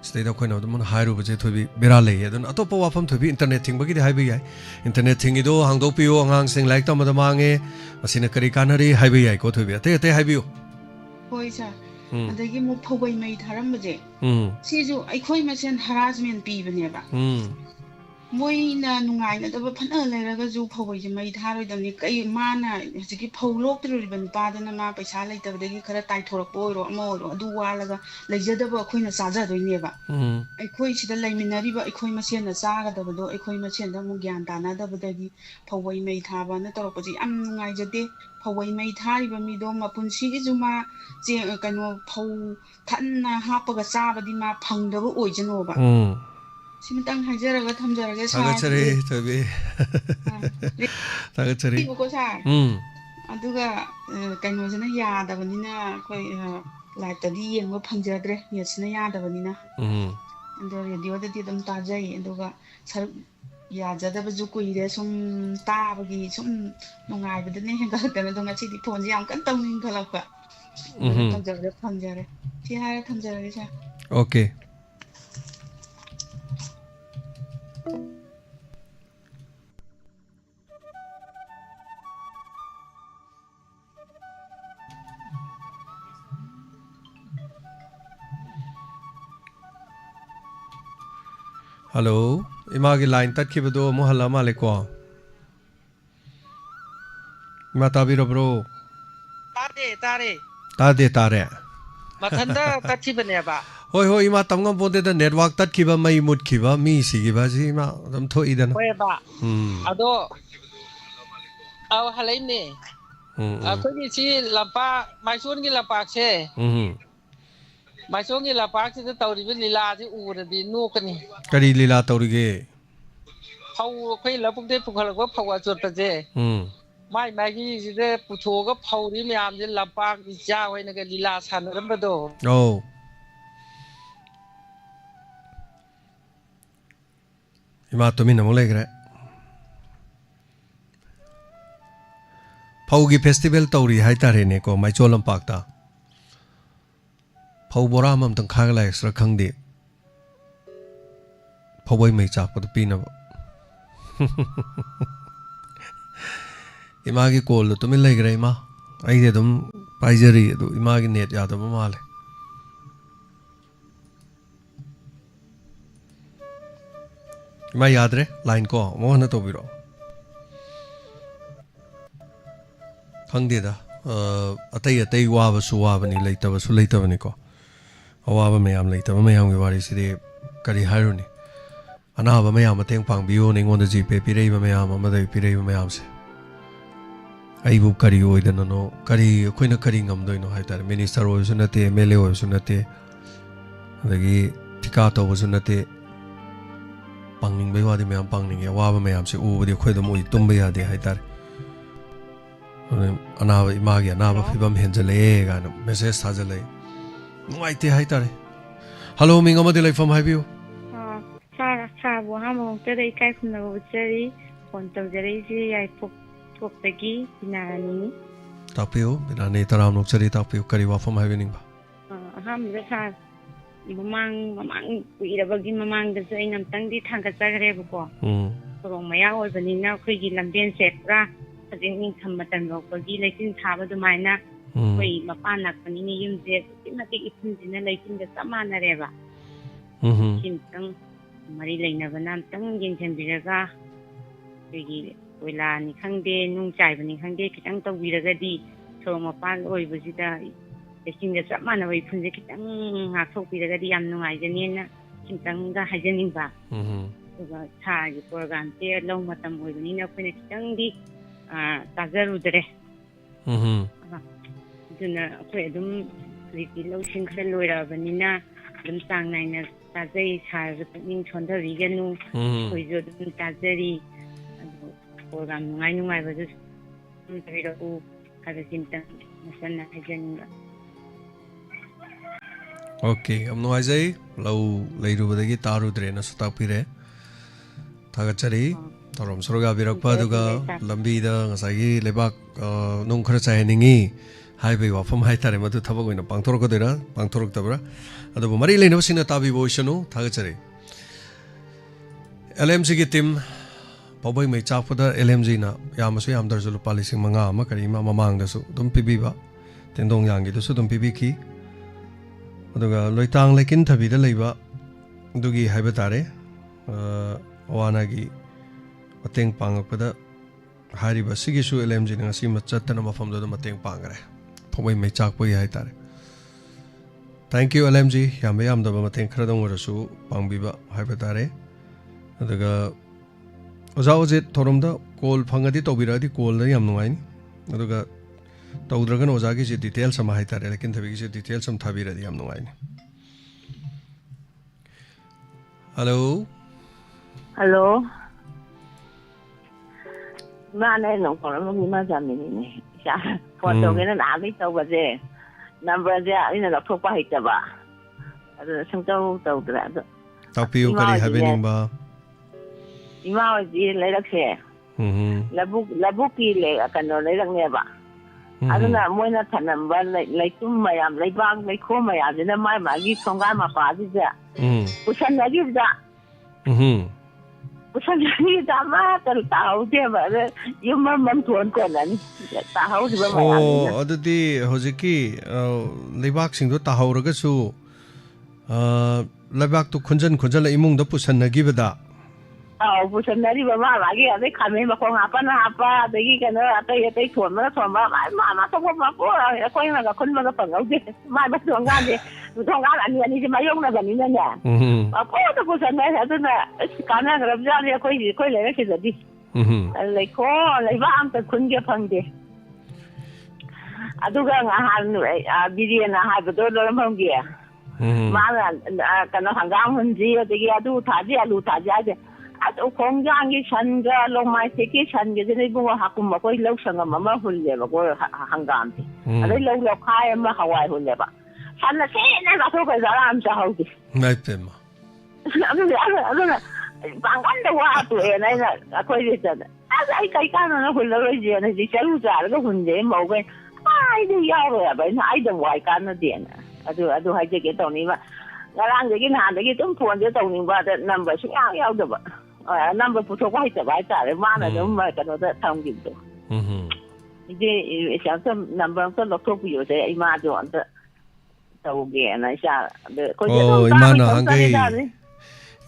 S1: स्टेदा खोइना अदुमन हाइरुबजे थोबी बेरा लैये अदुना अतोपा वाफम थोबी इंटरनेट थिंगबगी हाइबे याय इंटरनेट थिंगिदो हांगदोपियो आंगांग सिंग लाइक तमद मांगे मसिना करी कानरी हाइबे याय को थोबी अते हाइबियो
S11: होय सर अदगी मु फौबै मै थारमबजे सिजु अखोइ मसेन हरासमेंट पीबनेबा मोइना नुंगाइना दब फना लेरगा जु फौबै मै थारोइदमनि कै माना हजिकी फौलोक तिरुरिबन पादना मा पैसा लैतबदगी खरा ताइथोरक ओइरो अमा ओइरो अदु वालगा लैजदब अखोइना चाजादोइनेबा अखोइ सिदा लैमिनरिबा अखोइ मसेन चागदबदो अखोइ मसेन दमु ज्ञान तानादबदगी फौबै मै थाबाना तोरपजि याम नुंगाइजदे फौबै मै थारिबा मिदो मपुनसिगी जुमा जे कनो फौ थन्ना हापगा चाबदि मा फंदब ओइजनोबा सिमतंग हाइजरगा थमजरगे सा
S1: थागचरी तबे थागचरी
S11: को सा अदुगा कइनोजना यादबनिना कोइ लाइटदि येंगबा फंजद्रे नेटसना यादबनिना अंदो रेडियोददि दम ताजै अदुगा सर याजदबजु कुइरे सुम ताबगी सुम नुंगाइबदने हेंगतना दो ngasi di phone yam kan tawning khalakpa थमजरगे फंजरे सी हाय थमजरगे सा
S1: ओके हेलो इमा की लाइन तत्खिबदो मोहल्ला मालेको इमा ताबिरब्रो तारे
S12: मथंदा तत्खिबनेबा
S1: होय होय इमा तमगम बोदे द नेटवर्क तत्खिबा मई मुटखिबा मी सिगिबा जी इमा दम थोइदन
S12: होयबा अदो आव हलैने अखोनी सी लपा माइसोन की लपाक से ꯃꯥꯏꯁꯣꯡꯒꯤ ꯂꯝꯄꯥꯛꯁꯤꯗ ꯇꯧꯔꯤꯕ ꯂꯤꯂꯥꯁꯤ ꯎꯔꯗꯤ ꯅꯣꯛꯀꯅꯤ
S1: ꯀꯔꯤ ꯂꯤꯂꯥ ꯇꯧꯔꯤꯒꯦ
S12: ꯐꯧ ꯑꯩꯈꯣꯏ ꯂꯧꯕꯨꯛꯇꯩ ꯄꯨꯈꯠꯂꯛꯄ ꯐꯧ ꯑꯆꯣꯠꯄꯁꯦ ꯃꯥꯏ ꯃꯥꯒꯤꯁꯤꯗ ꯄꯨꯊꯣꯛꯑꯒ ꯐꯧꯔꯤ ꯃꯌꯥꯝꯁꯦ ꯂꯝꯄꯥꯛ ꯏꯆꯥ ꯍꯣꯏꯅꯒ ꯂꯤꯂꯥ ꯁꯥꯟꯅꯔꯝꯕꯗꯣ
S1: ꯑꯧ इमा तुमिन अमुक लेग्रे फौगी फेस्टिवल तौरी हाई तारेने को माइचोल लंपाक्ता फौ बोरा अमतंग खागला एक्स्ट्रा खंगदे फौबई मै चाकपद पीनब इमा की कॉल तुमिन लेग्रे इमा अइदे दुम पाइजरी अदु इमा की नेट यादब माले इमा याद रे लाइन को मोहन तो बिरो खंगदेदा अतई अतई वाबसु वाबनी लेतबसु लेतबनी को अवाब मयाम लेतब मयाम की वारी सिदे करी हारुनी अनाब मयाम मतेंग पांगबियो निंगोंद जीपे पिरेइब मयाम अमदई पिरेइब मयाम से अइबु करी ओइदनो करी अखोइना करी ngамदोइनो हाइतार मिनिस्टर ओइसु नते एमएलए ओइसु नते अदगी ठिका तोबसु नते पांगनिंग बेवादी मैम पांगनिंग वाब मैम से उबदी खोद मोई तुम यादे हाइतार अनाब इमागी अनाब फिबम हेंजले गाना मेसेज थाजले नुआइते हाइतार हेलो मिंग अमदि लाइफम हाइबियो
S13: सा बो हा मोंते दे काय खुना बचरी फोन तौजरे सि याइ पोकतगी बिनानी
S1: तापियो बिनानी तराम नोक्सरी तापियो करी वाफम हाइबिनिंग बा
S13: हम सा mamang kuirabagi mamang da sai nam tangdi thangka chagre buko rong maya oibanina khoigi lamben sepra ajing ning thammatan lokagi leikin thaba dumaina koi mapan nakpanini yumje timati ipunjina leikin da samana reba simtang mari leina banam tang yengchen biraga khoigi oila ni khangde nung chai bani khangde kitang tawiragadi thong mapan oibajida Sehingga sak mana wai pun kita ngakau piraga di am nungai jeniana cintang ga hajaning ba. Juga cah program te lau matam wai ni na pun cintang di tagar udare. Juna aku edum riti lau singkran loira banina dum sang nai na tajai cah ning chonda riganu kuijo dum tajari program nungai baju tapi aku ada cintang nasana hajaning ba.
S1: Okay अब नुआइजै लौ लैरुबदगी तारुद्रेना सुतापिरे थागचरी तोरम सरगा बिरकपा दुगा लंबीदा ngसागी लेबाक नुं खर चाइनिंगी highway वाफम हाइतारे मदु थबक ओइना पांथोरकदेरा पांथोरकतबरा adobo मरि लेनबसिना ताबि बोइसनु थागचरी LMC की team पबई मै चापदा LMG ना यामसु यामदरजु लुपा लिसिंग मंगा अमा करिमा ममांगदसु दुम पिबिबा तेंदोंग यांगी दसु दुम पिबिखी अदुगा लोइतांग लेकिन थबिदा लैबा दुगी हाइबा तारे अवानागी मतेंग पांगकपदा हारिबा सिगिसु एलएमजी ना ngasi मचतना मफमदो मतेंग पांगरे फबई मै चाकपई हाइ तारे थैंक यू एलएमजी याम याम दबा मतेंग खरदों रसु पांगबिबा हाइबा तारे अदुगा ओजा ओजे थोरमदा कॉल फंगदी तोबिरादी कॉल दा याम नुगाइनी अदुगा तौद्रगन ओजागी से डिटेल्स सम हाइतारे लेकिन थबिगी से डिटेल्स सम थाबिरदी याम नुगाइनी हेलो
S14: हेलो माने नो कोरम मा जामिनी ने सा फोटो गेना नाली तौबजे नंबर जे इना लथोपा हितबा अदु संतौ तौद्रा अदु
S1: तापियो करी हाबेनिंबा
S14: इमा जी लेरक्से labuk ki le kano leirangneba aduna moina thanamba leitum mayam leibang leikho mayam jena mai magi songa ma pa ji ja pusan lagi da pusan lagi da ma tar tau de ba yum mam thon ko nan ta hau ji ba mayam
S1: oh adudi hojiki leibak sing do ta hauraga su leibak to khunjan khunjala imung da pusan nagi bada
S14: pusan dari ba ma lagi ade khame ba ko apa na apa degi kana atai thon ma ma to ma ko ko ina ga kun ma ga pangau de ma ba thong ga de thong ga ani ji ma yong na ga ni na ya ko to pusan na aduna kana ga rabja ne ko le ke jadi le ko le ba am ta kun ge phang de aduga nga han bidiana ha ba do do phang ge ꯃꯥꯅ ꯀꯩꯅꯣ ꯍꯪꯒꯥꯝ ꯍꯨꯟꯁꯤ ꯑꯗꯒꯤ ꯑꯗꯨ ꯊꯥꯁꯤ ꯑꯂꯨ ꯊꯥꯁꯤ ꯍꯥꯏꯁꯦ ꯑꯗꯨ ꯈꯣꯡꯖꯥꯡꯒꯤ ꯁꯟꯒ ꯂꯣꯡꯃꯥꯏꯊꯦꯛꯀꯤ ꯁꯟꯒꯤꯁꯤꯅ ꯏꯕꯨꯡꯉꯣ ꯍꯥꯀꯨꯝ ꯑꯩꯈꯣꯏ ꯂꯧ ꯁꯪꯒꯝ ꯑꯃ ꯍꯨꯜꯂꯦꯕꯀꯣ ꯍꯪꯒꯥꯝꯁꯦ ꯑꯗꯩ ꯂꯧ ꯂꯧꯈꯥꯏ ꯑꯃ ꯍꯋꯥꯏ ꯍꯨꯜꯂꯦꯕ ꯁꯟꯅ ꯁꯦꯟꯅ ꯆꯥꯊꯣꯛꯈ꯭ꯔꯖꯥꯠꯂ ꯑꯃ ꯆꯥꯍꯧꯗꯦ ꯑꯗꯨꯅ ꯄꯥꯡꯒꯟꯗ ꯋꯥ ꯇꯣꯛꯑꯦꯅ ꯑꯩꯅ ꯑꯩꯈꯣꯏꯁꯦ ꯑꯁ ꯑꯩ ꯀꯩ ꯀꯥꯟꯗꯅ ꯍꯨꯜꯂꯔꯣꯏꯁꯦꯅ ꯍꯧꯖꯤꯛ ꯆꯔꯨ ꯆꯥꯔꯒ ꯍꯨꯟꯖꯦ ꯃꯧꯈꯩ ꯑꯩꯗꯤ ꯌꯥꯎꯔꯣꯏꯕ ꯑꯩꯅ ꯑꯩꯗ ꯋꯥꯏ ꯀꯥꯟꯅꯗꯦꯅ ꯑꯗꯨ ꯍꯥꯏꯖꯒꯦ ꯇꯧꯅꯤꯡꯕ ꯉꯔꯥꯡꯗꯒꯤ ꯅꯍꯥꯟꯗꯒꯤ ꯑꯗꯨꯝ ꯐꯣꯟꯁꯦ ꯇꯧꯅꯤꯡꯕ ꯑꯗ ꯅꯝꯕꯔ ꯁꯨꯡꯌꯥꯎ ꯌꯥꯎꯗꯕ ꯅꯝꯕꯔ ꯄꯨꯊꯣꯛꯄ ꯍꯩꯇꯕ ꯍꯥꯏꯇꯥꯔꯦ ꯃꯥꯅ ꯑꯗꯨꯝ ꯀꯩꯅꯣꯗ ꯊꯝꯈꯤꯕꯗꯣ 이제 잠깐 남방서 넣고 요새 이마도 안다 tauge na siya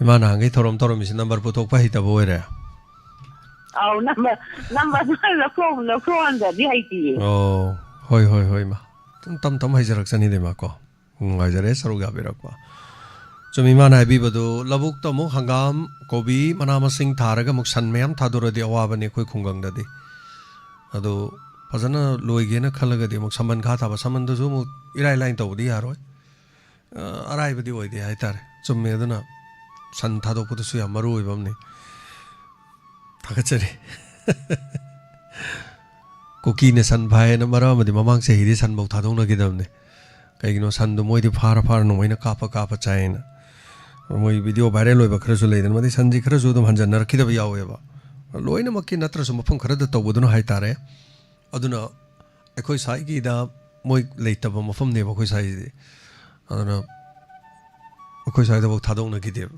S1: imana hangi thorom isi number putok pa hita boire
S14: number lakho anda di haiti
S1: hoi ma tam haijarak sani de ma ko ngajare saruga birakwa chumi imana habi badu labuk to mu hangam kobi manama sing tharaga muk san meyam thaduradi awabani khoi khungang dadi adu fazana loigena khalaga de muk saman kha thaba saman du mu irai line to di yaroi arai badi oide haitare chumme aduna san thadok pudu su yamaru ibamni thagachari koki ne san bhai na mara madi mamang se hiri san bau thadong na gidamne kaigino san du moi di phara no moina kapa chaina moi video viral oi bakra su leidan madi sanji khara su dum hanjan nar khida yawe ba loina makki natra su mafam khara da tawbuduna haitare aduna ekoi sai gi da moi leitaba mafam ne ba koi sai di aduna koi sai da bau thadong na gidem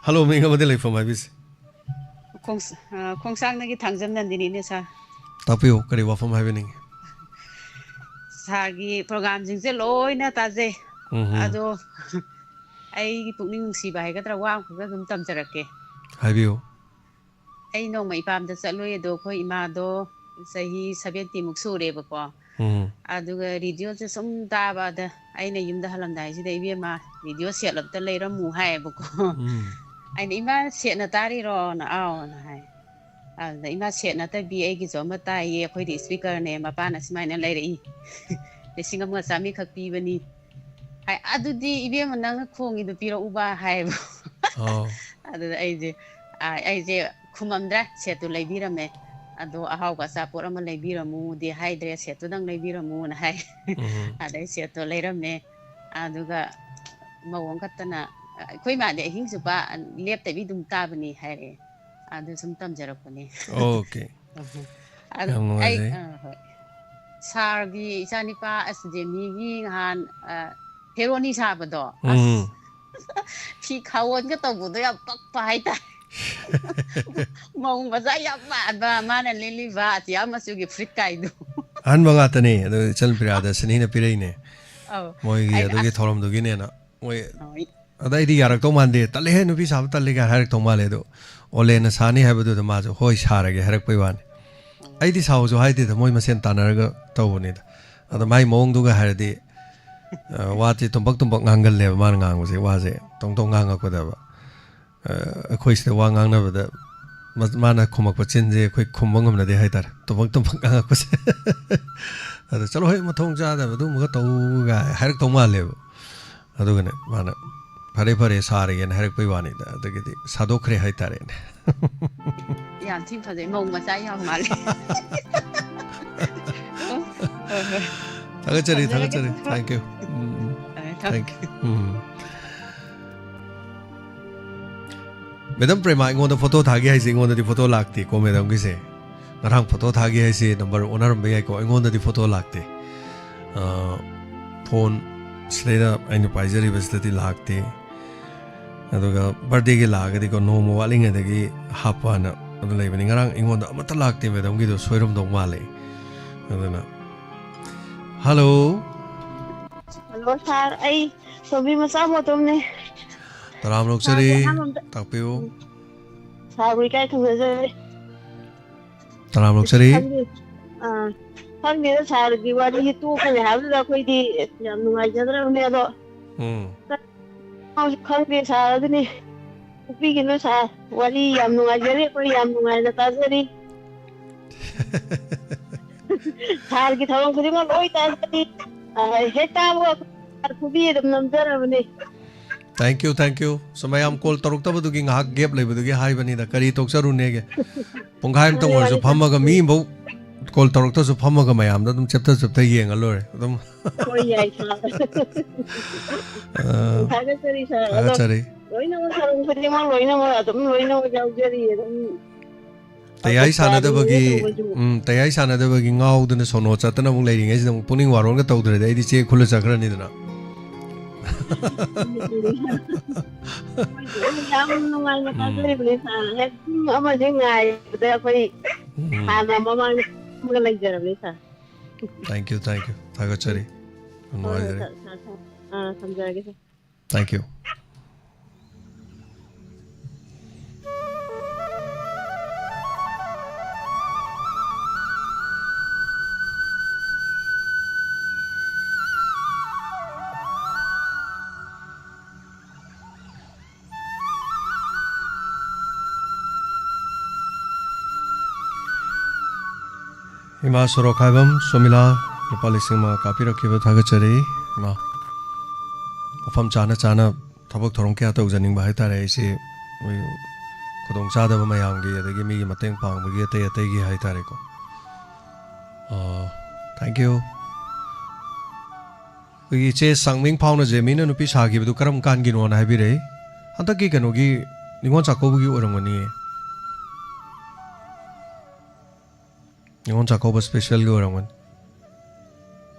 S1: hello minga madi lei from ibis
S2: khongsang na gi thangjam nan dini ne sa
S1: tapiu kari wa from happening
S2: sagi program jing je loi na ta je ado ai pukning si ba hai gadra wa ko ga dum tam jarake
S1: haibiu
S2: ai no mai pam da chaloi do khoi ima do sahi 70 muk sure ba ko aduga radio je sum da ba da ai na yum da halam dai ji dai bi ma radio set lap ta lei ra mu hai ba ko ai ni ma set na tari ro na aw na hai da ima set na ta bi ai gi zo ma ta ye khoi di speaker ne ma pa na simai na lai ri de singam ga sami khak pi bani ai adu di ibe ma nang khong gi du pi ro uba hai ba adu ai je khumamdra set tu lai bi ra me ado ahau ga sapor ama lai bi ra mu di hai dre set tu dang lai bi ra mu na hai adai set tu lai ra me adu ga mawong katana khoi ma de hing su pa lep ta bi dum ta bani hai re adu sum tam jarak pani
S1: okay
S2: ai sargi chani pa asjemi gi han heroni sa ba do phi khawon ga to bu do ya pak pa hai ta mong ba za ya ba ma na lili ba ti ama su gi frit kai do
S1: an banga tani adu chal pirada sani na pirei ne moi gi adu gi thorom du gi ne na moi adai di yarak to mande tale he nu bi sab tale ga harak to male do ole na sani ha bu do ma jo hoi sarage harak pai wan ai di saw jo hai di moi masen tanaraga to ne da adu mai mong du ga har di wa ti tumbak ngangal le ma ngang se wa se tong ngang ko da ba khoi se wa ngang na ba da mana khomak pa chen je khoi khumang am na de hai tar tumbak ngang ko se adu chalo hoi ma thong ja da ba du ma to ga harak to ma le adu ga ne mana pare sare gen harak pai wani da adu gi sadokre hai tare ne
S2: yan tim pha de mong ma sa ya ma le
S1: thagachari thank you madam prema ingon da photo thagi hai ingon da di photo lagti ko madam gi se ngarang photo thagi hai se number owner me ko ingon da di photo lagti phone sleda ainu paijari basati lagti aduga birthday gi lagadi ko no mo waling adagi hapana adu lei bani ngarang ingon da amata lagti madam gi do soirom dong male aduna hello
S10: sir ai sobi masa mo tumne
S1: taram lok chari takpiu
S10: sir wi kai thu je
S1: taram lok chari
S10: han me sir gi wari tu ko ha da koi di yam nungai jadra ne do khang be sir adni upi gi no sir wari yam nungai jare ko yam nungai da ta jari sir gi thawang khudi ma loi ta jari he ta mo खुबी दम नमजरबने
S1: Thank you. So mayam call taruktabadu ngahak gap leibadu ge hai bani da kari tokcharune ge. Ponghaim tong or so phamaga mi bo call tarukta so phamaga mayam da dum chapter yenga lore. Dum.
S10: Hoyai sa. Thagachari sa.
S1: Thagachari.
S10: Loina mo sarung pati mo loina mo jaujari dum.
S1: Tayai sana da bagi ngau dun sono chatana mung leiring ai dum puning waron ga tawdre dai di che khula chakra ni dana.
S10: Yam nungai na kasari beli sa. Ama jingai da koi hana mama mga lagjara beli sa.
S1: Thank you. Thagachari.
S10: Samjage sa.
S1: Thank you. Ima Sorokhaibam Somila Lupalisima Kapi Rakiba Thagachari Ma Mafam Chana Thabak Thorong Kya Tawzaning Ba Haitare si Khudong Chadaba Mayamgi Adagi Migi Mateng Pangbagi Atay Ataygi Haitare ko. Thank you. Igi che Sangming Pauna Jemina Nupi Shagi Bidu Karam Kangi Nuan Habire Antaki Kanogi Ningon Chakobugi Orangani Ningon Chakoba Special Goraman.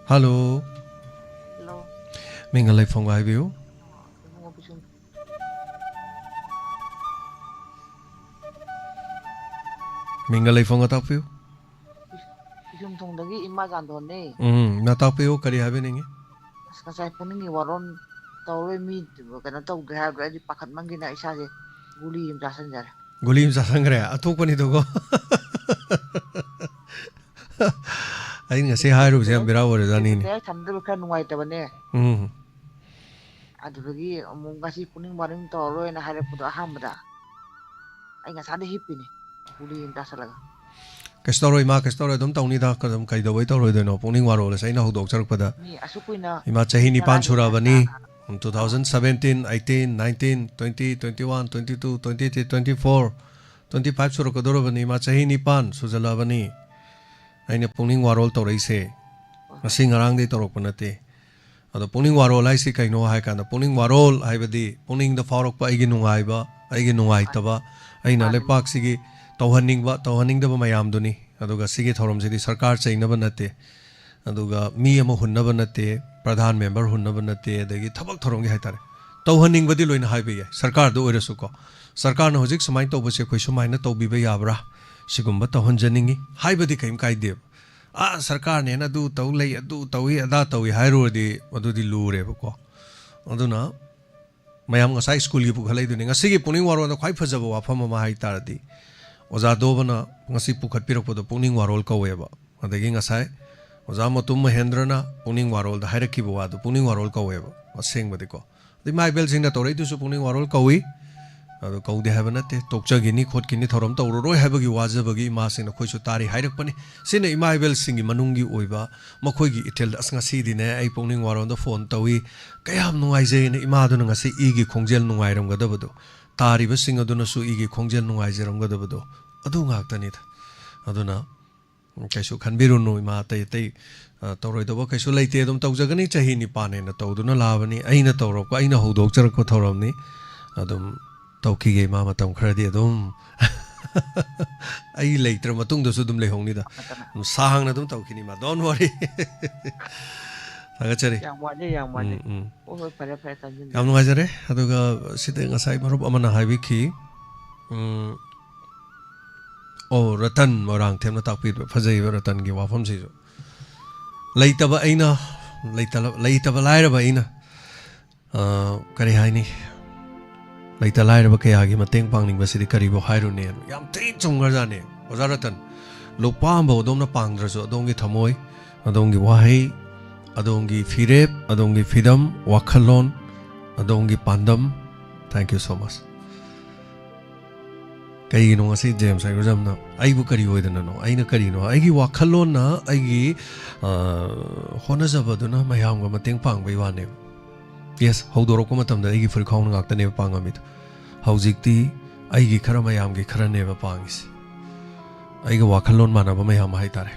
S1: Hello.
S12: Hello.
S1: Mingalay Fong View. Mingalay Fong Atap you?
S12: Isum Tongdagi Ima Jandone.
S1: Natap you, Kari Havening.
S12: Kasay puning waron tawe mi kana taw ha di pakat mangina isa je guli im jasan jar.
S1: Guli im jasan gre atuk pani to go. Ai ngasi hairu se bira wore jani ni.
S12: Te thamde ka nuai ta bane. Aduragi amung ngasi puning waring taw na hare pudo hamda. Ai ngasade hipini guli im jasalaga.
S1: Kastoroi ma kastoroi dum tawni da kadam kai dawai tawroi deno puning waro le saina hudok charpada
S12: ni asukuina
S1: ima chahi ni pan chura bani 2017 18 19 20 21 22 23 24 25 chura kadoro bani ima chahi ni pan sujala bani aina puning waro tawrei se asing arang dei torok panate ado puning waro lai si kai no hai kana puning waro hai badi puning da farok pa igi nungai ba igi nungai taba aina lepak sigi tawhaning da ba mayam duni aduga sige thorom sidi sarkar chaina ba nate aduga mi ama hunna ba nate pradhan member hunna ba nate adagi thabak thorom gi haitare tawhaning badi loina haibe ya sarkar do oirasu ko sarkar na hojik samai to bose khoi sumai na to bi ba yabra sigumba tawhan janingi haibadi kaim kai de sarkar ne na du taw lei adu tawi ada tawi hairu di adudi lure ba ko aduna mayam ngasai school gi pu khalai duni ngasigi puning waro da khai phajaba wafam ma haitaradi Oza dobana ngasi pukhat pirakpodo puning warol kaweba adagi ngasai oza matum mahendrana puning warol da hairakiba wadu puning warol kaweba asengbadi ko di mai bel singna torai tu su puning warol kawi adu kawde habanate tokcha gini khot kini thorom tawroi habagi wajabagi ma singna khoisu tari hairakpani sine imai bel singi manungi oiba makhoigi itel asnga sidine ai puning warol da phone tawi kayam nungai jeine ima du ngasi igi khongjel nungai ramgadabadu tari ba singa duna su igi khongjel nungai jeramgadabadu adu ngaktani da aduna kaisu khanbirunu ima tai tawroi dobo kaisu leite dum tawjagani chahi ni pane na tawduna labani aina tawrok ko aina hodok charak ko thoramni adum tawki ge ma matam khradi adum ai leitre matung do su dum lehongni da sahang na dum tawkini ma don't worry Thagachari
S12: yang wani oh pare tanjin
S1: yam nungajare aduga site ngasai marup amana haibi ki Oh, Ratan Morang Temna Takpit Fazay Ratan gi wafam si Laitaba aina Laitaba lairaba aina Kari haini Laita lairaba kaya gi mateng pangning basidi karibo hairu ne Yam tin chungar jane Oza Ratan Lupamba odom na pangdraso adongi thamoy adongi wahai adongi firep adongi fidam wakhalon adongi pandam Thank you so much Kaya nung asi James ay rajam na ay bu kari hoy na no ay na kari no ay gi wakhalon na ay gi hona jaba do na mayam ga mateng pang bai wane yes hawdorok ma tamda igi fur khawng ngak tane pangamit hawjikti aigi khara mayam gi khara neba pangis aiga wakhalon manaba mayam hai tare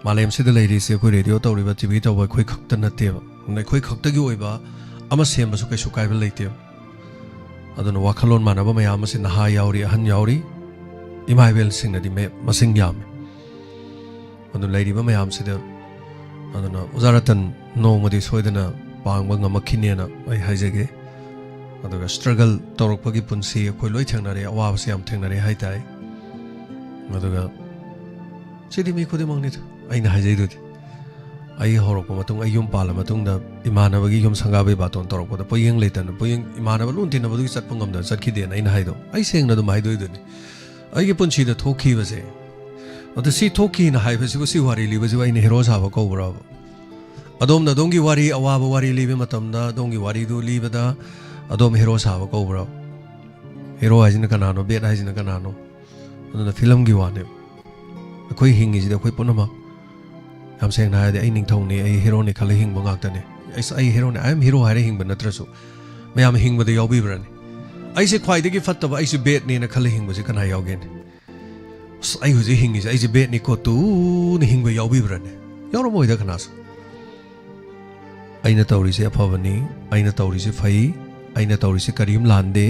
S1: malem sida leiri se ko radio tawriba tv tawba khoi khakta nateba nei khoi khakta gi oiba ama semba su kai su kai ba leite aduna wakhalon manaba mayam se naha yauri ahan yauri imaibel singna di me masing yam aduna leiri ba mayam sida aduna uzaratan no modi soidana pangba ngamakhine ai haijage aduga struggle torokpagi punsi khoi loi thengnare awaba se yam thengnare hai tai aduga sidi mi khudi mangni aina haijai du ai horok matung ai yum pala matung da imana bagi yum sangabe baton torok da poyeng leitan poyeng imana ba lun tin ba du chat pungam da chat khi den aina haido ai seng na du mai du ni ai gi punchi da thoki ba se adu si thoki na hai ba si wari li ba ji aina hero sa ba ko bra adom na dongi wari awaba wari li be matam da dongi wari du li ba da adom hero sa ba ko bra hero ajina kanano bet ajina kanano adu film gi wane khoi hingi ji da khoi punama am seng na de ai ning thong ni ai hero ni khala hing bangak ta ni ai hero ni I am hero hare hing ban natrasu mayam hing ba de yaw bi bra ni ai se khwai de gi fatta ba ai se bet ni na khala hing ba ji kana yaw gen ai hu ji hing ji ai se bet ni ko tu ni hing ba yaw bi bra ni yaw ro moi da kana sa ai na tawri se aphawa ni ai na tawri se phai ai na tawri se karim lande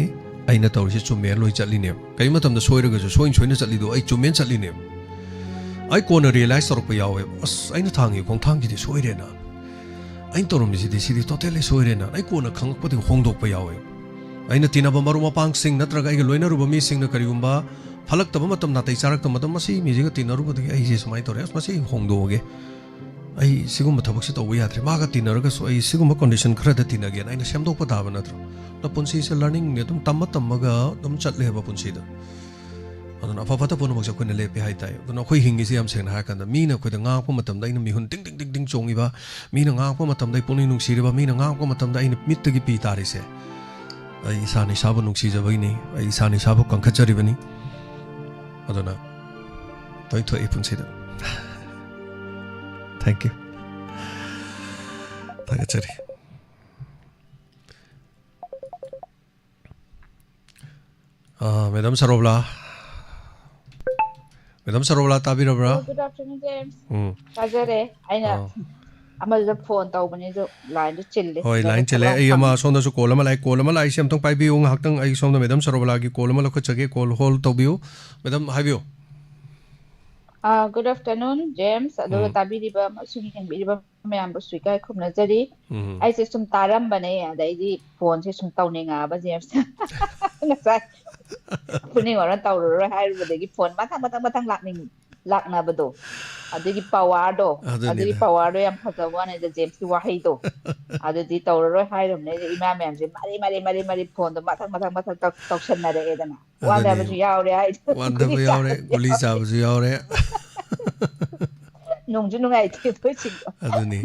S1: ai na tawri se chumen loi chatli ne kai matam da soira ga soin soin chatli do ai chumen chatli ne ai kona realize torok pa yawe as aina thangi khong thang ji soire na ain torom ji di sidi totally soire na ai kona khangak pa hongdok pa yawe aina tinaba maru mapang sing natraga ai loina ruba mi sing na karigumba phalak taba matam na tai charak tam masi mi ji ga tinaru ba ai ji samai tore as masi hongdoge ai sigum thabak se tobu yatre ma ga tinaru ga so ai sigum condition khara da tinage aina semdok pa daba natro na punsi se learning ne tum tamma ga tum chatle ba punsi da aduna afafata pun moksa khoi na lepe hai tai aduna khoi hingi si am seng ha kan da mi na khoi da nga ko matam da ina mi hun ting ting ting ting chongi ba mi na nga ko matam da puni nung siri ba mi na nga ko matam da ina mit gi pi tari se ai isa ni sabu nung si jabai ni ai isa ni sabu kan khachari bani aduna toi toi ipun si da thank you tagachari madam Sarobla Madam Sarobla tabirabra
S11: Good afternoon James Kajare aina amal phone tawbani do line chille
S1: hoi line chille ai ama sonda su call ama lai sem tong pai bi ung haktang ai somda Madam Sarobla gi call ama lokho chage call hol tobiu Madam habiu
S11: good afternoon James ado tabiriba sung hengbiba mayam bu suikai khumna jari ai se sum taram bane adai di phone se sum tawninga ba James nasai puni orang tahu orang hari berdegi phone matang lakna bedo ada di power do yang phasawan ada James ki wahai do ada di tahu orang hari rumne imam yang je mari phone do matang toksan na re edana wanda baju yaw re
S1: guli sa baju yaw re
S11: nungju nungai ti to ching
S1: aduni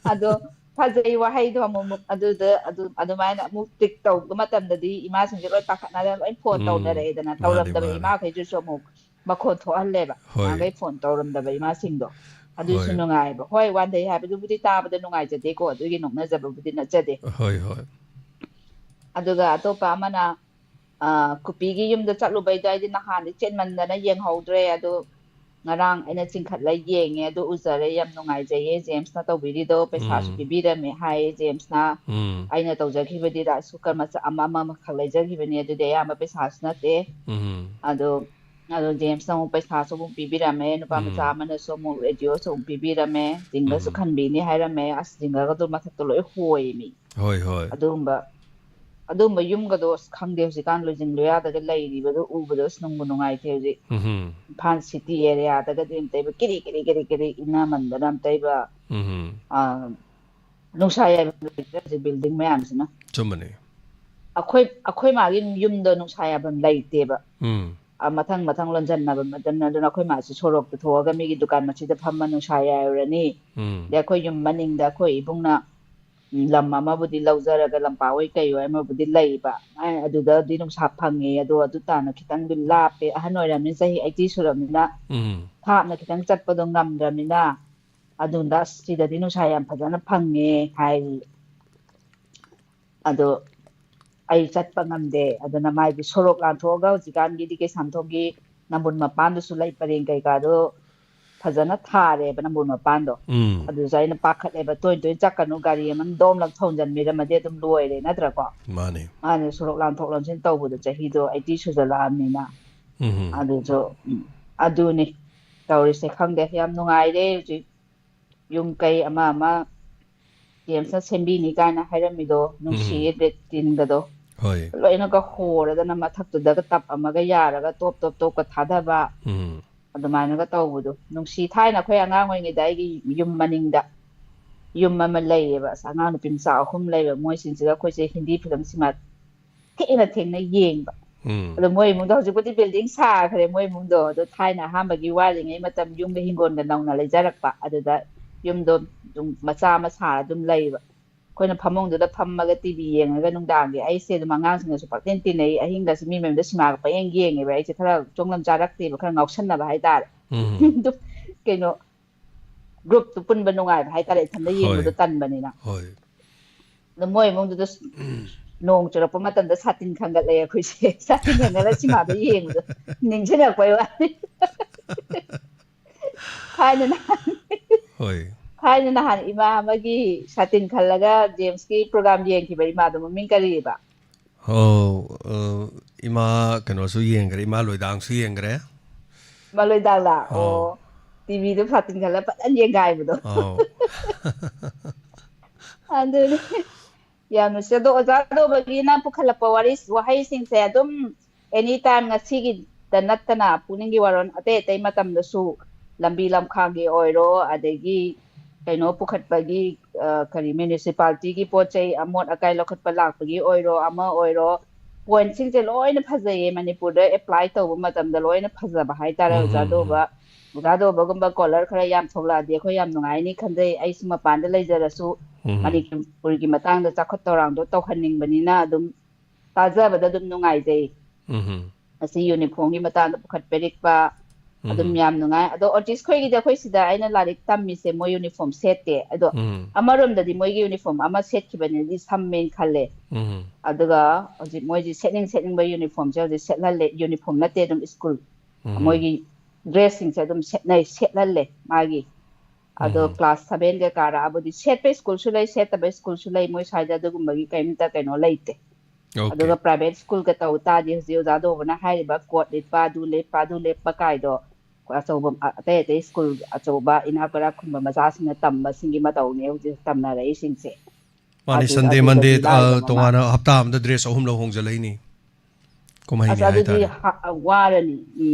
S11: ado Fazai wahai do amuk adu mana mu TikTok matam da di ima sing loi pakhatna da loi phone taw da re dana tawram da ima khai ju so mu makhon tho al le ba ngai phone tawram da ima sing do adu su nungai ba hoi wan dai ha bu budi ta ba da nungai je de ko adu gi nong na ja bu budi na ja de
S1: hoi
S11: adu ga to pa mana kupi gi yum da chatlu bai dai di na han di chen man da na yeng hodre adu ngarang aina chingkhat lai yenge do uzare yam nongai jaye James na tawbiri do paisa su bibira me hai James na aina tawjaki badi da su karma sa ama khalai jagi bani adu de ama paisa na te ado James na paisa su bibira me no pa ma cha mana so mo radio so bibira me jinga su khan bi ni haira me as jinga ga do ma thak to loi hoi mi
S1: hoi
S11: adumba yum ga dos khangde ji kan lo jing lo ya da lai ri ba do u ba dos nong bu nongai the ji Phan City area da ga dim tai ba kiri ina man da ram tai ba nong sa ya building mayam sina
S1: chumane
S11: akhoi ma gi yum do nong sa ya ban lai te ba mathang lonjan na ba madan na do akhoi ma si sorok to tho ga mi gi dukan ma chi da pham ma nong sa ya rani de akhoi yum maning da akhoi ibung na lam ama budi lauzara ga lampawai kai wai ma budi lai ba ai adu da di nong sa phange adu ta na khitang bil la pe ahanoi ram ni sahi 80 suram ni na tha na khitang chat pa do ngam ram ni na adu da si da di nong sa yam phajana phange hai
S15: ꯑꯗꯣ ꯑꯩ ꯆꯠꯄ ꯉꯝꯗꯦ ꯑꯗꯨꯅ ꯃꯥꯒꯤ ꯁꯣꯔꯣꯛ ꯂꯥꯟꯊꯣꯛꯑꯒ ꯍꯧꯖꯤꯛꯀꯥꯟꯒꯤꯗꯤ ꯀꯩꯁꯥꯝꯊꯣꯡꯒꯤ ꯅꯝꯕꯨꯜ ꯃꯄꯥꯟꯗꯁꯨ ꯂꯩ ꯄꯔꯦꯡ ꯀꯩꯀꯥꯗꯣ ꯐꯖꯅ ꯊꯥꯔꯦꯕ ꯅꯝꯕꯨꯜ ꯃꯄꯥꯟꯗꯣ ꯑꯗꯨꯁꯨ ꯑꯩꯅ ꯄꯥꯈꯠꯂꯦꯕ ꯇꯣꯏ ꯆꯠꯀꯅꯨ ꯒꯥꯔꯤ ꯑꯃ ꯗꯣꯝꯂꯛ ꯊꯣꯝꯖꯤꯟꯕꯤꯔꯝꯃꯗꯤ ꯑꯗꯨꯝ ꯂꯣꯏꯔꯦ ꯅꯠꯇ꯭ꯔꯀꯣ
S1: ꯃꯥꯅꯦ
S15: ꯁꯣꯔꯣꯛ ꯂꯥꯟꯊꯣꯛ ꯂꯥꯟꯁꯤꯟ ꯇꯧꯕꯗꯣ ꯆꯍꯤꯗꯣ 80 ꯁꯨꯖꯜꯂꯛꯑꯕꯅꯤꯅ ꯑꯗꯨꯁꯨ ꯑꯗꯨꯅꯤ ꯇꯧꯔꯤꯁꯦ ꯈꯪꯗꯦ ꯌꯥꯝ ꯅꯨꯡꯉꯥꯏꯔꯦ ꯍꯧꯖꯤꯛ ꯌꯨꯝ ꯀꯩ ꯑꯃ ꯖꯦꯝꯁꯅ ꯁꯦꯝꯕꯤꯅꯤ ꯀꯥꯏꯅ ꯍꯥꯏꯔꯝꯃꯤꯗꯣ ꯅꯨꯡꯁꯤꯌꯦ ꯗꯦꯠ ꯇꯤꯟꯒꯗꯣ ꯂꯣꯏꯅꯒ ꯍꯣꯔꯗꯅ ꯃꯊꯛꯇꯨꯗꯒ ꯇꯞ ꯑꯃꯒ ꯌꯥꯔꯒ ꯇꯣꯞꯀ ꯊꯥꯗꯕ ꯑꯗꯨꯃꯥꯏꯅꯒ ꯇꯧꯕꯗꯣ ꯅꯨꯡꯁꯤ ꯊꯥꯏꯅ ꯑꯩꯈꯣꯏ ꯑꯉꯥꯡ ꯑꯣꯏꯔꯤꯉꯩꯗ ꯑꯩꯒꯤ ꯌꯨꯝ ꯃꯅꯤꯡꯗ ꯌꯨꯝ ꯑꯃ ꯂꯩꯌꯦꯕ ꯑꯉꯥꯡ ꯅꯨꯄꯤ ꯃꯆꯥ 3 ꯂꯩꯕ ꯃꯣꯏꯁꯤꯡꯁꯤꯒ ꯑꯩꯈꯣꯏꯁꯦ ꯍꯤꯟꯗꯤ ꯐꯤꯂꯝ ꯁꯤꯃꯥ ꯊꯦꯡꯅ ꯌꯦꯡꯕ ꯑꯗꯣ ꯃꯣꯏ ꯏꯃꯨꯡꯗꯣ ꯍꯧꯖꯤꯛꯄꯨꯗꯤ ꯕꯤꯜꯗꯤꯡ ꯁꯥꯈ꯭ꯔꯦ ꯃꯣꯏ ꯏꯃꯨꯡꯗꯣ ꯑꯗꯣ ꯊꯥꯏꯅ ꯑꯍꯥꯟꯕꯒꯤ ꯋꯥꯔꯤꯉꯩ ꯃꯇꯝ ꯌꯨꯝꯒ ꯍꯤꯡꯒꯣꯜꯒ ꯅꯧꯅ ꯂꯩꯖꯔꯛꯄ ꯑꯗꯨꯗ ꯌꯨꯝꯗꯣ ꯑꯗꯨꯝ ꯃꯆꯥ ꯑꯃ ꯁꯥꯔ ꯑꯗꯨꯝ ꯂꯩꯕ ꯑꯩꯈꯣꯏꯅ ꯐꯃꯨꯡꯗꯨꯗ ꯐꯝꯃꯒ ꯇꯤꯚꯤ ꯌꯦꯡꯉꯒ ꯅꯨꯡꯗꯥꯡꯒꯤ ꯑꯩꯁꯦ ꯑꯗꯨꯝ ꯑꯉꯥꯡꯁꯤꯡꯅꯁꯨ ꯄꯛꯇꯤꯟ ꯇꯤꯟꯅꯩ ꯑꯍꯤꯡꯒꯁꯦ ꯃꯤ ꯃꯌꯨꯝꯗ ꯁꯤꯃꯥꯒ ꯄꯛꯌꯦꯡ ꯌꯦꯡꯉꯦꯕ ꯑꯩꯁꯦ ꯈꯔ ꯆꯣꯡꯂꯝ ꯆꯥꯔꯛꯇꯦꯕ ꯈꯔ ꯉꯥꯎꯁꯟꯅꯕ ꯍꯥꯏꯇꯥꯔꯦ ꯀꯩꯅꯣ ꯒ꯭ꯔꯨꯞꯇꯨ ꯄꯨꯟꯕ ꯅꯨꯡꯉꯥꯏꯕ ꯍꯥꯏꯇꯥꯔꯦ ꯏꯊꯟꯗ ꯌꯦꯡꯕꯗꯣ ꯇꯟꯕꯅꯤꯅ ꯑꯗꯣ ꯃꯣꯏ ꯏꯃꯨꯡꯗꯨꯗ ꯅꯣꯡ ꯆꯨꯔꯛꯄ ꯃꯇꯝꯗ ꯁꯥꯇꯤꯟ ꯈꯟꯒꯠꯂꯦ ꯑꯩꯈꯣꯏꯁꯦ ꯁꯥꯇꯤꯟ ꯈꯟꯒꯠꯂ ꯁꯤꯃꯥꯗꯣ ꯌꯦꯡꯕꯗꯣ ꯅꯤꯡꯁꯤꯡꯉꯛꯄꯩ ꯋꯥꯅꯤ ꯊꯥꯏꯅ ꯅꯍꯥꯟ ꯏꯃꯥ ꯑꯃꯒꯤ ꯁꯥꯇꯤꯟ ꯈꯜꯂꯒ ꯖꯦꯝꯁꯀꯤ ꯄ꯭ꯔꯣꯒ꯭ꯔꯥꯝ ꯌꯦꯡꯈꯤꯕ ꯏꯃꯥꯗꯣ ꯃꯃꯤꯡ ꯀꯔꯤꯕ
S1: ꯏꯃꯥ ꯀꯩꯅꯣꯁꯨ ꯌꯦꯡꯈ꯭ꯔꯦ ꯏꯃꯥ ꯂꯣꯏꯗꯥꯡꯁꯨ ꯌꯦꯡꯈ꯭ꯔꯦ
S15: ꯏꯃꯥ ꯂꯣꯏꯗꯥꯡꯂꯥ ꯇꯤꯚꯤꯗꯣ ꯁꯥꯇꯤꯟ ꯈꯜꯂ ꯐꯖꯅ ꯌꯦꯡꯒꯥꯏꯕꯗꯣ ꯑꯗꯨꯅꯤ ꯌꯥꯝ ꯅꯨꯡꯁꯤ ꯑꯗꯣ ꯑꯣꯖꯥ ꯇꯧꯕꯒꯤꯅ ꯄꯨꯈꯠꯂꯛꯄ ꯋꯥꯍꯩꯁꯤꯡꯁꯦ ꯑꯗꯨꯝ ꯑꯦꯅꯤ ꯇꯥꯏꯝ ꯉꯁꯤꯒꯤꯗ ꯅꯠꯇꯅ ꯄꯨꯛꯅꯤꯡꯒꯤ ꯋꯥꯔꯣꯜ ꯑꯇꯩ ꯃꯇꯝꯗꯁꯨ ꯂꯝꯕꯤ ꯂꯝꯈꯥꯡꯒꯤ ꯑꯣꯏꯔꯣ ꯑꯗꯒꯤ ꯀꯩꯅꯣ ꯄꯨꯈꯠꯄꯒꯤ ꯀꯔꯤ ꯃ꯭ꯌꯨꯅꯤꯁꯤꯄꯥꯂꯤꯇꯤꯒꯤ ꯄꯣꯠ ꯆꯩ ꯑꯃꯣꯠ ꯑꯀꯥꯏ ꯂꯧꯈꯠꯄ ꯂꯥꯛꯄꯒꯤ ꯑꯣꯏꯔꯣ ꯑꯃ ꯑꯣꯏꯔꯣ ꯄꯣꯏꯟꯠꯁꯤꯡꯁꯦ ꯂꯣꯏꯅ ꯐꯖꯩꯌꯦ ꯃꯅꯤꯄꯨꯔꯗ ꯑꯦꯄ꯭ꯂꯥꯏ ꯇꯧꯕ ꯃꯇꯝꯗ ꯂꯣꯏꯅ ꯐꯖꯕ ꯍꯥꯏꯇꯥꯔꯦ ꯑꯣꯖꯥꯗꯧꯕꯒꯨꯝꯕ ꯀꯣꯂꯔ ꯈꯔ ꯌꯥꯝ ꯊꯣꯛꯂꯛꯑꯗꯤ ꯑꯩꯈꯣꯏ ꯌꯥꯝ ꯅꯨꯡꯉꯥꯏꯅꯤ ꯈꯟꯖꯩ ꯑꯩꯁꯨ ꯃꯄꯥꯟꯗ ꯂꯩꯖꯔꯁꯨ ꯃꯅꯤꯄꯨꯔꯒꯤ ꯃꯇꯥꯡꯗ ꯆꯥꯎꯈꯠ ꯊꯧꯔꯥꯡꯗꯣ ꯇꯧꯍꯟꯅꯤꯡꯕꯅꯤꯅ ꯑꯗꯨꯝ ꯇꯥꯖꯕꯗ ꯑꯗꯨꯝ ꯅꯨꯡꯉꯥꯏꯖꯩ ꯑꯁꯤ ꯌꯨꯅꯤꯐꯣꯔꯝꯒꯤ ꯃꯇꯥꯡꯗ ꯄꯨꯈꯠꯄꯤꯔꯛꯄ ꯑꯗꯨꯝ ꯌꯥꯝ ꯅꯨꯡꯉꯥꯏ ꯑꯗꯣ ꯑꯣꯔꯇꯤꯁ ꯈꯣꯏꯒꯤꯗꯤ ꯑꯩꯈꯣꯏ ꯁꯤꯗ ꯑꯩꯅ ꯂꯥꯏꯔꯤꯛ ꯇꯝꯃꯤꯁꯦ ꯃꯣꯏ ꯌꯨꯅꯤꯐꯣꯔꯝ ꯁꯦꯠꯇꯦ ꯑꯗꯣ ꯑꯃꯔꯣꯝꯗꯗꯤ ꯃꯣꯏꯒꯤ ꯌꯨꯅꯤꯐꯣꯔꯝ ꯑꯃ ꯁꯦꯠꯈꯤꯕꯅꯤꯗꯤ ꯁꯝꯃꯦꯅ ꯈꯜꯂꯦ ꯑꯗꯨꯒ ꯍꯧꯖꯤꯛ ꯃꯣꯏꯁꯤ ꯁꯦꯠꯅꯤꯡꯕ ꯌꯨꯅꯤꯐꯣꯔꯝꯁꯦ ꯍꯧꯖꯤꯛ ꯁꯦꯠꯍꯜꯂꯦ ꯌꯨꯅꯤꯐꯣꯔꯝ ꯅꯠꯇꯦ ꯑꯗꯨꯝ ꯁ꯭ꯀꯨꯜ ꯃꯣꯏꯒꯤ ꯗ꯭ꯔꯦꯁꯁꯤꯡꯁꯦ ꯑꯗꯨꯝ ꯁꯦꯠꯍꯜꯂꯦ ꯃꯥꯒꯤ ꯑꯗꯣ ꯀ꯭ꯂꯥꯁ 7ꯒ ꯀꯥꯔꯛꯑꯕꯨꯗꯤ ꯁꯦꯠꯄ ꯁ꯭ꯀꯨꯜꯁꯨ ꯂꯩ ꯁꯦꯠꯇꯕ ꯁ꯭ꯀꯨꯜꯁꯨ ꯂꯩ ꯃꯣꯏ ꯁ꯭ꯋꯥꯏꯗ ꯑꯗꯨꯒꯨꯝꯕꯒꯤ ꯀꯩꯝꯇ ꯀꯩꯅꯣ ꯂꯩꯇꯦ ꯑꯗꯨꯒ ꯄ꯭ꯔꯥꯏꯚꯦꯠ ꯁ꯭ꯀꯨꯜꯒ ꯇꯧ ꯇꯥꯔꯗꯤ ꯍꯧꯖꯤꯛ ꯑꯣꯖꯥꯗꯧꯕꯅ ꯍꯥꯏꯔꯤꯕ ꯀꯣꯠ ꯂꯤꯠꯄ ꯑꯗꯨ ꯂꯦꯞꯄ ꯀꯥꯏꯗꯣ ꯑꯆꯧꯕ ꯑꯇꯩ ꯁ꯭ꯀꯨꯜ ꯑꯆꯧꯕ ꯏꯅꯥꯛ ꯀꯩꯔꯥꯛ ꯈꯨꯟꯕ ꯃꯆꯥꯁꯤꯡꯅ ꯇꯝꯕꯁꯤꯡꯒꯤ ꯃꯇꯧꯅꯦ ꯍꯧꯖꯤꯛ ꯇꯝꯅꯔꯛꯏꯁꯤꯡꯁꯦ
S1: ꯃꯥꯅꯤ ꯁꯟꯗꯦ ꯃꯟꯗꯦ ꯇꯣꯉꯥꯟꯅ ꯍꯞꯇꯥ ꯑꯃꯗ ꯗ꯭ꯔꯦꯁ 3 ꯍꯣꯡꯖꯜꯂꯛꯏꯅꯤ ꯀꯨꯝꯍꯩꯅꯤ
S15: ꯑꯗꯨꯗꯤ ꯋꯥꯔꯅꯤ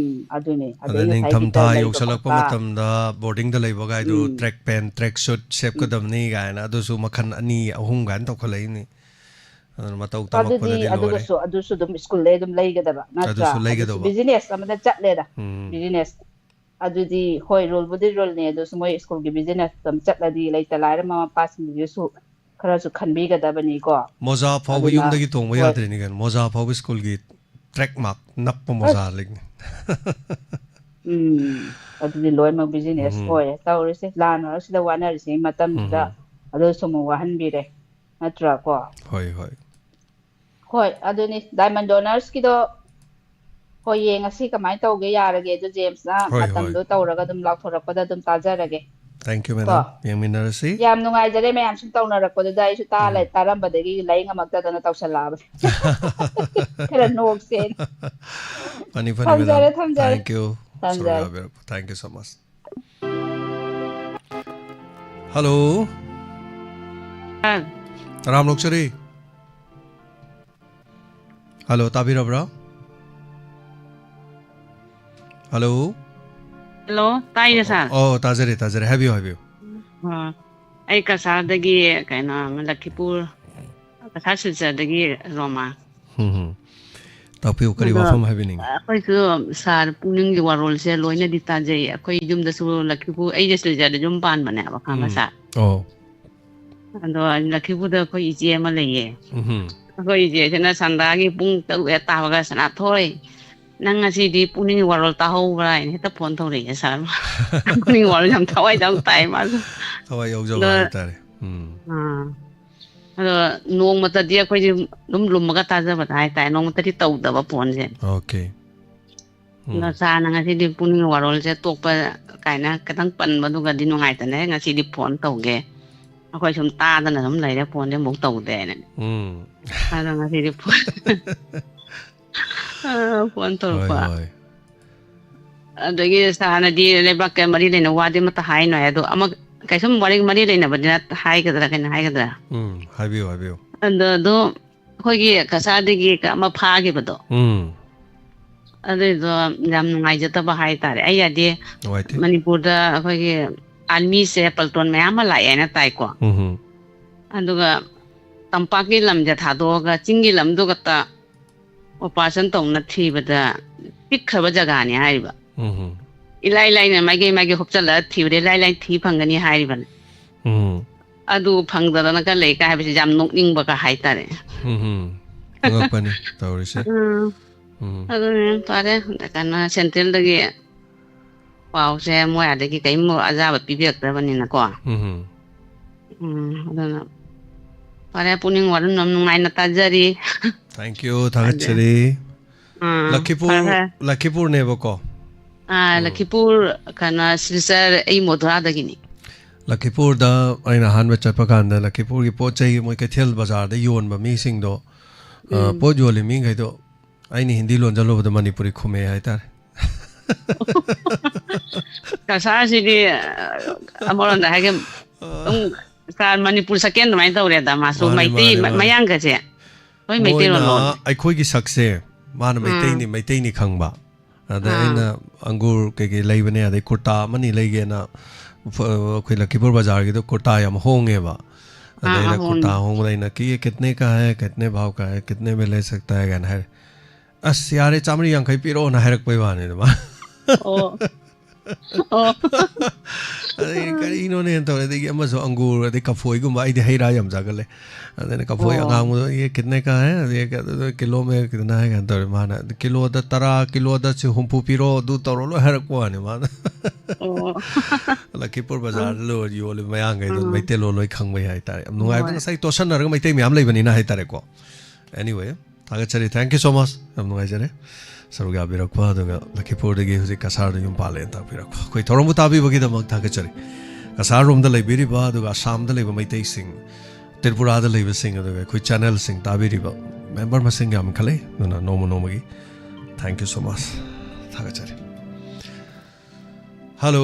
S15: ꯑꯗꯨꯅꯦ
S1: ꯑꯗꯩ ꯅꯤꯡꯊꯝꯊꯥ ꯌꯧꯁꯜꯂꯛꯄ ꯃꯇꯝꯗ ꯕꯣꯔꯗꯤꯡꯗ ꯂꯩꯕ ꯒꯥꯏꯗꯨ ꯇ꯭ꯔꯦꯛ ꯄꯦꯟ ꯇ꯭ꯔꯦꯛ ꯁꯨꯠ ꯁꯦꯞꯀꯗꯕꯅꯤ ꯀꯥꯏꯅ ꯑꯗꯨꯁꯨ ꯃꯈꯜ 2-3 ꯀꯥꯏꯅ ꯇꯧꯈꯠꯂꯛꯏꯅꯤ ꯑꯗꯨꯅ ꯃꯇꯧ ꯇꯝꯃꯛꯄꯗꯗꯤ ꯂꯣꯏꯔꯦ
S15: ꯑꯗꯨꯁꯨ ꯑꯗꯨꯝ ꯁ꯭ꯀꯨꯜꯗꯩ ꯑꯗꯨꯝ ꯂꯩꯒꯗꯕ ꯅꯠꯇ꯭ꯔꯥ ꯑꯗꯨꯁꯨ ꯕꯤꯖꯤꯅꯦꯁ ꯑꯃꯗ ꯆꯠꯂꯦꯗ ꯕꯤꯖꯤꯅꯦꯁ ꯑꯗꯨꯗꯤ ꯍꯣꯏ ꯔꯨꯜꯕꯨꯗꯤ ꯔꯨꯜꯅꯦ ꯑꯗꯨꯁꯨ ꯃꯣꯏ ꯁ꯭ꯀꯨꯜꯒꯤ ꯕꯤꯖꯤꯅꯦꯁ ꯑꯗꯨꯝ ꯆꯠꯂꯗꯤ ꯂꯩꯇ ꯂꯥꯏꯔ ꯃꯃꯥ ꯃꯄꯥꯁꯤꯡꯗꯨꯁꯨ ꯈꯔꯁꯨ ꯈꯟꯕꯤꯒꯗꯕꯅꯤꯀꯣ
S1: ꯃꯣꯖꯥ ꯐꯥꯎꯕ ꯌꯨꯝꯗꯒꯤ ꯇꯣꯡꯕ ꯌꯥꯗ꯭ꯔꯤꯅꯤ ꯀꯩꯅꯣ ꯃꯣꯖꯥ ꯐꯥꯎꯕ ꯁ꯭ꯀꯨꯜꯒꯤ ꯇ꯭ꯔꯦꯛ ꯃꯥर्क ꯅꯞꯄ ꯃꯣꯖꯥ ꯂꯩꯅꯤ
S15: ꯑꯗꯨꯗꯤ ꯂꯣꯏꯅꯃꯛ ꯕꯤꯖꯤꯅꯦꯁ ꯑꯣꯏꯔꯦ ꯇꯧꯔꯤꯁꯦ ꯂꯥꯟ ꯃꯔꯛꯁꯤꯗ ꯋꯥꯅꯔꯤꯁꯤ ꯃꯇꯝꯁꯤꯗ ꯑꯗꯨꯁꯨ ꯑꯃꯨꯛ ꯋꯥꯍꯟꯕꯤꯔꯦ ꯅꯠꯇ꯭ꯔꯥꯀꯣ ꯍꯣꯏ ꯑꯗꯨꯅꯤ ꯗꯥꯏꯃꯟ ꯗꯣꯅꯔꯁꯀꯤꯗꯣ ꯍꯣꯏ ꯌꯦꯡꯉꯁꯤ ꯀꯃꯥꯏꯅ ꯇꯧꯒꯦ ꯌꯥꯔꯒꯦ ꯑꯗꯨ ꯖꯦꯝꯁꯅ ꯃꯇꯝꯗꯣ ꯇꯧꯔꯒ ꯑꯗꯨꯝ ꯂꯥꯎꯊꯣꯔꯛꯄꯗ ꯑꯗꯨꯝ ꯇꯥꯖꯔꯒꯦ
S1: ꯊꯦꯡꯛ ꯌꯨ ꯃꯦꯗꯥꯝ ꯌꯦꯡꯃꯤꯟꯅꯔꯁꯤ
S15: ꯌꯥꯝ ꯅꯨꯡꯉꯥꯏꯖꯔꯦ ꯃꯌꯥꯝ ꯁꯨꯝ ꯇꯧꯅꯔꯛꯄꯗꯨꯗ ꯑꯩꯁꯨ ꯇꯥꯔꯝꯕꯗꯒꯤ ꯂꯩ ꯉꯝꯃꯛꯇꯗꯅ ꯇꯧꯁꯜꯂꯛꯑꯕꯅꯤ ꯈꯔ ꯅꯣꯛꯁꯦꯅ
S1: Funny, madam.
S15: Thank
S1: you. Thank you so much. Hello. Ram Lokshari. Hello, Tabira bra. Hello.
S2: Hello, tayo sir.
S1: Oh, Tazare. Have you?
S2: Ay Kasardagi, kaina Malakipur. Kasardagi Roma.
S1: Tapiu kari wafam happening.
S2: Ako'y sar puning warol siya loy na ditajay. Ako'y jum da su lakipu ay just lejada jum pan ba na bakama sa.
S1: Oh.
S2: Ando lakipu da ako'y ije malaye. Ako'y ije na sandagi pung tau tawaga sana thoy. Nang ngasi di puning warol taho ba ini hita pon thori ya sar. Puning warol jam tawai dang tay mas.
S1: Tawai yaw jawa tare.
S2: ꯑꯗꯣ ꯅꯣꯡꯃꯇꯗꯤ ꯑꯩꯈꯣꯏꯁꯦ ꯑꯗꯨꯝ ꯂꯨꯝꯃꯒ ꯇꯥꯖꯕꯗ ꯍꯥꯏꯇꯥꯔꯦ ꯅꯣꯡꯃꯇꯗꯤ ꯇꯧꯗꯕ ꯐꯣꯟꯁꯦ
S1: Okay.
S2: ꯆꯥꯅ ꯉꯁꯤꯗꯤ ꯄꯨꯛꯅꯤꯡ ꯋꯥꯔꯣꯜꯁꯦ ꯇꯣꯛꯄ ꯀꯥꯏꯅ ꯈꯤꯇꯪ ꯄꯟꯕꯗꯨꯒꯗꯤ ꯅꯨꯡꯉꯥꯏꯇꯅꯦ ꯉꯁꯤꯗꯤ ꯐꯣꯟ ꯇꯧꯒꯦ ꯑꯩꯈꯣꯏ ꯁꯨꯝ ꯇꯥꯗꯅ ꯑꯗꯨꯝ ꯂꯩꯔꯦ ꯐꯣꯟꯁꯦ ꯑꯃꯨꯛ ꯇꯧꯗꯦꯅ ꯑꯗꯣ ꯉꯁꯤꯗꯤ ꯐꯣꯟ ꯇꯧꯔꯛꯄ ꯑꯗꯒꯤ ꯁꯥꯔꯅꯗꯤ ꯂꯩꯕꯥꯛꯀ ꯃꯔꯤ ꯂꯩꯅ ꯋꯥꯗꯤ ꯑꯃꯠꯇ ꯍꯥꯏꯅꯣ ꯍꯥꯏ ꯑꯗꯣ ꯑꯃ ꯀꯩꯁꯨꯝ ꯃꯔꯤ ꯂꯩꯅꯕꯗꯤ ꯍꯥꯏꯒꯗ꯭ꯔꯥ ꯀꯩꯅꯣ ꯍꯥꯏꯒꯗ꯭ꯔꯥ
S1: ꯍꯥꯏꯕꯤꯌꯨ
S2: ꯑꯗꯣ ꯑꯩꯈꯣꯏꯒꯤ ꯀꯁꯥꯔꯗꯒꯤ ꯑꯃ ꯐꯥꯈꯤꯕꯗꯣ ꯑꯗꯨꯏꯗꯣ ꯌꯥꯝ ꯅꯨꯡꯉꯥꯏꯖꯗꯕ ꯍꯥꯏꯇꯥꯔꯦ ꯑꯩ ꯌꯥꯗꯤ ꯃꯅꯤꯄꯨꯔꯗ ꯑꯩꯈꯣꯏꯒꯤ ꯑꯥꯔꯃꯤꯁꯦ ꯄꯜꯇꯣꯟ ꯃꯌꯥꯝ ꯑꯃ ꯂꯥꯛꯑꯦꯅ ꯇꯥꯏꯀꯣ ꯑꯗꯨꯒ ꯇꯝꯄꯥꯛꯀꯤ ꯂꯝꯁꯦ ꯊꯥꯗꯣꯛꯑꯒ ꯆꯤꯡꯒꯤ ꯂꯝꯗꯨ ꯈꯛꯇ ꯑꯣꯄꯔꯦꯁꯟ ꯇꯧꯅ ꯊꯤꯕꯗ ꯄꯤꯛꯈ꯭ꯔꯕ ꯖꯒꯥꯅꯤ ꯍꯥꯏꯔꯤꯕ ꯏꯂꯥꯏ ꯂꯥꯏꯅ ꯃꯥꯏꯀꯩ ꯍꯨꯞꯆꯜꯂꯒ ꯊꯤꯕꯗ ꯏꯂꯥꯏ ꯂꯥꯏꯅ ꯊꯤ ꯐꯪꯒꯅꯤ ꯍꯥꯏꯔꯤꯕꯅꯦ ꯑꯗꯨ ꯐꯪꯗꯗꯅꯒ ꯂꯩꯀ ꯍꯥꯏꯕꯁꯤ ꯌꯥꯝ ꯅꯣꯛꯅꯤꯡꯕꯒ ꯍꯥꯏꯇꯥꯔꯦ
S1: ꯑꯉꯛꯄꯅꯤ ꯇꯧꯔꯤꯁꯦ
S2: ꯑꯗꯨꯅꯦ ꯐꯔꯦ ꯀꯩꯅꯣ ꯁꯦꯟꯇ꯭ꯔꯦꯜꯗꯒꯤ ꯄꯥꯎꯁꯦ ꯃꯣꯏ ꯑꯗꯒꯤ ꯀꯔꯤꯝ ꯑꯖꯥꯕ ꯄꯤꯕꯤꯔꯛꯇ꯭ꯔꯕꯅꯤꯅꯀꯣ ꯑꯗꯨꯅ ꯐꯔꯦ ꯄꯨꯛꯅꯤꯡ ꯋꯥꯔꯨꯝ ꯅꯨꯡꯉꯥꯏꯅ ꯇꯥꯖꯔꯤ
S1: Thank you ꯊꯥꯒꯠꯆꯔꯤ ꯂꯛꯈꯤꯄꯨꯔꯅꯦꯕꯀꯣ
S2: ꯂꯛꯈꯤꯄꯨꯔ ꯀꯩꯅꯣ ꯁꯤꯜꯆꯔ ꯑꯩ ꯃꯣꯙꯨꯔꯥꯗꯒꯤꯅꯤ
S1: ꯂꯛꯈꯤꯄꯨꯔꯗ ꯑꯩꯅ ꯑꯍꯥꯟꯕ ꯆꯠꯄ ꯀꯥꯟꯗ ꯂꯛꯈꯤꯄꯨꯔꯒꯤ ꯄꯣꯠ ꯆꯩ ꯃꯣꯏ ꯀꯩꯊꯦꯜ ꯕꯖꯥꯔꯗ ꯌꯣꯟꯕ ꯃꯤꯁꯤꯡꯗꯣ ꯄꯣꯠ ꯌꯣꯜꯂꯤ ꯃꯤꯈꯩꯗꯣ ꯑꯩꯅ ꯍꯤꯟꯗꯤ ꯂꯣꯟꯖꯜꯂꯨꯕꯗ ꯃꯅꯤꯄꯨꯔꯤ ꯈꯨꯝꯃꯦ ꯍꯥꯏꯇꯥꯔꯦ
S2: ꯀꯁꯥꯔꯁꯤꯗꯤ ꯑꯃꯔꯣꯝꯗ ꯍꯥꯏꯒꯦ ꯃꯅꯤꯄꯨꯔ ꯁꯦꯀꯦꯟ ꯑꯗꯨꯃꯥꯏꯅ ꯇꯧꯔꯦꯗ ꯃꯥꯁꯨ ꯃꯩꯇꯩ ꯃꯌꯥꯡꯒꯁꯦ ꯂꯣꯏ ꯃꯩꯇꯩꯂꯣꯟ ꯂꯣꯟꯂꯦ
S1: ꯑꯩꯈꯣꯏꯒꯤ ꯁꯛꯁꯦ ꯃꯥꯅ ꯃꯩꯇꯩꯅꯤ ꯈꯪꯕ ꯑꯗ ꯑꯩꯅ ꯑꯪꯒꯨꯔ ꯀꯩꯀꯩ ꯂꯩꯕꯅꯦ ꯑꯗꯩ ꯀꯨꯔꯇꯥ ꯑꯃꯅꯤ ꯂꯩꯒꯦꯅ ꯑꯩꯈꯣꯏ ꯂꯛꯈꯤꯄꯨꯔ ꯕꯖꯥꯔꯒꯤꯗꯣ ꯀꯨꯔꯇꯥ ꯌꯥꯝ ꯍꯣꯡꯉꯦꯕ अदे ना कुर्ता होंगे ना कि ये कितने का है कितने भाव का है कितने में ले सकता है क्या ना है अस यारे चामड़ी यांखै पिरो ना है रख पे वाने ना अरे करी इन्होंने तो देखिए हम जो अंगूर अदे कफोई को माई दे है राय हम जागले अदे ना कफोई अंगाम ये कितने का है ये किलो में कितना है क्या तो माना किलो दा तरा किलो दा से हुम्पू पिरो दू तोरो लो है रख वाने माना लखीपुर बाजार लो यो ले मयांग है तो मैते लो लो खंग में है तारे अब नुआई तो सही तोशन नरग मैते म्याम ले बनी ना है तारे को anyway थागचरी थैंक यू सो मच अब नुआई जरे सरुगा बिरक्वा दगा लखीपुर दगी हुजि कसार दम पाले ता बिरक्वा कोई थोरमु ताबी बगी दमक थागचरी कसार रोम द लेबिरि बा दगा आसाम द लेब मैते सिंग त्रिपुरा द लेब सिंग दगा कोई चैनल सिंग ताबिरि बा मेंबर मसिंग याम खले नुना नोमो नोमगी थैंक यू सो मच थागचरी हेलो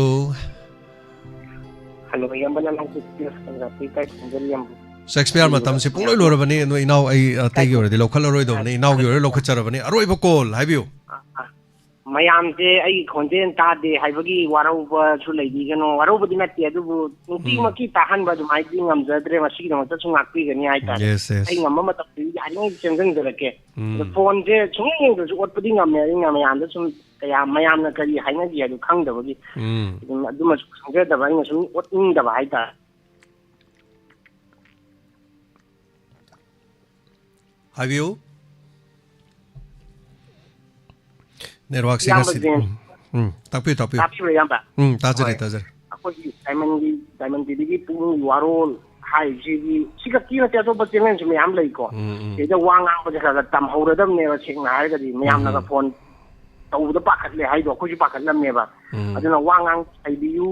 S16: हेलो यंबना लंग स्पीच कंगा पीकाई संजल यंब
S1: शेक्सपियर मतम से पुंगलोय लोरबनी नो इनाव आई तैगी ओरदि लोखल रोय दोबनी इनाव गी ओर लोखचरबनी अरोयब कॉल हाइबियो
S16: मयाम से आई खोंजेन तादे हाइबगी वारौबा सु लैदिगनो वारौबदि नत्ते अदुबु नुति मकी ताहन बा जुमाइ दि ngamjadre masi नो त सुंगाकपि गनि आइता आई ngam ma tab ति यानि चंगन जरके फोन से सुंगिंग दु ओटपदि ngam ने ngam दा सुम कया मयाम न करी हाइना दि अदु खंगदबगी अदु म संगदबा इ सुम ओटिंग दबा हाइता
S1: हाइबियो नेटवर्क सिंग तापि
S16: याम्बा
S1: ताजरे
S16: अखोई डायमंड टीवी पुंग वारोल हाई सिगा किना ते तो बचेन से मयाम लइको एदा वांगांग बजा तम हौरदम ने सेंग हारगदि मयाम ना फोन तौद पाखतले हाइदो अखोई पाखतलमेबा अदुना वांगांग हाइबियु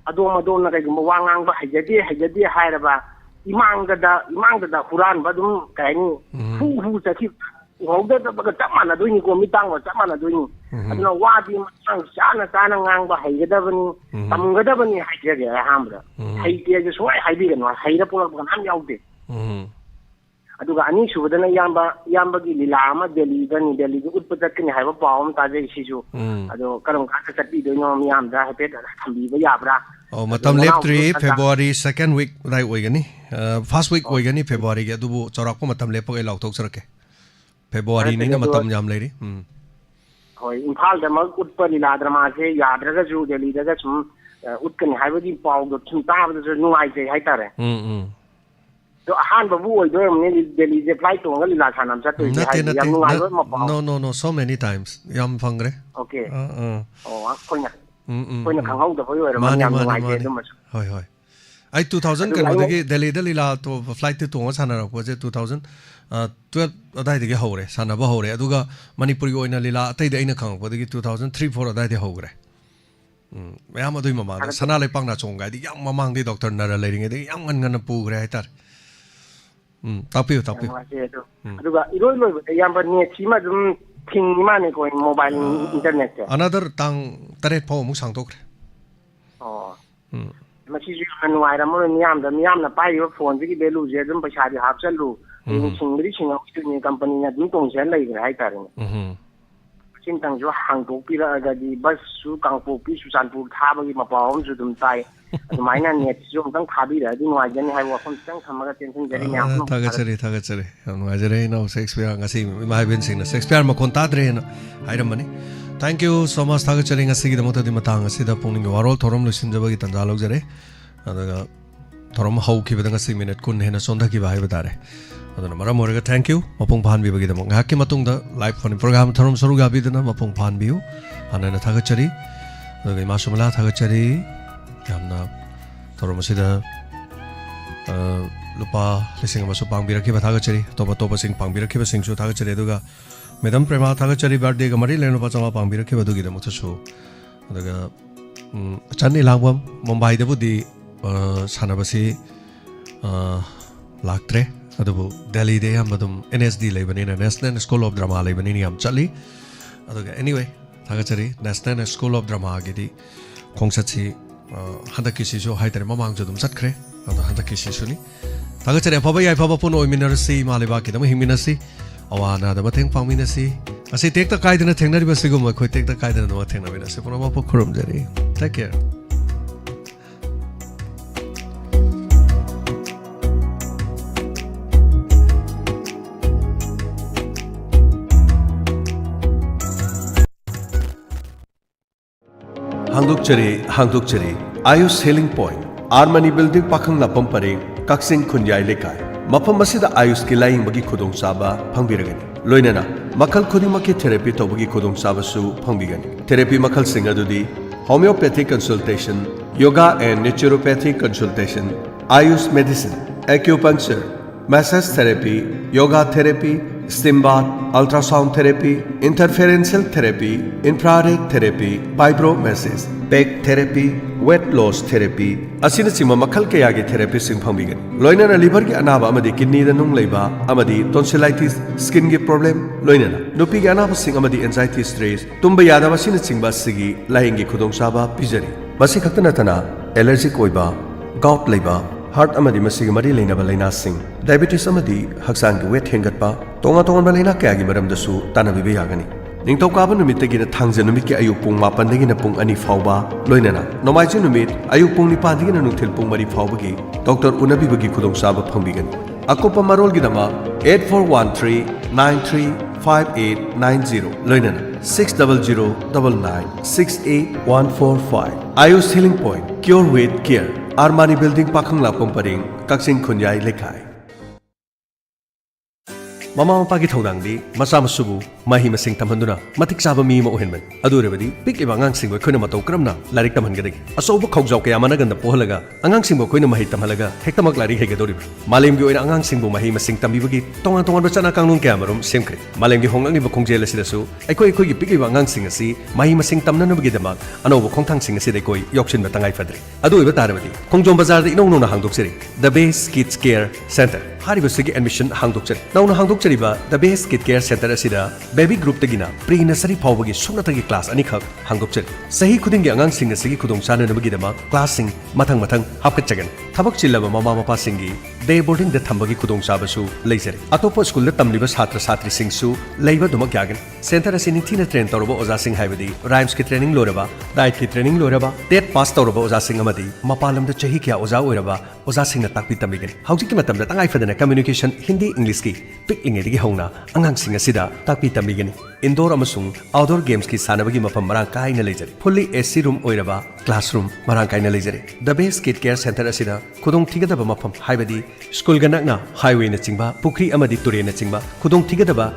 S16: अदोम अदोम ना कइगुम वांगांग बा हाइजदे हाइरबा इमांगदा हुरान बदुम काइनी हु चखि होगदा बगा तमाना दोइनी को मितांग वा तमाना दोइनी अदुना वादी मांग चाना चाना ngang ba haigadabani tamgadabani haijage hamra haige je soi haibigano haira pulak ban ham yaude aduga ani subadana yambagi lila ama delhi gi utpatakni haiba pawam taje isisu ado karam ka chatti doino miyam da hapet thambi ba yabra
S1: oh matam leptri February second week right oigani first week oigani February ge adubu chorakpa matam lepok e lautok sarake February ni na matam yam leiri
S16: hoi imphal da mag utpa lila drama se yadraga ju delhi da sum utkani haibadi paw do thum ta ba ju nuai je haitare तो हान बाबू ओइ दो हमने दिल्ली से flight होगा लीला खाना हम चाहते हैं
S1: no so many times yam fangre
S16: okay oh कोई ना खांगाउ तो होय रे मन याम नुआइ जे दम
S1: होय ai 2000 kano dagi Delhi da lila to flight te tonga sana ra ko je 2012 adai dagi hore sana ba hore aduga manipuri oina lila atai da ina khang ko dagi 2003 4 adai de hogre mayam adui mama sana lai pang na chong ga di yang mamang di doctor na ra leiring de yang ngan ngan pu gre haitar tapiu
S16: aduga iroi loi ba yam ba ne chi ma dum thing ma ne ko mobile internet
S1: another tang tare pho mu sang tok
S16: ꯃꯁꯤꯁꯨ ꯌꯥꯝꯅ ꯅꯨꯡꯉꯥꯏꯔꯝꯃꯔꯣꯏ ꯃꯤꯌꯥꯝꯅ ꯄꯥꯏꯔꯤꯕ ꯐꯣꯟꯁꯤꯒꯤ ꯚꯦꯂꯨꯁꯦ ꯑꯗꯨꯝ ꯄꯩꯁꯥꯗꯤ ꯍꯥꯞꯆꯜꯂꯨ ꯁꯤꯡꯕꯗꯤ ꯁꯤꯡꯍꯧꯗꯣꯏꯅꯤ ꯀꯝꯄꯅꯤꯅ ꯑꯗꯨꯝ ꯇꯣꯡꯖꯔ ꯂꯩꯈ꯭ꯔꯦ ꯍꯥꯏꯇꯥꯔꯦꯅꯦ ꯁꯤꯝꯇꯪꯁꯨ ꯍꯥꯡꯗꯣꯛꯄꯤꯔꯛꯑꯒꯗꯤ ꯕꯁꯁꯨ ꯀꯥꯡꯄꯣꯛꯄꯤ ꯆꯨꯔꯆꯥꯟꯄꯨꯔ ꯊꯥꯕꯒꯤ ꯃꯄꯥꯎ ꯑꯃꯁꯨ ꯑꯗꯨꯝ ꯇꯥꯏ ꯑꯗꯨꯃꯥꯏꯅ ꯅꯦꯠꯁꯤꯁꯨ ꯑꯃꯨꯛꯇꯪ ꯊꯥꯕꯤꯔꯛꯑꯗꯤ ꯅꯨꯡꯉꯥꯏꯖꯅꯤ ꯍꯥꯏꯕ ꯋꯥꯐꯝ ꯈꯤꯇꯪ ꯊꯝꯃꯒ ꯇꯦꯟꯁꯤꯟꯖꯔꯤ ꯃꯌꯥꯝ
S1: ꯊꯥꯒꯠꯆꯔꯤ ꯌꯥꯝ ꯅꯨꯡꯉꯥꯏꯖꯔꯦ ꯏꯅꯥꯎ ꯁꯦꯛꯁꯄꯤꯌꯔ ꯉꯁꯤ ꯏꯃꯥ ꯏꯕꯦꯟꯁꯤꯡꯅ ꯁꯦꯛꯁꯄꯤꯌꯔ ꯃꯈꯣꯟ ꯇꯥꯗ꯭ꯔꯦꯅ ꯍꯥꯏꯔꯝꯕꯅꯤ ꯊꯦꯡꯛ ꯌꯨ ꯁꯣ ꯃꯆ ꯊꯥꯒꯠꯆꯔꯤ ꯉꯁꯤꯒꯤꯗꯃꯛꯇꯗꯤ ꯃꯇꯥꯡ ꯑꯁꯤꯗ ꯄꯨꯛꯅꯤꯡꯒꯤ ꯋꯥꯔꯣꯜ ꯊꯧꯔꯝ ꯂꯣꯏꯁꯤꯟꯖꯕꯒꯤ ꯇꯥꯟꯖꯥ ꯂꯧꯖꯔꯦ ꯑꯗꯨꯒ ꯊꯧꯔꯝ ꯍꯧꯈꯤꯕꯗ ꯉꯁꯤ ꯃꯤꯅꯤꯠ 10 ꯍꯦꯟꯅ ꯆꯣꯟꯊꯈꯤꯕ ꯍꯥꯏꯕ ꯇꯥꯔꯦ ꯑꯗꯨꯅ ꯃꯔꯝ ꯑꯣꯏꯔꯒ ꯊꯦꯡꯛ ꯌꯨ ꯃꯄꯨꯡ ꯐꯥꯍꯟꯕꯤꯕꯒꯤꯗꯃꯛ ꯉꯥꯏꯍꯥꯛꯀꯤ ꯃꯇꯨꯡꯗ ꯂꯥꯏꯚ ꯐꯣꯟ ꯄ꯭ꯔꯣꯒ꯭ꯔꯥꯝ ꯊꯧꯔꯝ ꯁꯔꯨꯛ ꯌꯥꯕꯤꯗꯨꯅ ꯃꯄꯨꯡ ꯐꯥꯍꯟꯕꯤꯌꯨ ꯍꯥꯟꯅ ꯊꯥꯒꯠꯆꯔꯤ ꯑꯗꯨꯒ ꯏꯃꯥ ꯁꯨꯃꯂꯥ ꯊꯥꯒꯠꯆꯔꯤ ꯌꯥꯝꯅ ꯊꯧꯔꯝ ꯑꯁꯤꯗ ꯂꯨꯄꯥ 1,000 ꯑꯃꯁꯨ ꯄꯥꯡꯕꯤꯔꯛꯈꯤꯕ ꯊꯥꯒꯠꯆꯔꯤ ꯑꯇꯣꯞꯄꯁꯤꯡ ꯄꯥꯡꯕꯤꯔꯛꯈꯤꯕꯁꯤꯡꯁꯨ ꯊꯥꯒꯠꯆꯔꯤ ꯑꯗꯨꯒ ꯃꯦꯗꯝ ꯄ꯭ꯔꯦꯃꯥ ꯊꯥꯒꯠꯆꯔꯤ ꯕꯥꯔꯗꯦꯒ ꯃꯔꯤ ꯂꯩꯅꯕ ꯂꯨꯄꯥ 500 ꯄꯥꯡꯕꯤꯔꯛꯈꯤꯕꯗꯨꯒꯤꯗꯃꯛꯇꯁꯨ ꯑꯗꯨꯒ ꯆꯟ ꯏꯂꯥꯡꯕꯝ ꯃꯨꯝꯕꯥꯏꯗꯕꯨꯗꯤ ꯁꯥꯟꯅꯕꯁꯤ ꯂꯥꯛꯇ꯭ꯔꯦ ꯑꯗꯨꯕꯨ ꯗꯦꯜꯂꯤꯗ ꯑꯌꯥꯝꯕ ꯑꯗꯨꯝ NSD ꯂꯩꯕꯅꯤꯅ ꯅꯦꯁꯅꯦꯜ ꯁ꯭ꯀꯨꯜ ꯑꯣꯐ ꯗ꯭ꯔꯃꯥ ꯂꯩꯕꯅꯤꯅ ꯌꯥꯝ ꯆꯠꯂꯤ ꯑꯗꯨꯒ ꯑꯦꯅꯤꯋꯦ ꯊꯥꯒꯠꯆꯔꯤ ꯅꯦꯁꯅꯦꯜ ꯁ꯭ꯀꯨꯜ ꯑꯣꯐ ꯗ꯭ꯔꯃꯥꯒꯤꯗꯤ ꯈꯣꯡꯆꯠꯁꯤ ꯍꯟꯗꯛꯀꯤꯁꯤꯁꯨ ꯍꯥꯏꯇꯥꯔꯦ ꯃꯃꯥꯡꯁꯨ ꯑꯗꯨꯝ ꯆꯠꯈ꯭ꯔꯦ ꯑꯗꯣ ꯍꯟꯗꯛꯀꯤꯁꯤꯁꯨꯅꯤ ꯊꯥꯒꯠꯆꯔꯤ ꯑꯐꯕ ꯌꯥꯏꯐꯕ ꯄꯨꯟꯅ ꯑꯣꯏꯃꯤꯟꯅꯔꯁꯤ ꯏꯃꯥ ꯂꯩꯕꯥꯛꯀꯤꯗꯃꯛ ꯍꯤꯡꯃꯤꯟꯅꯁꯤ ꯑꯋꯥ ꯑꯅꯥꯗ ꯃꯇꯦꯡ ꯄꯥꯡꯃꯤꯟꯅꯁꯤ ꯑꯁꯤ ꯇꯦꯛꯇ ꯀꯥꯏꯗꯅ ꯊꯦꯡꯅꯔꯤꯕ ꯁꯤꯒꯨꯝꯕ ꯑꯩꯈꯣꯏ ꯇꯦꯛꯇ ꯀꯥꯏꯗꯅ ꯊꯦꯡꯅꯃꯤꯟꯅꯁꯤ ꯄꯨꯝꯅꯃꯛꯄꯨ ꯈꯨꯔꯨꯝꯖꯔꯤ take care Hangdokchari Ayush Healing Point Armani Building Pakhanglapham Pareng Kaksing Khunjai Lekai Mafam asida Ayush ki laing bagi khudong saba phangbiragani loinana makhal khudimaki therapy tobagi khudong saba su phangbigani therapy makhal sing adudi homeopathic consultation yoga and naturopathic consultation Ayush medicine acupuncture massage therapy yoga therapy steam bath ultrasound therapy interferential therapy infrared therapy vibromassage back therapy weight loss therapy asina chima makhal kaya gi therapy sing phangbigan loinana liver gi anaba amadi kidney da nung leiba amadi tonsillitis skin gi problem loinana nupi gi anaba sing amadi anxiety stress tumba yadaba sina chingba sigi laing gi khudong saba pijari basi khaktana tana allergic oiba gout leiba heart amadi masigi mari leinaba laina sing diabetes amadi haksang gi weight hengatpa tonga tonga balena kaya gi maram dasu tanabibe yagani ꯅꯤꯡꯊꯧꯀꯥꯕ ꯅꯨꯃꯤꯠꯇꯒꯤꯅ ꯊꯥꯡꯖ ꯅꯨꯃꯤꯠꯀꯤ ꯑꯌꯨꯛ ꯄꯨꯡ 8ꯗꯒꯤꯅ ꯄꯨꯡ 2 ꯐꯥꯎꯕ ꯂꯣꯏꯅꯅ ꯅꯣꯡꯃꯥꯏꯖꯤꯡ ꯅꯨꯃꯤꯠ ꯑꯌꯨꯛ ꯄꯨꯡ 9ꯗꯒꯤꯅ ꯅꯨꯡꯊꯤꯜ ꯄꯨꯡ 3 ꯐꯥꯎꯕꯒꯤ ꯗꯣꯛꯇꯔ ꯎꯅꯕꯤꯕꯒꯤ ꯈꯨꯗꯣꯡꯆꯥꯕ ꯐꯪꯕꯤꯒꯅꯤ ꯑꯀꯨꯞꯄ ꯃꯔꯣꯜꯒꯤꯗꯃꯛ 8413935890 ꯂꯣꯏꯅꯅ 6009968145 Ayush Healing Point Cure with Care Armani Building Pakhanglapham Pareng Kaksing Khunjai Lekai Mama mapagi thaudangdi macha masubu mahi masing tamhanduna matik chaba mi ma ohenban adurebadi pik iba angang singbo khoina matau kramna larik tamhangadagi asobu khawjau kaya managanda pohalaga angang singbo khoina mahi tamhalaga hektamak larik hegedori malem gi oina angang singbo mahi masing tambibagi tonga tonga bachana kanglung kaya marum semkre malem gi hongang iba khongjel asidasu aikoi gi pik iba angang sing asi mahi masing tamnana bagi damak anobu khongthang sing asi dekoi yokshin batangai fadri adu iba tarabadi khongjom bazar da inong nona hangdokseri the base kids care center haribasigi admission hangdokchari nauna hangdokchariba the base kid care center asida baby group tagina pre nursery phawbagi sumnatagi class ani khak hangdokchari sahi khudingi angang sing asigi khudong chana nabagi dama class sing mathang hapkatchagan thabak chillaba mama mapa singi day boarding da thambagi khudong chabasu leijari atopa school da tamliba chhatra chhatri singsu leiba duma kyagan center asini thina train tawraba oja sing haibadi rhymes ki training loraba diet ki training loraba tet pass tawraba oja sing amadi mapalam da chahi kya oja oiraba oja sing na takpi tamigani hauji ki matam da tangai fadana communication hindi english ki pik ingedigi hauna angang sing asida takpi tamigani indoor amasung outdoor games ki sanabagi mafam marang kaina leijari fully AC room oiraba classroom marang kaina leijari the base kid care center asida khudong thigadaba mafam haibadi school ganakna highway na chingba pukri amadi ture na chingba khudong thigadaba